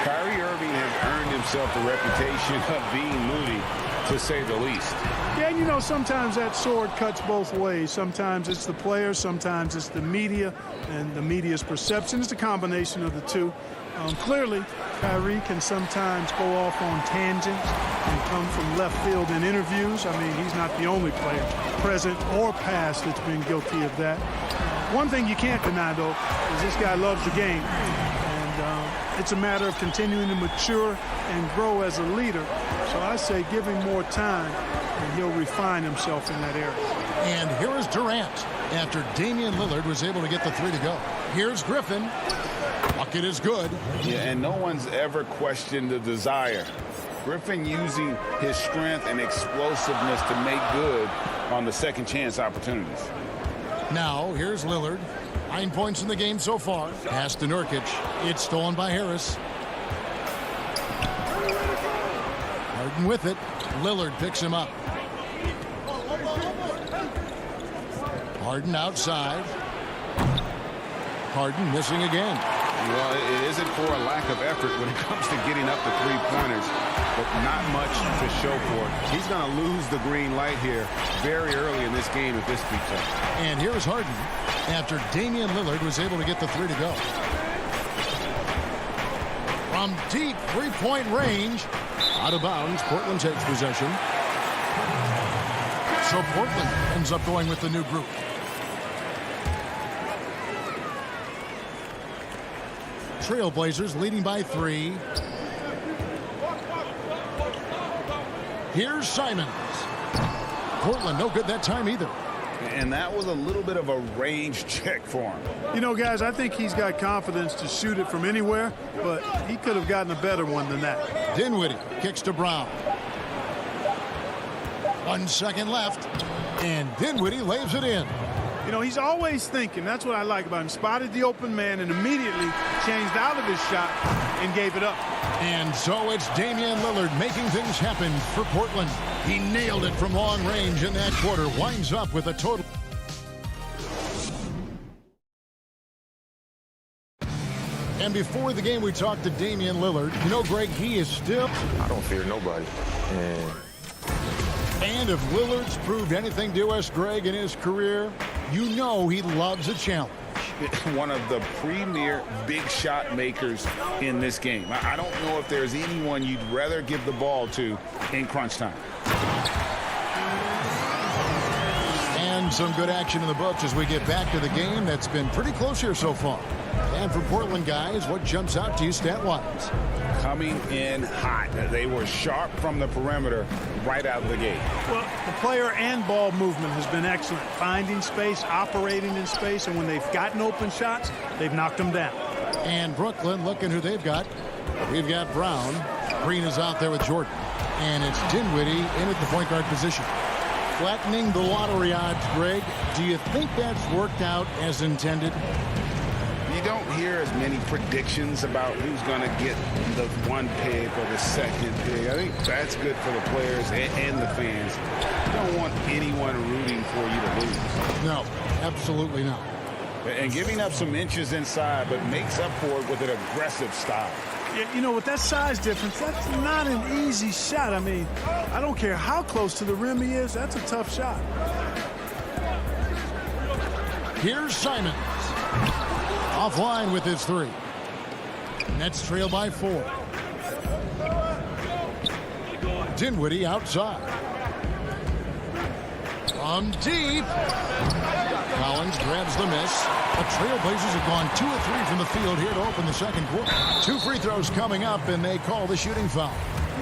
Kyrie Irving has earned himself the reputation of being moody, to say the least. Yeah, you know, sometimes that sword cuts both ways. Sometimes it's the players, sometimes it's the media, and the media's perception. It's a combination of the two. Clearly, Kyrie can sometimes go off on tangents and come from left field in interviews. I mean, he's not the only player, present or past, that's been guilty of that. One thing you can't deny, though, is this guy loves the game. And it's a matter of continuing to mature and grow as a leader. So I say give him more time, and he'll refine himself in that area. And here is Durant after Damian Lillard was able to get the three to go. Here's Griffin. Bucket is good. Yeah, and no one's ever questioned the desire. Griffin using his strength and explosiveness to make good on the second chance opportunities. Now, here's Lillard. 9 points in the game so far. Pass to Nurkic. It's stolen by Harris. Harden with it. Lillard picks him up. Harden outside. Harden missing again. Well, it isn't for a lack of effort when it comes to getting up the three-pointers, but not much to show for it. He's going to lose the green light here very early in this game if this keeps up. And here's Harden after Damian Lillard was able to get the three to go. From deep three-point range, out of bounds, Portland takes possession. So Portland ends up going with the new group. Trailblazers leading by 3. Here's Simons. Portland no good that time either. And that was a little bit of a range check for him. You know, guys, I think he's got confidence to shoot it from anywhere, but he could have gotten a better one than that. Dinwiddie kicks to Brown. 1 second left, and Dinwiddie lays it in. You know, he's always thinking. That's what I like about him. Spotted the open man and immediately changed out of his shot and gave it up. And so it's Damian Lillard making things happen for Portland. He nailed it from long range in that quarter. Winds up with a total. And before the game, we talked to Damian Lillard. You know, Greg, he is still... I don't fear nobody. And if Lillard's proved anything to us, Greg, in his career, you know he loves a challenge. One of the premier big shot makers in this game. I don't know if there's anyone you'd rather give the ball to in crunch time. And some good action in the books as we get back to the game that's been pretty close here so far. And for Portland guys, what jumps out to you stat-wise? Coming in hot. They were sharp from the perimeter right out of the gate. Well, the player and ball movement has been excellent. Finding space, operating in space, and when they've gotten open shots, they've knocked them down. And Brooklyn, looking who they've got. We've got Brown. Green is out there with Jordan. And it's Dinwiddie in at the point guard position. Flattening the lottery odds, Greg. Do you think that's worked out as intended? You don't hear as many predictions about who's going to get the one pick or the second pick. I think that's good for the players and the fans. You don't want anyone rooting for you to lose. No, absolutely not. And giving up some inches inside, but makes up for it with an aggressive style. Yeah, you know, with that size difference, that's not an easy shot. I mean, I don't care how close to the rim he is. That's a tough shot. Here's Simons. Offline with his three. Nets trail by 4. Dinwiddie outside. From deep. Collins grabs the miss. The Trailblazers have gone 2 of 3 from the field here to open the second quarter. 2 free throws coming up, and they call the shooting foul.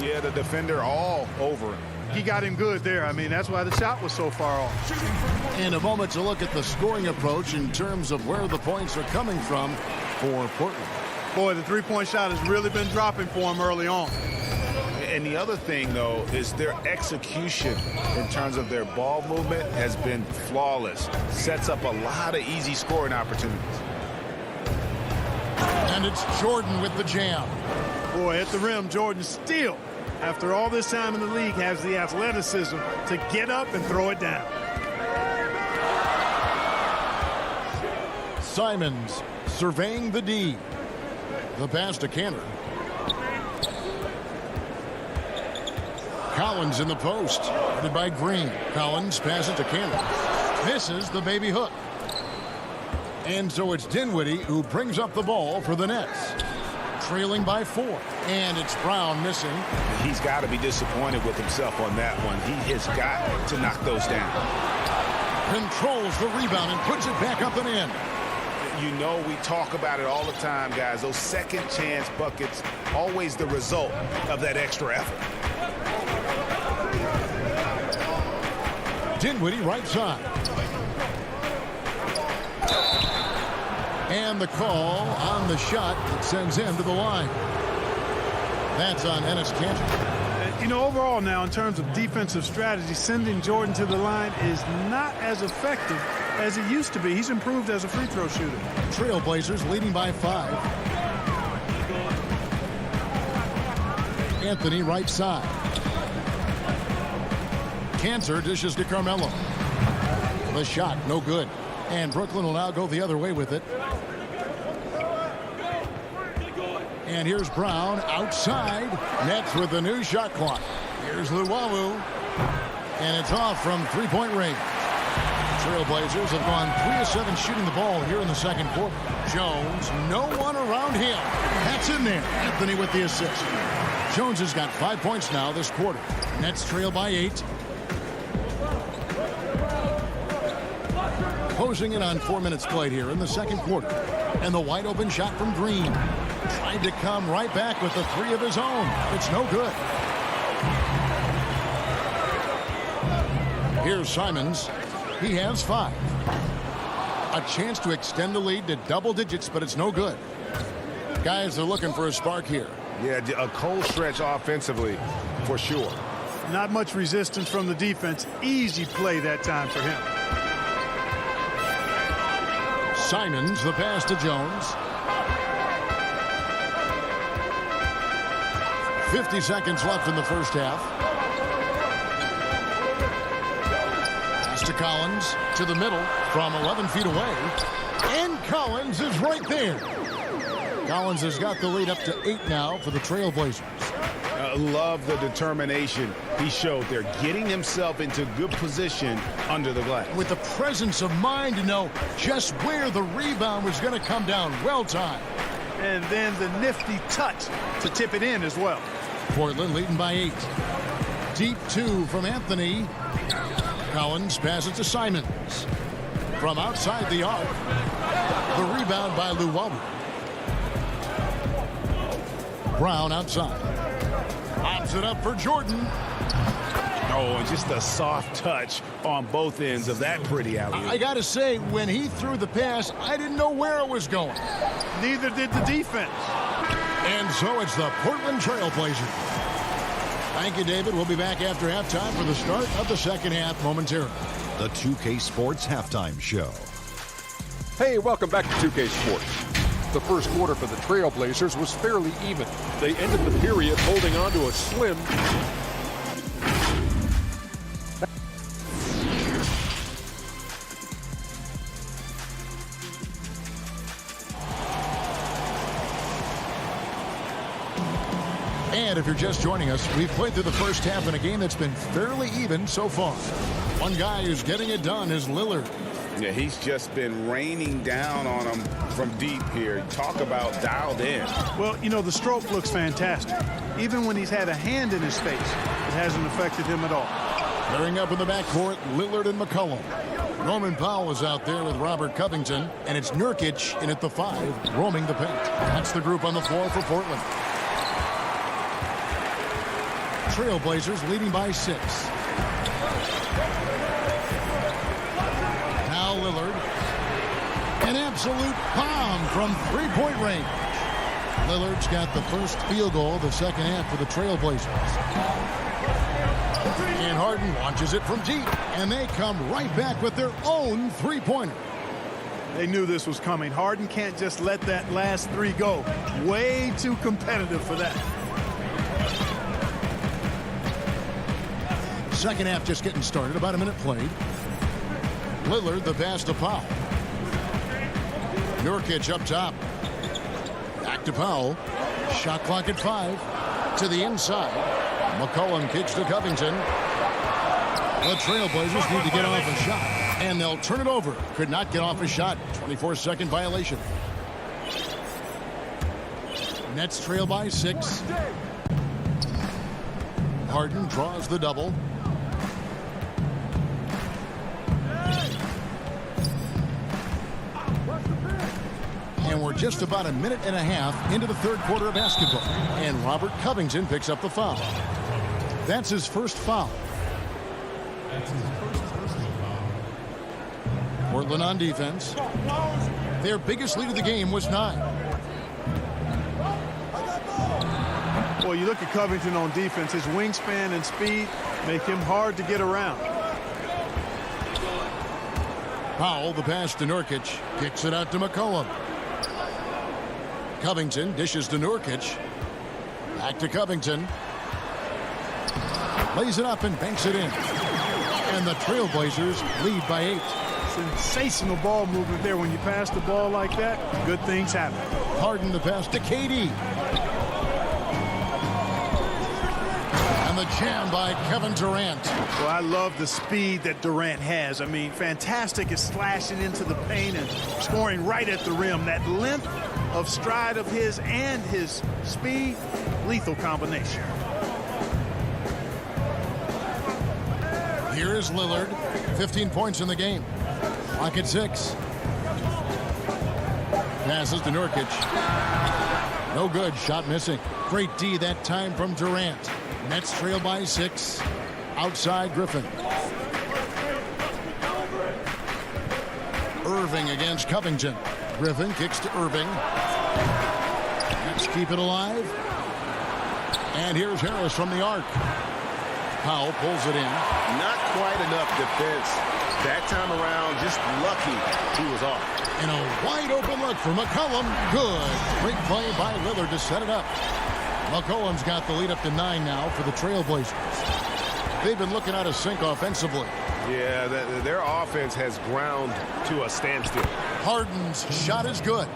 Yeah, the defender all over him. He got him good there. I mean, that's why the shot was so far off. In a moment to look at the scoring approach in terms of where the points are coming from for Portland. Boy, the three-point shot has really been dropping for him early on. And the other thing, though, is their execution in terms of their ball movement has been flawless. Sets up a lot of easy scoring opportunities. And it's Jordan with the jam. Boy, at the rim, Jordan still, after all this time in the league, has the athleticism to get up and throw it down. Simons surveying the D. The pass to Cantor. Collins in the post. Headed by Green. Collins passes to Cantor. Misses the baby hook. And so it's Dinwiddie who brings up the ball for the Nets. Trailing by 4. And it's Brown missing. He's got to be disappointed with himself on that one. He has got to knock those down. Controls the rebound and puts it back up and in. You know, we talk about it all the time, guys. Those second chance buckets, always the result of that extra effort. Dinwiddie right side. And the call on the shot that sends him to the line. That's on Enes Kanter. You know, overall now, in terms of defensive strategy, sending Jordan to the line is not as effective as it used to be. He's improved as a free throw shooter. Trailblazers leading by 5. Anthony right side. Kanter dishes to Carmelo. The shot, no good. And Brooklyn will now go the other way with it. And here's Brown outside. Nets with the new shot clock. Here's Luwawu. And it's off from three-point range. Trailblazers have gone 3 of 7 shooting the ball here in the second quarter. Jones, no one around him. That's in there. Anthony with the assist. Jones has got 5 points now this quarter. Nets trail by 8. Closing in on 4 minutes played here in the second quarter. And the wide open shot from Green. Tried to come right back with the 3 of his own. It's no good. Here's Simons. He has 5. A chance to extend the lead to double digits, but it's no good. Guys are looking for a spark here. Yeah, a cold stretch offensively for sure. Not much resistance from the defense. Easy play that time for him. Simons, the pass to Jones. 50 seconds left in the first half. Pass to Collins, to the middle, from 11 feet away. And Collins is right there. Collins has got the lead up to 8 now for the Trailblazers. Love the determination he showed there, getting himself into good position under the glass. With the presence of mind to know just where the rebound was going to come down. Well timed. And then the nifty touch to tip it in as well. Portland leading by 8. Deep 2 from Anthony. Collins passes to Simons. From outside the arc. The rebound by Luwawu. Brown outside. Pops it up for Jordan. Oh, and just a soft touch on both ends of that pretty alley-oop. I got to say, when he threw the pass, I didn't know where it was going. Neither did the defense. And so it's the Portland Trailblazers. Thank you, David. We'll be back after halftime for the start of the second half momentarily. The 2K Sports Halftime Show. Hey, welcome back to 2K Sports. The first quarter for the Trailblazers was fairly even. They ended the period holding on to a slim. And if you're just joining us, we've played through the first half in a game that's been fairly even so far. One guy who's getting it done is Lillard. Yeah, he's just been raining down on him from deep here. Talk about dialed in. Well, you know, the stroke looks fantastic. Even when he's had a hand in his face, it hasn't affected him at all. Pairing up in the backcourt, Lillard and McCollum. Norman Powell is out there with Robert Covington, and it's Nurkic in at the 5, roaming the paint. That's the group on the floor for Portland. Trailblazers leading by 6. Now Lillard. An absolute bomb from three-point range. Lillard's got the first field goal of the second half for the Trailblazers. And Harden launches it from deep, and they come right back with their own three-pointer. They knew this was coming. Harden can't just let that last 3 go. Way too competitive for that. Second half just getting started, about a minute played. Lillard the pass to Powell. Nurkic up top. Back to Powell. Shot clock at 5. To the inside. McCollum kicks to Covington. The Trailblazers need to get off a shot, and they'll turn it over. Could not get off a shot. 24-second violation. Nets trail by 6. Harden draws the double. And we're just about a minute and a half into the third quarter of basketball. And Robert Covington picks up the foul. That's his first foul. Portland on defense. Their biggest lead of the game was 9. Well, you look at Covington on defense, his wingspan and speed make him hard to get around. Powell, the pass to Nurkic, kicks it out to McCollum. Covington dishes to Nurkic. Back to Covington. Lays it up and banks it in. And the Trailblazers lead by 8. Sensational ball movement there. When you pass the ball like that, good things happen. Harden the pass to KD. And the jam by Kevin Durant. Well, I love the speed that Durant has. I mean, fantastic at slashing into the paint and scoring right at the rim. That length of stride of his and his speed, lethal combination. Here is Lillard, 15 points in the game. Clock at 6. Passes to Nurkic. No good, shot missing. Great D that time from Durant. Nets trail by 6. Outside Griffin. Irving against Covington. Griffin kicks to Irving. Let's keep it alive. And here's Harris from the arc. Powell pulls it in. Not quite enough defense that time around. Just lucky he was off. And a wide open look for McCollum. Good. Great play by Lillard to set it up. McCollum's got the lead up to 9 now for the Trailblazers. They've been looking out of sync offensively. Yeah, their offense has ground to a standstill. Harden's shot is good.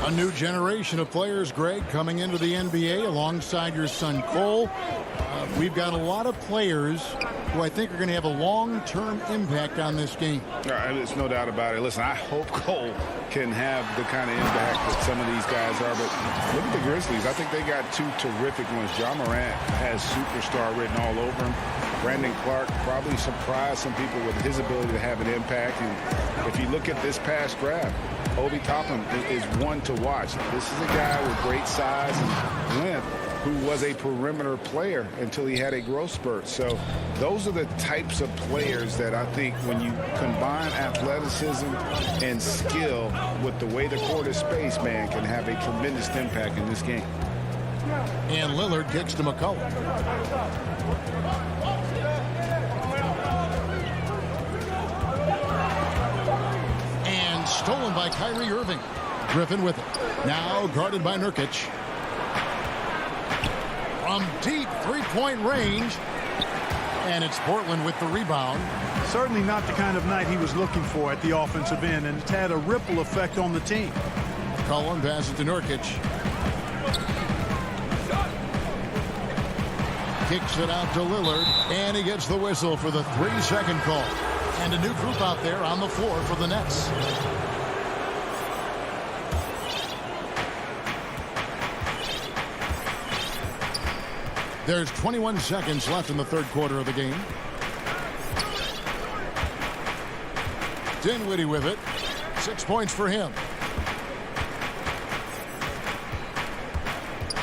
A new generation of players, Greg, coming into the NBA alongside your son Cole. We've got a lot of players who I think are going to have a long-term impact on this game. There's no doubt about it. Listen, I hope Cole can have the kind of impact that some of these guys are. But look at the Grizzlies. I think they got 2 terrific ones. Ja Morant has superstar written all over him. Brandon Clark probably surprised some people with his ability to have an impact. And if you look at this past draft, Obi Toppin is one to watch. This is a guy with great size and length who was a perimeter player until he had a growth spurt. So those are the types of players that I think when you combine athleticism and skill with the way the court is spaced, man, can have a tremendous impact in this game. And Lillard kicks to McCollum. And stolen by Kyrie Irving. Griffin with it. Now guarded by Nurkic. From deep three-point range. And it's Portland with the rebound. Certainly not the kind of night he was looking for at the offensive end, and it's had a ripple effect on the team. Cullen passes to Nurkic. Kicks it out to Lillard, and he gets the whistle for the 3-second call. And a new group out there on the floor for the Nets. There's 21 seconds left in the third quarter of the game. Dinwiddie with it. 6 points for him.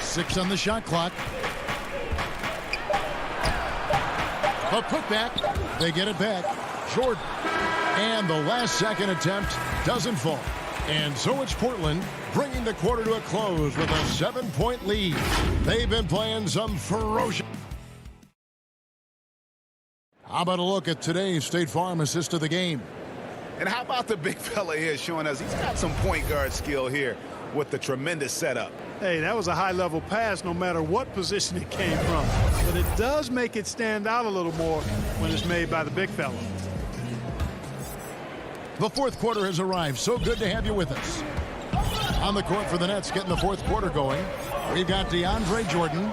6 on the shot clock. A putback. They get it back. Jordan. And the last second attempt doesn't fall. And so it's Portland bringing the quarter to a close with a 7-point lead. They've been playing some ferocious. How about a look at today's State Farm assist of the game? And how about the big fella here showing us he's got some point guard skill here with the tremendous setup. Hey, that was a high-level pass no matter what position it came from. But it does make it stand out a little more when it's made by the big fella. The fourth quarter has arrived. So good to have you with us. On the court for the Nets, getting the fourth quarter going. We've got DeAndre Jordan.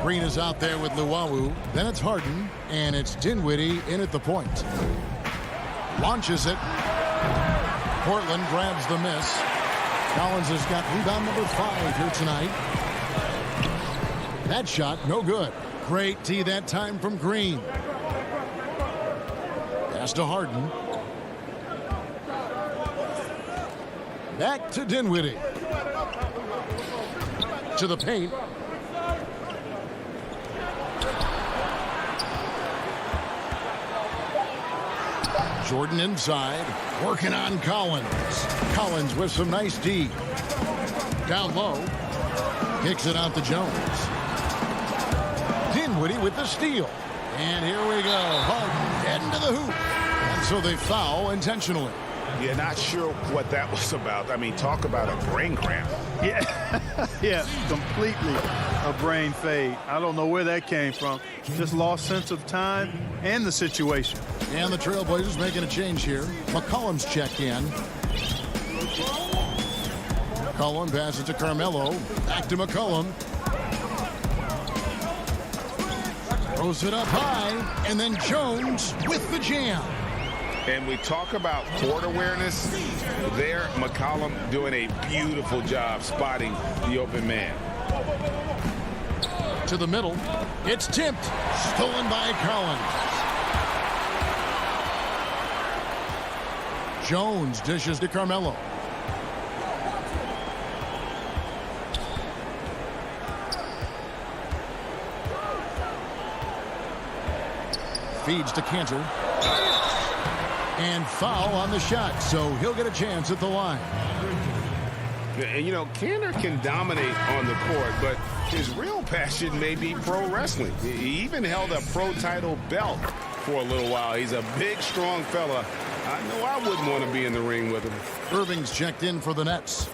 Green is out there with Luwawu. Then it's Harden, and it's Dinwiddie in at the point. Launches it. Portland grabs the miss. Collins has got rebound number 5 here tonight. That shot, no good. Great tee that time from Green. Pass to Harden. Back to Dinwiddie. To the paint. Jordan inside, working on Collins. Collins with some nice D. Down low. Kicks it out to Jones. Dinwiddie with the steal. And here we go. Harden heading to the hoop. And so they foul intentionally. Yeah, not sure what that was about. I mean, talk about a brain cramp. Yeah, yeah, completely a brain fade. I don't know where that came from. Just lost sense of time and the situation. And the Trailblazers making a change here. McCollum's checked in. McCollum passes to Carmelo. Back to McCollum. Throws it up high. And then Jones with the jam. And we talk about court awareness. There, McCollum doing a beautiful job spotting the open man. To the middle. It's tipped. Stolen by Collins. Jones dishes to Carmelo. Feeds to Cantor. And foul on the shot, so he'll get a chance at the line. And, you know, Cantor can dominate on the court, but his real passion may be pro wrestling. He even held a pro title belt for a little while. He's a big, strong fella. I know I wouldn't want to be in the ring with him. Irving's checked in for the Nets.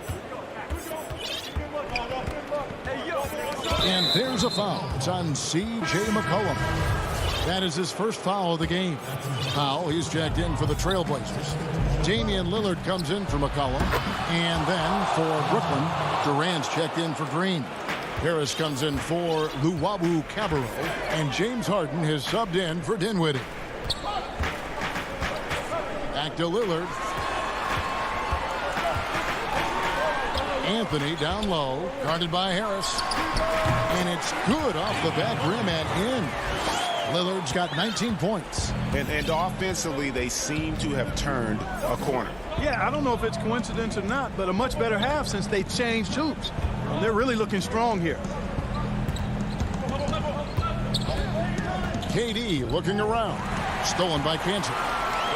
And there's a foul. It's on C.J. McCollum. That is his first foul of the game. Powell, he's checked in for the Trailblazers. Damian Lillard comes in for McCollum. And then for Brooklyn, Durant's checked in for Green. Harris comes in for Luwawu Cabarro. And James Harden has subbed in for Dinwiddie. Back to Lillard. Anthony down low, guarded by Harris. And it's good off the back rim and in. Lillard's got 19 points. And offensively, they seem to have turned a corner. Yeah, I don't know if it's coincidence or not, but a much better half since they changed hoops. They're really looking strong here. KD looking around. Stolen by Cantor.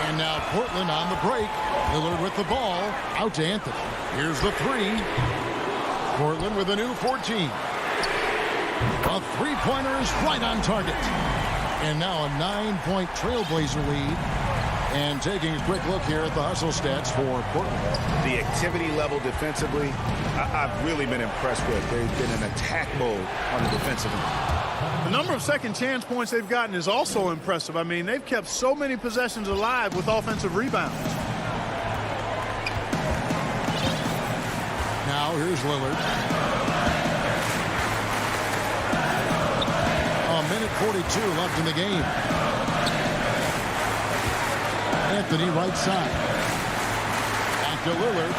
And now Portland on the break. Lillard with the ball. Out to Anthony. Here's the 3. Portland with a new 14. A three-pointer is right on target. And now a 9-point Trailblazer lead. And taking a quick look here at the hustle stats for Portland. The activity level defensively, I've really been impressed with. They've been in attack mode on the defensive end. The number of second chance points they've gotten is also impressive. I mean, they've kept so many possessions alive with offensive rebounds. Now here's Lillard. A minute 42 left in the game. Anthony right side. Back to Lillard.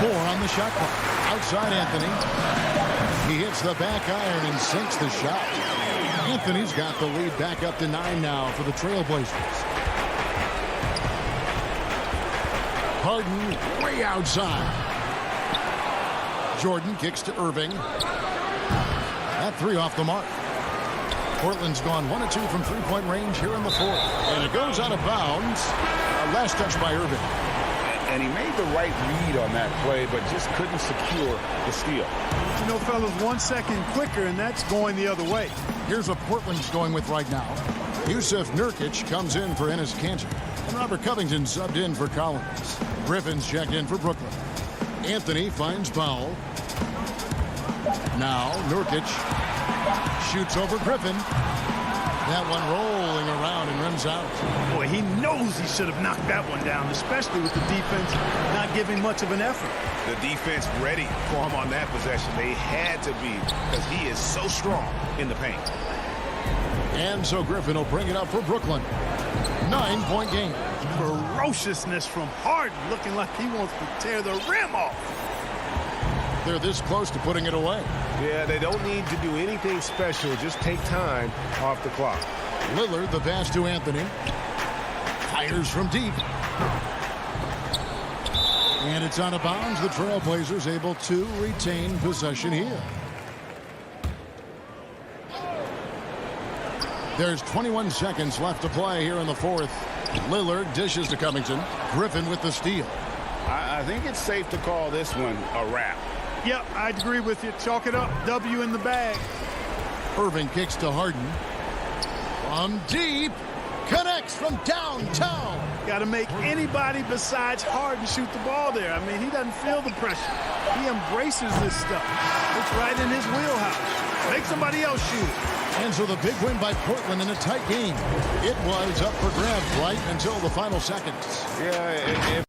4 on the shot clock. Outside Anthony. He hits the back iron and sinks the shot. Anthony's got the lead back up to 9 now for the Trailblazers. Harden way outside. Jordan kicks to Irving. That three off the mark. Portland's gone 1 of 2 from three-point range here in the fourth. And it goes out of bounds. Last touch by Irving. And he made the right read on that play, but just couldn't secure the steal. You know, fellas, 1 second quicker, and that's going the other way. Here's what Portland's going with right now. Yusuf Nurkic comes in for Enes Kanter. And Robert Covington subbed in for Collins. Griffin's checked in for Brooklyn. Anthony finds Powell. Now Nurkic shoots over Griffin. That one rolling around and rims out. Boy, he knows he should have knocked that one down, especially with the defense not giving much of an effort. The defense ready for him on that possession. They had to be, because he is so strong in the paint. And so Griffin will bring it up for Brooklyn. 9-point game. Ferociousness from Harden, looking like he wants to tear the rim off. They're this close to putting it away. Yeah, they don't need to do anything special. Just take time off the clock. Lillard, the pass to Anthony. Fires from deep. And it's out of bounds. The Trailblazers able to retain possession here. There's 21 seconds left to play here in the fourth. Lillard dishes to Covington. Griffin with the steal. I think it's safe to call this one a wrap. Yep, I'd agree with you. Chalk it up. W in the bag. Irving kicks to Harden. From deep. Connects from downtown. Got to make anybody besides Harden shoot the ball there. I mean, he doesn't feel the pressure. He embraces this stuff. It's right in his wheelhouse. Make somebody else shoot it. And so the big win by Portland in a tight game. It was up for grabs right until the final seconds. Yeah,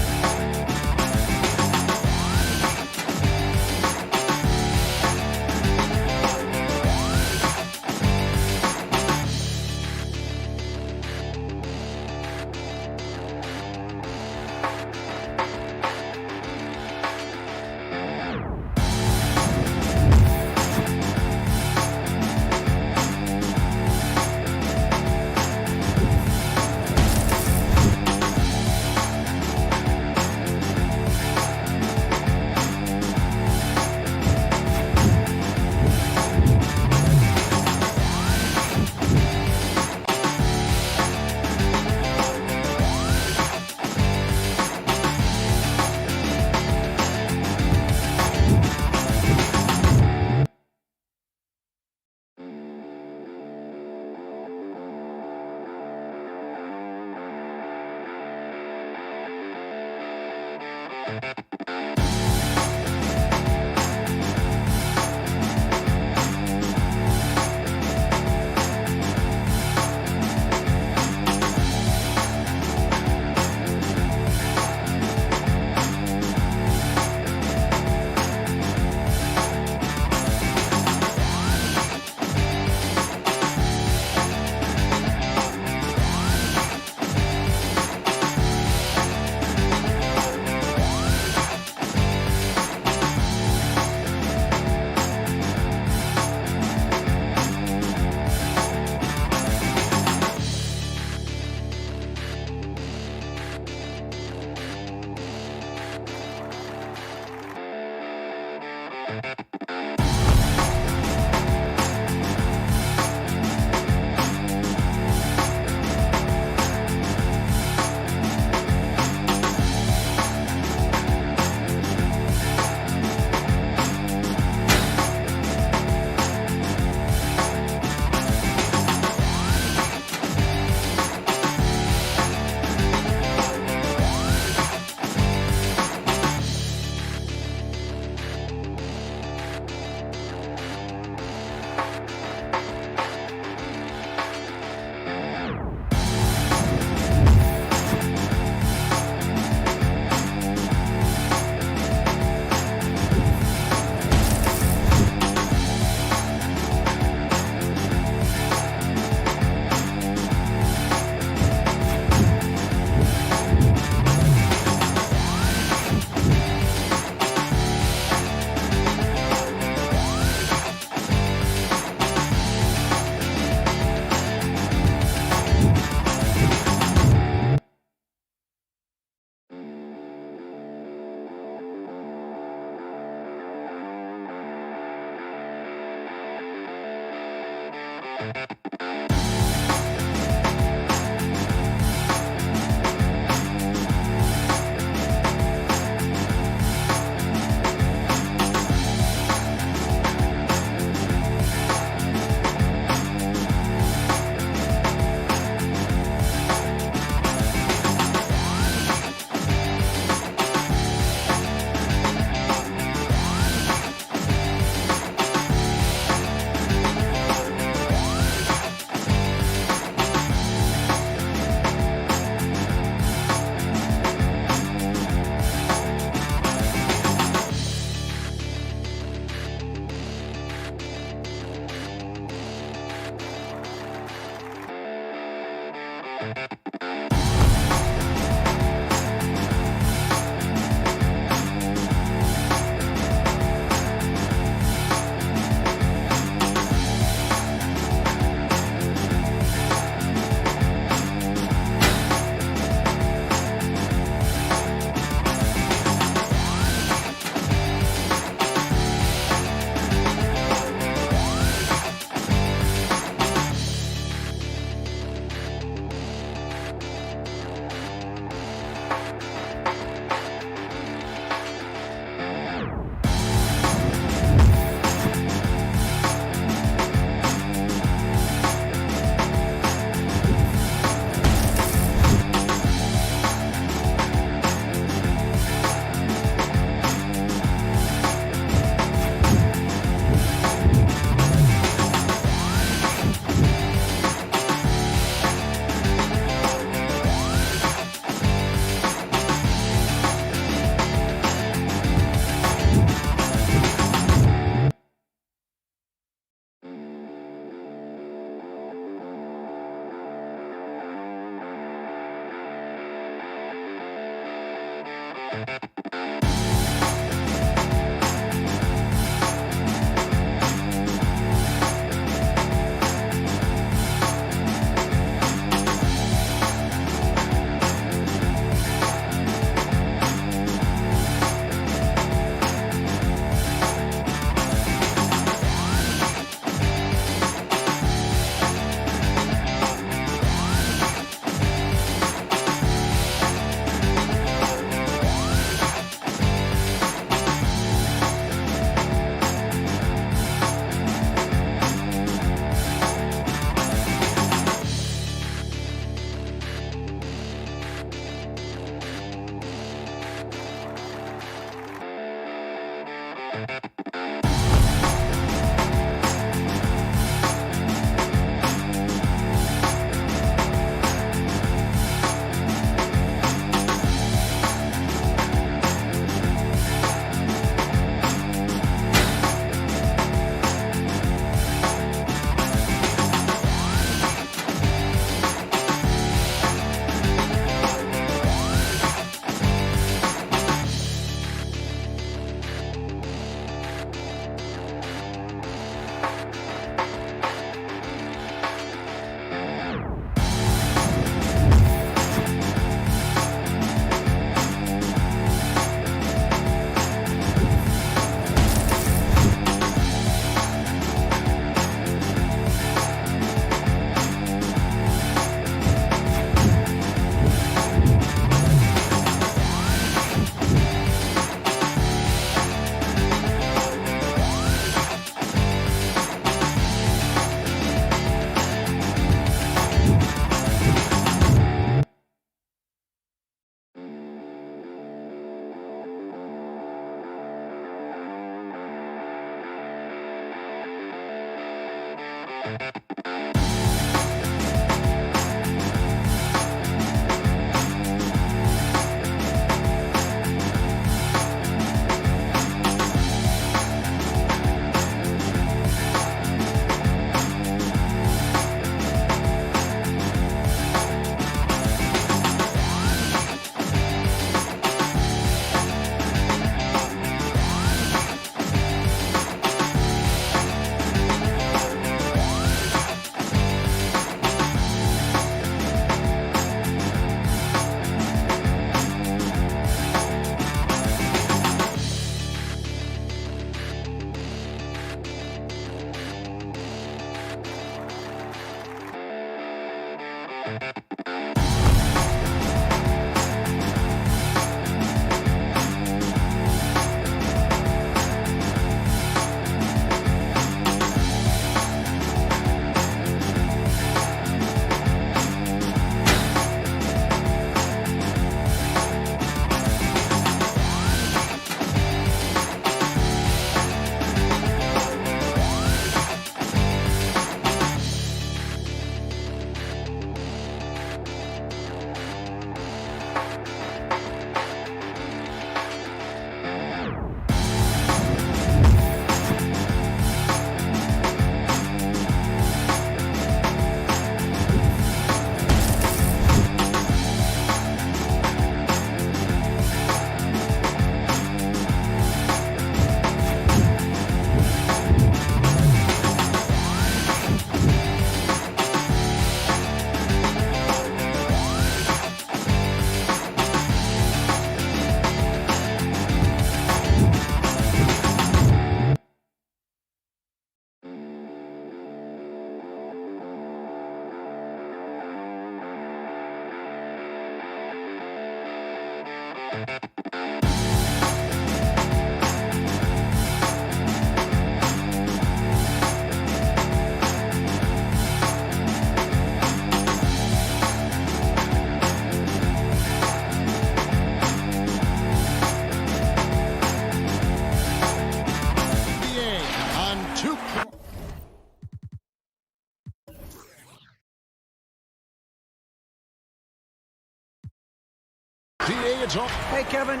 Hey, Kevin.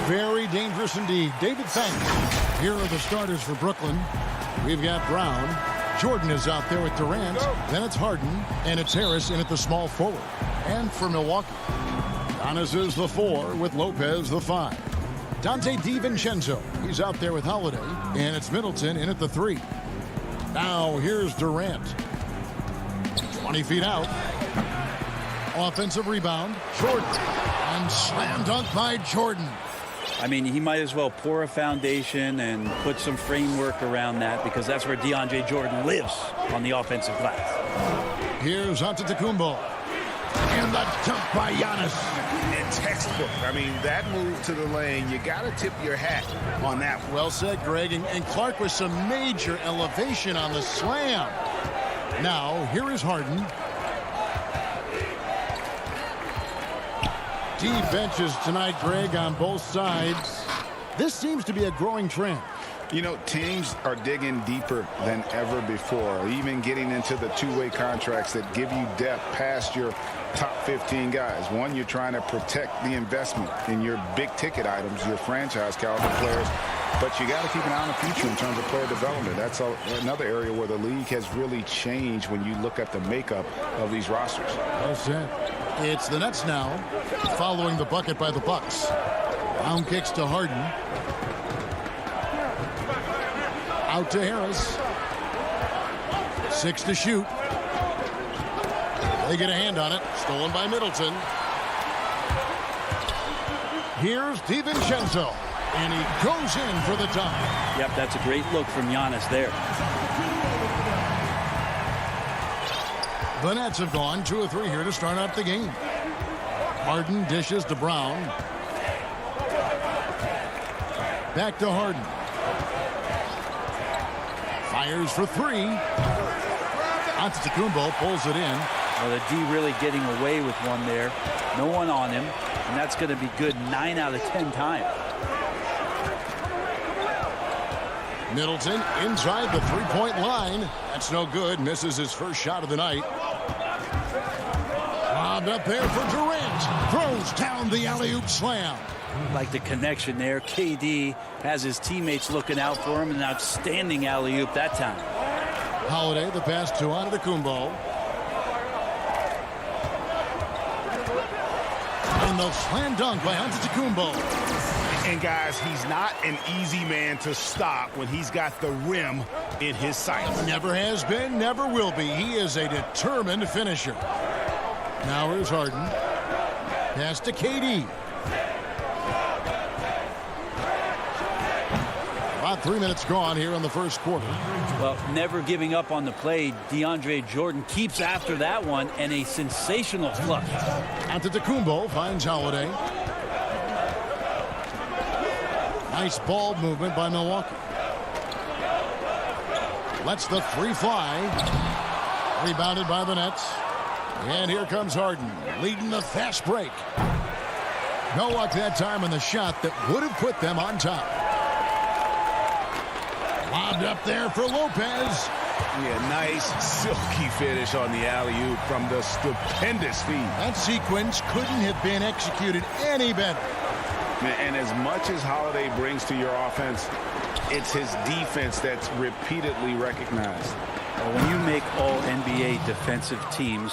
Very dangerous indeed. David, thanks. Here are the starters for Brooklyn. We've got Brown. Jordan is out there with Durant. Then it's Harden. And it's Harris in at the small forward. And for Milwaukee, Giannis is the 4 with Lopez the 5. Dante DiVincenzo, he's out there with Holiday, and it's Middleton in at the 3. Now here's Durant. 20 feet out. Offensive rebound. Jordan. And slam dunk by Jordan. I mean, he might as well pour a foundation and put some framework around that, because that's where DeAndre Jordan lives, on the offensive glass. Here's Antetokounmpo. And the dunk by Giannis. And textbook. I mean, that move to the lane, you got to tip your hat on that. Well said, Greg. And Clark with some major elevation on the slam. Now, here is Harden. Deep benches tonight, Greg, on both sides. This seems to be a growing trend. You know, teams are digging deeper than ever before, even getting into the two-way contracts that give you depth past your top 15 guys. One, you're trying to protect the investment in your big-ticket items, your franchise-caliber players, but you got to keep an eye on the future in terms of player development. That's another area where the league has really changed when you look at the makeup of these rosters. Well said. It's the Nets now, following the bucket by the Bucks. Round kicks to Harden. Out to Harris. 6 to shoot. They get a hand on it. Stolen by Middleton. Here's DiVincenzo. And he goes in for the dunk. Yep, that's a great look from Giannis there. The Nets have gone 2 of 3 here to start out the game. Harden dishes to Brown. Back to Harden. Fires for 3. Antetokounmpo pulls it in. Well, the D really getting away with one there. No one on him, and that's going to be good 9 out of 10 times. Middleton inside the three-point line. That's no good. Misses his first shot of the night. Lobbed up there for Durant. Throws down the alley-oop slam. Like the connection there. KD has his teammates looking out for him. An outstanding alley-oop that time. Holiday, the pass to Antetokounmpo. And the slam dunk by Antetokounmpo. And guys, he's not an easy man to stop when he's got the rim in his sights. Never has been, never will be. He is a determined finisher. Now here's Harden. Pass to KD. About 3 minutes gone here in the first quarter. Well, never giving up on the play. DeAndre Jordan keeps after that one, and a sensational flush. Antetokounmpo finds Holiday. Nice ball movement by Milwaukee. Lets the 3 fly. Rebounded by the Nets. And here comes Harden, leading the fast break. No luck that time on the shot that would have put them on top. Lobbed up there for Lopez. Yeah, nice silky finish on the alley-oop from the stupendous feed. That sequence couldn't have been executed any better. And as much as Holiday brings to your offense, it's his defense that's repeatedly recognized. Well, when you make all NBA defensive teams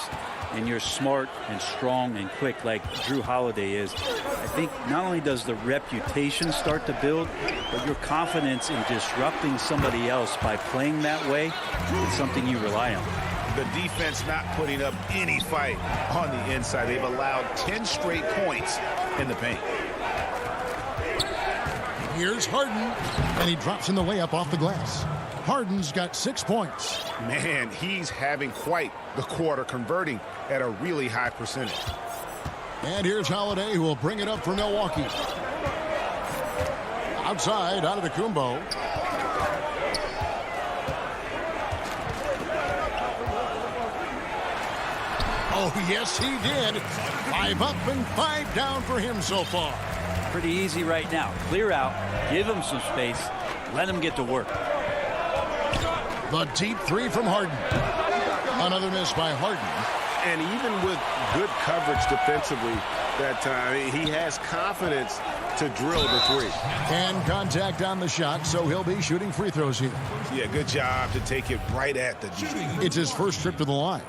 and you're smart and strong and quick like Drew Holiday is, I think not only does the reputation start to build, but your confidence in disrupting somebody else by playing that way is something you rely on. The defense not putting up any fight on the inside. They've allowed 10 straight points in the paint. Here's Harden, and he drops in the layup off the glass. Harden's got 6 points. Man, he's having quite the quarter, converting at a really high percentage. And here's Holiday, who will bring it up for Milwaukee. Outside, Antetokounmpo. Oh, yes, he did. 5 up and 5 down for him so far. Pretty easy right now. Clear out, give him some space, let him get to work. The deep 3 from Harden. Another miss by Harden. And even with good coverage defensively that time, he has confidence to drill the three. And contact on the shot, so he'll be shooting free throws here. Yeah, good job to take it right at the G. It's his first trip to the line.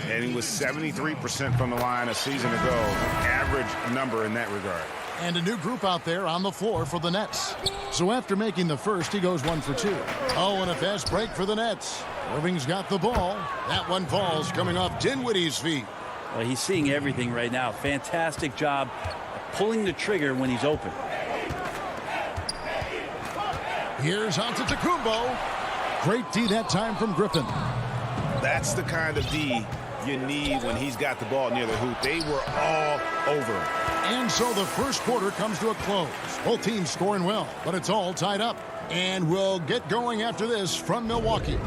And he was 73% from the line a season ago. Average number in that regard. And a new group out there on the floor for the Nets. So after making the first, he goes 1 for 2. Oh, and a fast break for the Nets. Irving's got the ball. That one falls coming off Dinwiddie's feet. Well, he's seeing everything right now. Fantastic job pulling the trigger when he's open. Here's Antetokounmpo. Great D that time from Griffin. That's the kind of D you need when he's got the ball near the hoop. They were all over him. And so the first quarter comes to a close. Both teams scoring well, but it's all tied up. And we'll get going after this from Milwaukee.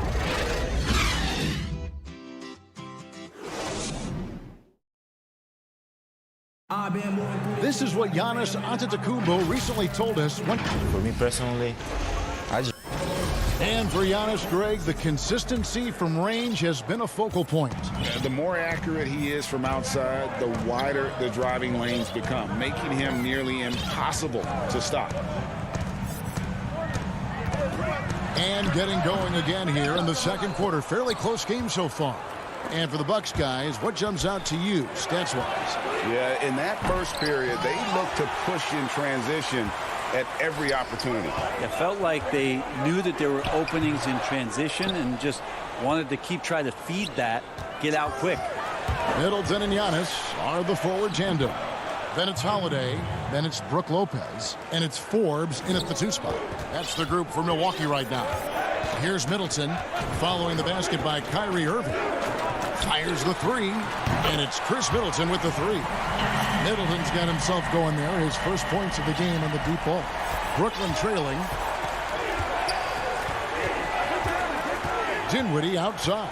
This is what Giannis Antetokounmpo recently told us. For me personally, and for Giannis, Greg, the consistency from range has been a focal point. The more accurate he is from outside, the wider the driving lanes become, making him nearly impossible to stop. And getting going again here in the second quarter. Fairly close game so far. And for the Bucks guys, what jumps out to you stats-wise? Yeah, in that first period, they looked to push in transition at every opportunity. It felt like they knew that there were openings in transition and just wanted to keep trying to feed that, get out quick. Middleton and Giannis are the forward tandem. Then it's Holiday, then it's Brook Lopez, and it's Forbes in at the 2 spot. That's the group for Milwaukee right now. Here's Middleton following the basket by Kyrie Irving. Fires the 3, and it's Chris Middleton with the 3. Middleton's got himself going there. His first points of the game on the deep ball. Brooklyn trailing. Dinwiddie outside.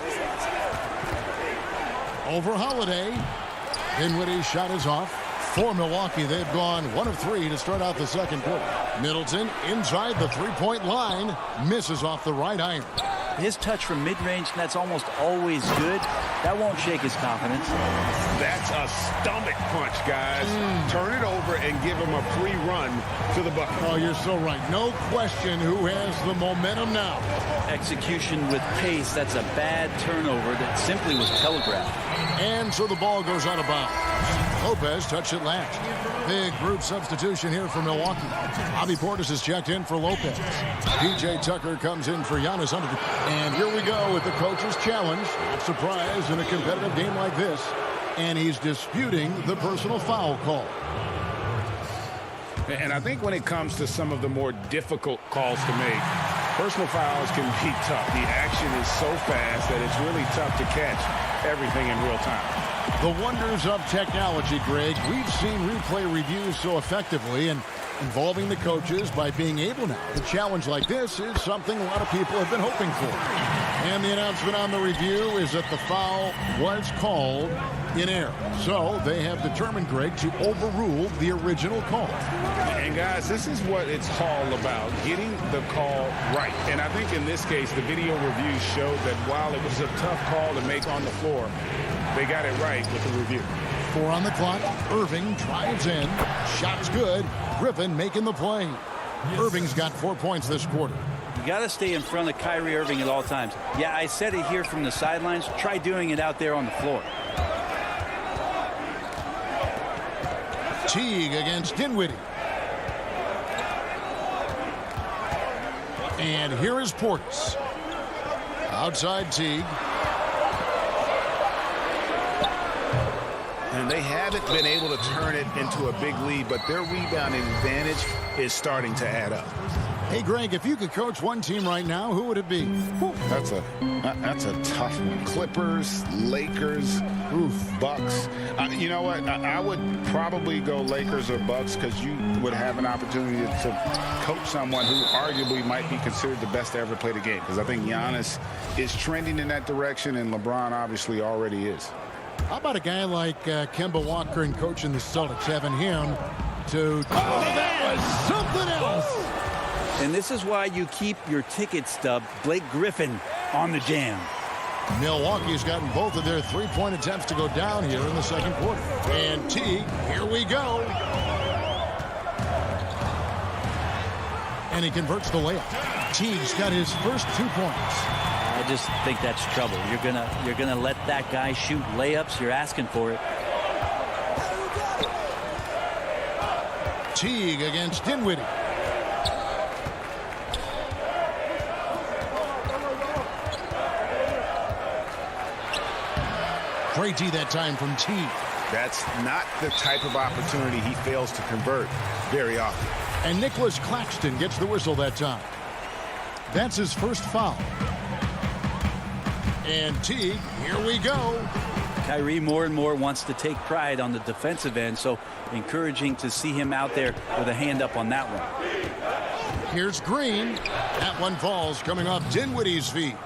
Over Holiday. Dinwiddie's shot is off. For Milwaukee, they've gone 1 of 3 to start out the second quarter. Middleton inside the 3-point line. Misses off the right iron. His touch from mid-range, that's almost always good. That won't shake his confidence. That's a stomach punch, guys. Turn it over and give him a free run to the bucket. Oh, you're so right. No question who has the momentum now. Execution with pace, that's a bad turnover that simply was telegraphed. And so the ball goes out of bounds. Lopez touched it last. Big group substitution here for Milwaukee. Bobby Portis is checked in for Lopez. PJ Tucker comes in for Giannis Antetokounmpo. And here we go with the coach's challenge. Not surprised in a competitive game like this. And he's disputing the personal foul call. And I think when it comes to some of the more difficult calls to make, personal fouls can be tough. The action is so fast that it's really tough to catch everything in real time. The wonders of technology, Greg. We've seen replay reviews so effectively, and involving the coaches by being able now to challenge like this is something a lot of people have been hoping for. And the announcement on the review is that the foul was called in error. So they have determined, Greg, to overrule the original call. And guys, this is what it's all about, getting the call right. And I think in this case, the video review showed that while it was a tough call to make on the floor, they got it right with the review. 4 on the clock. Irving drives in. Shot's good. Griffin making the play. Irving's got 4 points this quarter. You got to stay in front of Kyrie Irving at all times. Yeah, I said it here from the sidelines. Try doing it out there on the floor. Teague against Dinwiddie. And here is Portis. Outside Teague. And they haven't been able to turn it into a big lead, but their rebounding advantage is starting to add up. Hey, Greg, if you could coach one team right now, who would it be? That's a tough one. Clippers, Lakers, Bucks. You know what? I would probably go Lakers or Bucks because you would have an opportunity to coach someone who arguably might be considered the best to ever play the game, because I think Giannis is trending in that direction, and LeBron obviously already is. How about a guy like Kemba Walker and coaching the Celtics, having him to... Oh, that was something else! And this is why you keep your ticket stub, Blake Griffin, on the jam. Milwaukee's gotten both of their three-point attempts to go down here in the second quarter. And Teague, here we go. And he converts the layup. Teague's got his first 2 points. I just think that's trouble. You're gonna let that guy shoot layups. You're asking for it. Teague against Dinwiddie. Great D that time from Teague. That's not the type of opportunity he fails to convert very often. And Nicholas Claxton gets the whistle that time. That's his first foul. And Teague, here we go. Kyrie more and more wants to take pride on the defensive end, so encouraging to see him out there with a hand up on that one. Here's Green. That one falls coming off Dinwiddie's feet.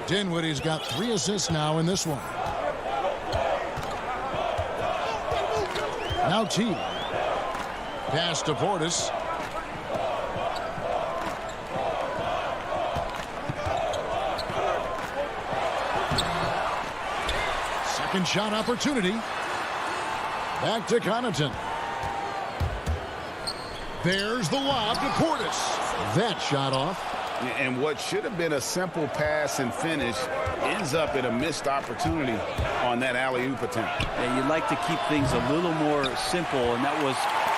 Dinwiddie's got 3 assists now in this one. Now Teague. Pass to Portis. Second shot opportunity. Back to Connaughton. There's the lob to Portis. That shot off. And what should have been a simple pass and finish ends up in a missed opportunity on that alley-oop attempt. Yeah, you'd like to keep things a little more simple, and that was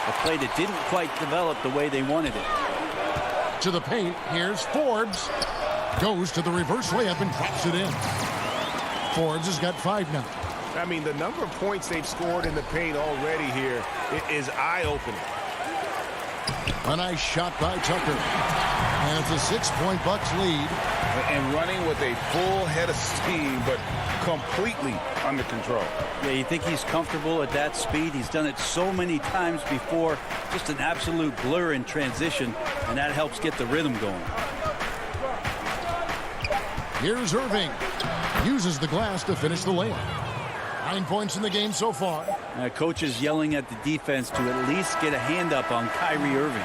a play that didn't quite develop the way they wanted it. To the paint, here's Forbes. Goes to the reverse layup and drops it in. Forbes has got 5 now. I mean, the number of points they've scored in the paint already here is eye-opening. A nice shot by Tucker. And it's a 6-point Bucks lead. And running with a full head of steam, but completely under control. Yeah, you think he's comfortable at that speed. He's done it so many times before. Just an absolute blur in transition, and that helps get the rhythm going. Here's Irving. Uses the glass to finish the layup. 9 points in the game so far. Coach is yelling at the defense to at least get a hand up on Kyrie Irving.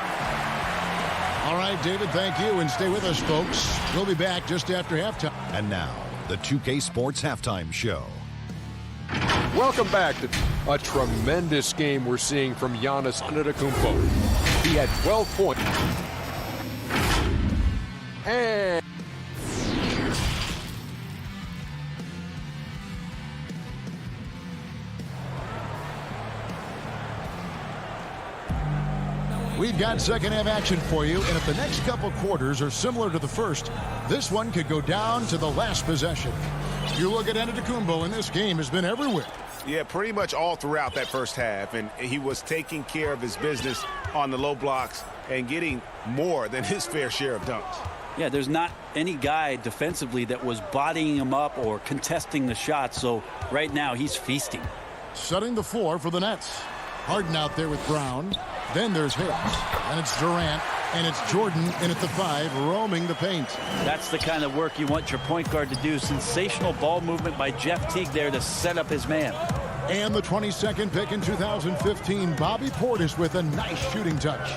All right, David, thank you, and stay with us, folks. We'll be back just after halftime. And now, the 2K Sports Halftime Show. Welcome back to a tremendous game we're seeing from Giannis Antetokounmpo. He had 12 points. And we've got second half action for you, and if the next couple quarters are similar to the first, this one could go down to the last possession. You look at Antetokounmpo, and this game has been everywhere. Yeah, pretty much all throughout that first half, and he was taking care of his business on the low blocks and getting more than his fair share of dunks. Yeah, there's not any guy defensively that was bodying him up or contesting the shot, so right now he's feasting. Setting the floor for the Nets. Harden out there with Brown. Then there's Hicks. And it's Durant. And it's Jordan in at the 5, roaming the paint. That's the kind of work you want your point guard to do. Sensational ball movement by Jeff Teague there to set up his man. And the 22nd pick in 2015, Bobby Portis with a nice shooting touch.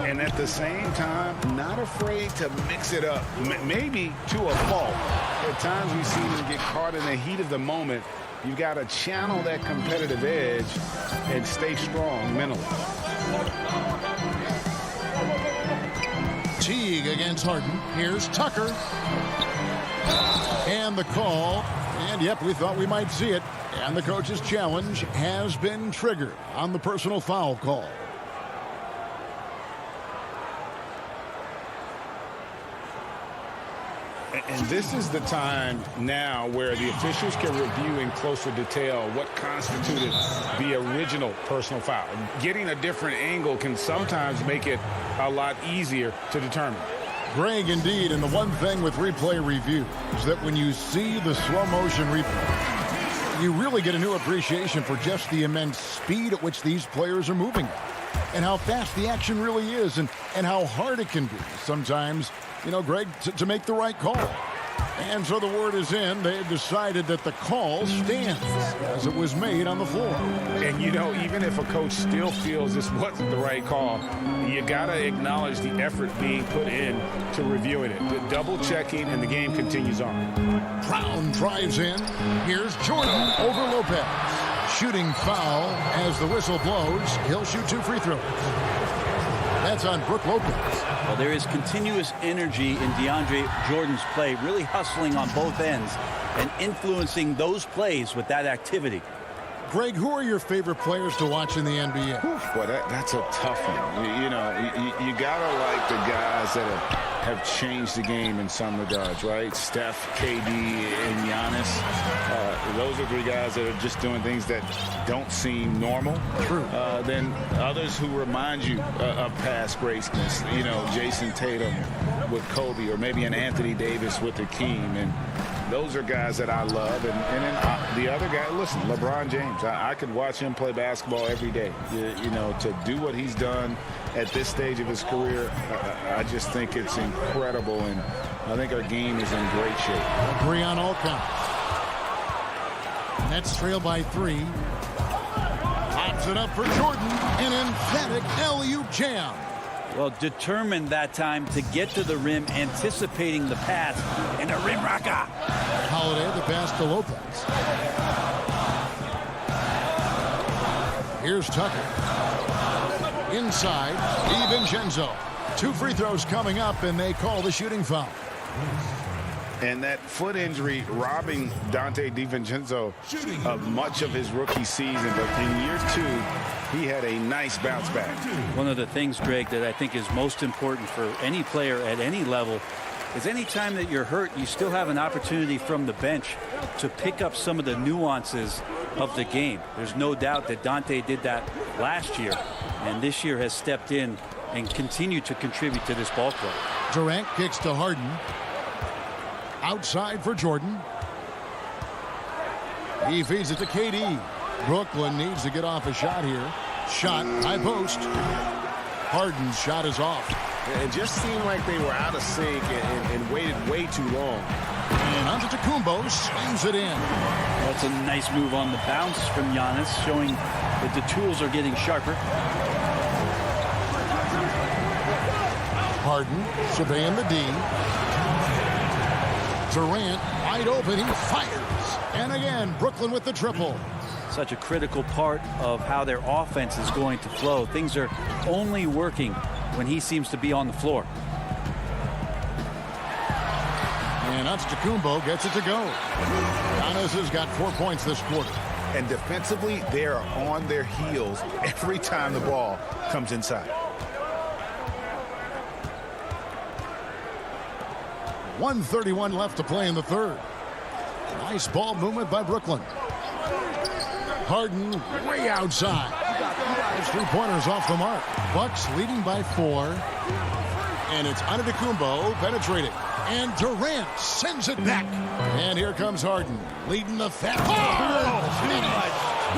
And at the same time, not afraid to mix it up. Maybe to a fault. At times we've seen him get caught in the heat of the moment. You've got to channel that competitive edge and stay strong mentally. Teague against Harden. Here's Tucker. And the call. And, yep, we thought we might see it. And the coach's challenge has been triggered on the personal foul call. And this is the time now where the officials can review in closer detail what constituted the original personal foul. Getting a different angle can sometimes make it a lot easier to determine. Greg, indeed, and the one thing with replay review is that when you see the slow motion replay, you really get a new appreciation for just the immense speed at which these players are moving and how fast the action really is and how hard it can be sometimes, you know, Greg, to make the right call. And so the word is in. They have decided that the call stands as it was made on the floor. And, you know, even if a coach still feels this wasn't the right call, you got to acknowledge the effort being put in to reviewing it. The double checking, and the game continues on. Brown drives in. Here's Jordan over Lopez. Shooting foul as the whistle blows. He'll shoot 2 free throws. That's on Brook Lopez. Well, there is continuous energy in DeAndre Jordan's play, really hustling on both ends and influencing those plays with that activity. Greg, who are your favorite players to watch in the NBA? Boy, that's a tough one. You got to like the guys that have changed the game in some regards, right? Steph, KD, and Giannis. Those are 3 guys that are just doing things that don't seem normal. True. Then others who remind you of past greatness. You know, Jason Tatum with Kobe, or maybe an Anthony Davis with Hakeem. And those are guys that I love. And then the other guy, listen, LeBron James. I could watch him play basketball every day. You know, to do what he's done at this stage of his career, I just think it's incredible. And I think our game is in great shape. Agree on all counts. Nets trail by 3. Pops it up for Jordan. An emphatic alley-oop jam. Well, determined that time to get to the rim, anticipating the pass, and a rim rocker. Holiday the pass to Lopez. Here's Tucker. Inside, DiVincenzo. 2 free throws coming up, and they call the shooting foul. And that foot injury robbing Dante DiVincenzo of much of his rookie season. But in year 2, he had a nice bounce back. One of the things, Greg, that I think is most important for any player at any level is any time that you're hurt, you still have an opportunity from the bench to pick up some of the nuances of the game. There's no doubt that Dante did that last year, and this year has stepped in and continued to contribute to this ball club. Durant kicks to Harden. Outside for Jordan. He feeds it to KD. Brooklyn needs to get off a shot here. Shot, high post. Harden's shot is off. It just seemed like they were out of sync and waited way too long. And Antetokounmpo swings it in. That's a nice move on the bounce from Giannis, showing that the tools are getting sharper. Harden surveying the D. Durant wide open. He fires. And again, Brooklyn with the triple. Such a critical part of how their offense is going to flow. Things are only working when he seems to be on the floor. And Antetokounmpo gets it to go. Giannis has got 4 points this quarter. And defensively, they are on their heels every time the ball comes inside. 1:31 left to play in the third. Nice ball movement by Brooklyn. Harden way outside. His 3-pointers off the mark. Bucks leading by 4. And it's Antetokounmpo penetrating. And Durant sends it back. And here comes Harden leading the fast.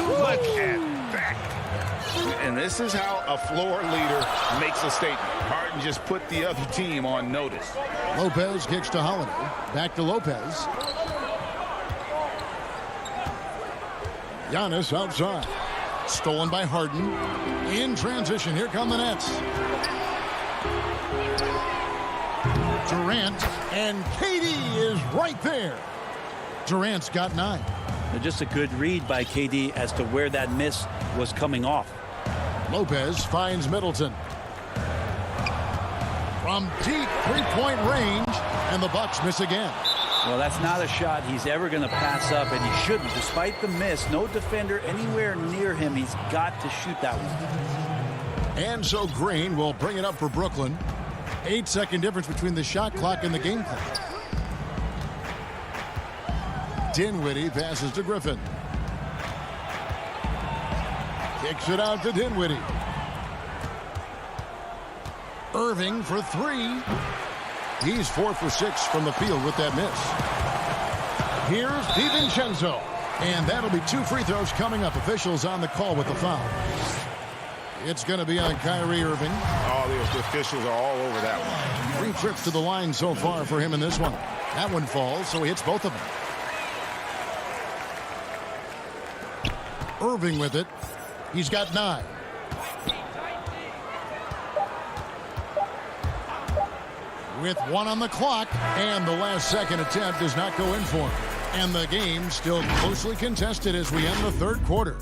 Look at that. And this is how a floor leader makes a statement. Harden just put the other team on notice. Lopez kicks to Holiday. Back to Lopez. Giannis outside. Stolen by Harden. In transition, here come the Nets. Durant, and KD is right there. Durant's got 9. Just a good read by KD as to where that miss was coming off. Lopez finds Middleton. From deep 3-point range, and the Bucks miss again. Well, that's not a shot he's ever going to pass up, and he shouldn't. Despite the miss, no defender anywhere near him. He's got to shoot that one. And so Green will bring it up for Brooklyn. 8-second difference between the shot clock and the game clock. Dinwiddie passes to Griffin. Kicks it out to Dinwiddie. Irving for 3. He's 4 for 6 from the field with that miss. Here's DiVincenzo. And that'll be 2 free throws coming up. Officials on the call with the foul. It's going to be on Kyrie Irving. Oh, the officials are all over that one. 3 trips to the line so far for him in this one. That one falls, so he hits both of them. Irving with it. He's got 9. With 1 on the clock, and the last second attempt does not go in for him. And the game still closely contested as we end the third quarter.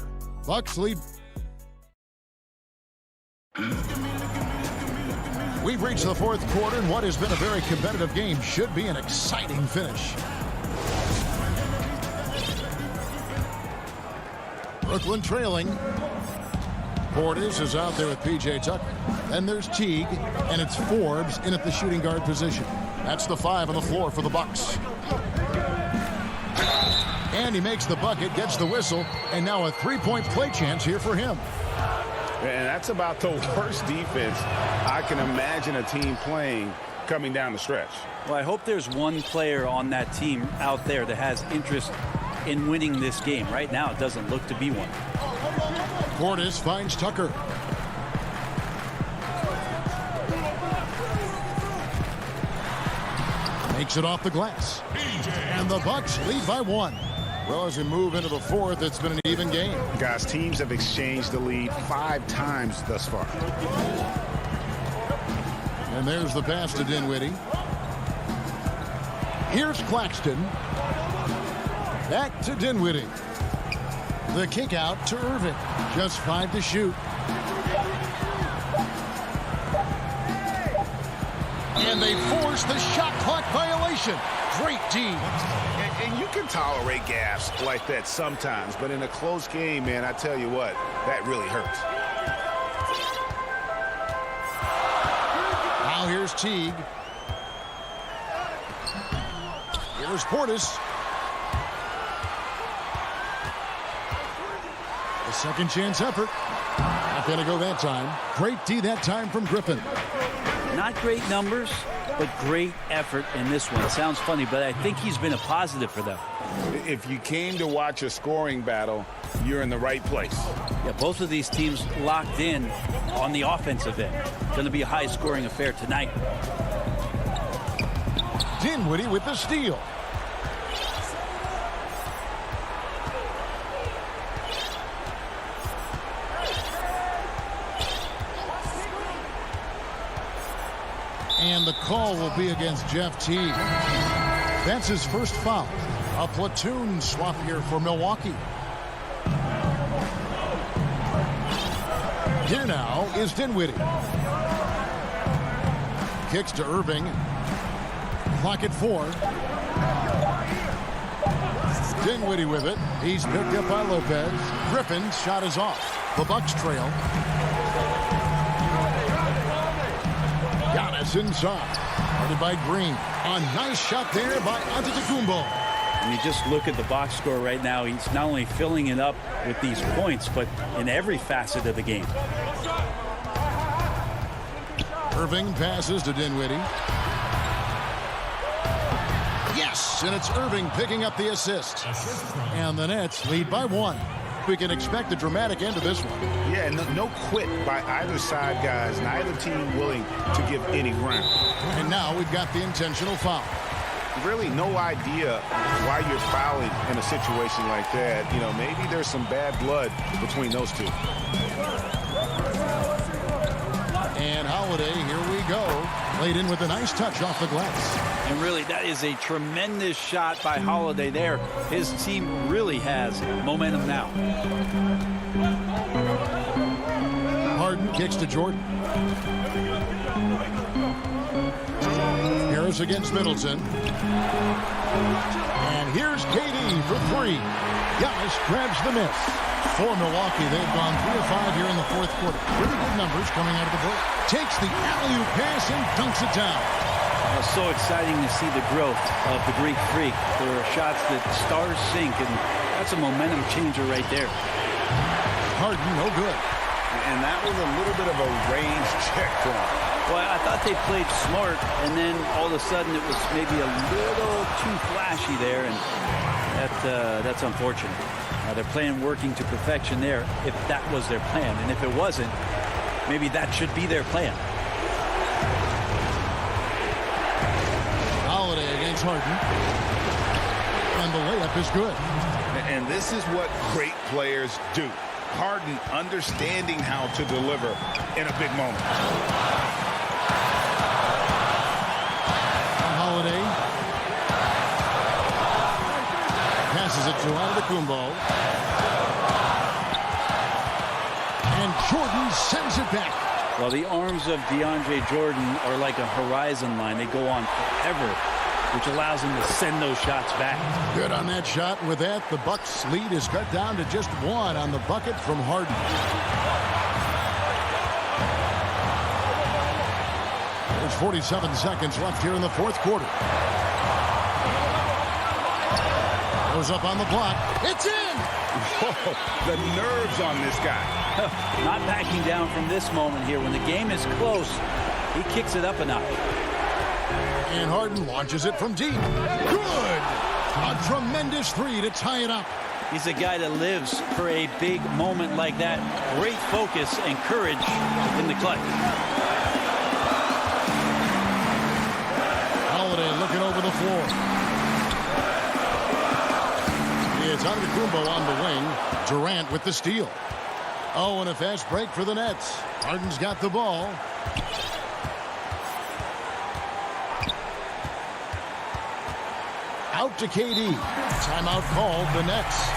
Bucks lead. We've reached the fourth quarter, and what has been a very competitive game should be an exciting finish. Brooklyn trailing. Portis is out there with P.J. Tucker. Then there's Teague, and it's Forbes in at the shooting guard position. That's the 5 on the floor for the Bucks. And he makes the bucket, gets the whistle, and now a 3-point play chance here for him. And that's about the worst defense I can imagine a team playing coming down the stretch. Well, I hope there's one player on that team out there that has interest in winning this game. Right now, it doesn't look to be one. Portis finds Tucker. Makes it off the glass. And the Bucks lead by 1. Well, as we move into the fourth, it's been an even game. Guys, teams have exchanged the lead 5 times thus far. And there's the pass to Dinwiddie. Here's Claxton. Back to Dinwiddie. The kick out to Irving. Just 5 to shoot. And they force the shot clock violation. Great D. And you can tolerate gaffes like that sometimes, but in a close game, man, I tell you what, that really hurts. Now here's Teague. Here's Portis. A second chance effort. Not going to go that time. Great D that time from Griffin. Not great numbers, but great effort in this one. It sounds funny, but I think he's been a positive for them. If you came to watch a scoring battle, you're in the right place. Yeah, both of these teams locked in on the offensive end. Going to be a high-scoring affair tonight. Dinwiddie with the steal. And the call will be against Jeff Teague. That's his first foul. A platoon swap here for Milwaukee. Here now is Dinwiddie. Kicks to Irving. Clock at 4. Dinwiddie with it. He's picked up by Lopez. Griffin's shot is off. The Bucks trail. Giannis inside. Guarded by Green. A nice shot there by Antetokounmpo. And you just look at the box score right now. He's not only filling it up with these points, but in every facet of the game. Irving passes to Dinwiddie. Yes, and it's Irving picking up the assist. And the Nets lead by 1. We can expect a dramatic end to this one. Yeah, no quit by either side, guys. Neither team willing to give any ground. And now we've got the intentional foul. Really no idea why you're fouling in a situation like that. You know, maybe there's some bad blood between those two. And Holiday, here we go. Laid in with a nice touch off the glass. And really, that is a tremendous shot by Holiday there. His team really has momentum now. Harden kicks to Jordan. Harris against Middleton. And here's KD for 3. Giannis grabs the miss. For Milwaukee, they've gone 3 of 5 here in the fourth quarter. Really good numbers coming out of the break. Takes the alley-oop pass and dunks it down. It's so exciting to see the growth of the Greek Freak. There are shots that stars sink, and that's a momentum changer right there. Harden, no good. And that was a little bit of a range check for him. Well, I thought they played smart, and then all of a sudden it was maybe a little too flashy there, and that's unfortunate. They're playing working to perfection there if that was their plan. And if it wasn't, maybe that should be their plan. Holiday against Harden. And the layup is good. And this is what great players do. Harden understanding how to deliver in a big moment. Holiday passes it to Antetokounmpo. And Jordan sends it back. Well, the arms of DeAndre Jordan are like a horizon line. They go on forever, which allows him to send those shots back. Good on that shot. And with that, the Bucks' lead is cut down to just one on the bucket from Harden. There's 47 seconds left here in the fourth quarter. Goes up on the block. It's in! Whoa, the nerves on this guy. Not backing down from this moment here. When the game is close, he kicks it up a notch. And Harden launches it from deep. Good! A tremendous three to tie it up. He's a guy that lives for a big moment like that. Great focus and courage in the clutch. Holiday looking over the floor. It's Antetokounmpo on the wing. Durant with the steal. Oh, and a fast break for the Nets. Harden's got the ball. Out to KD. Timeout called, the Nets.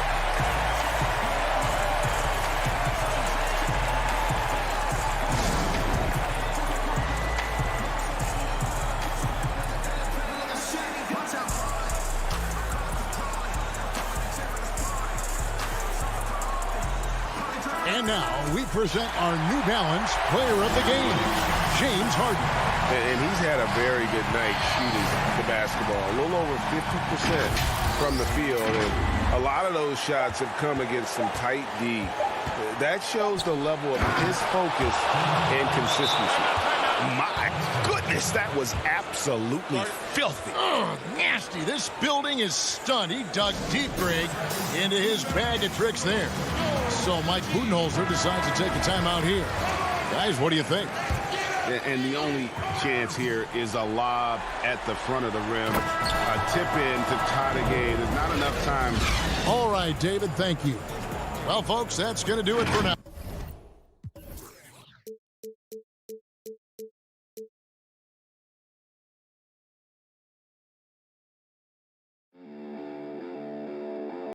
And now we present our New Balance player of the game, James Harden. And he's had a very good night shooting the basketball. A little over 50% from the field. And a lot of those shots have come against some tight D. That shows the level of his focus and consistency. My goodness, that was absolutely filthy. Oh, nasty. This building is stunned. He dug deep, Greg, into his bag of tricks there. So Mike Budenholzer decides to take a timeout here. Guys, what do you think? And the only chance here is a lob at the front of the rim. A tip in to tie the game. There's not enough time. All right, David, thank you. Well, folks, that's going to do it for now.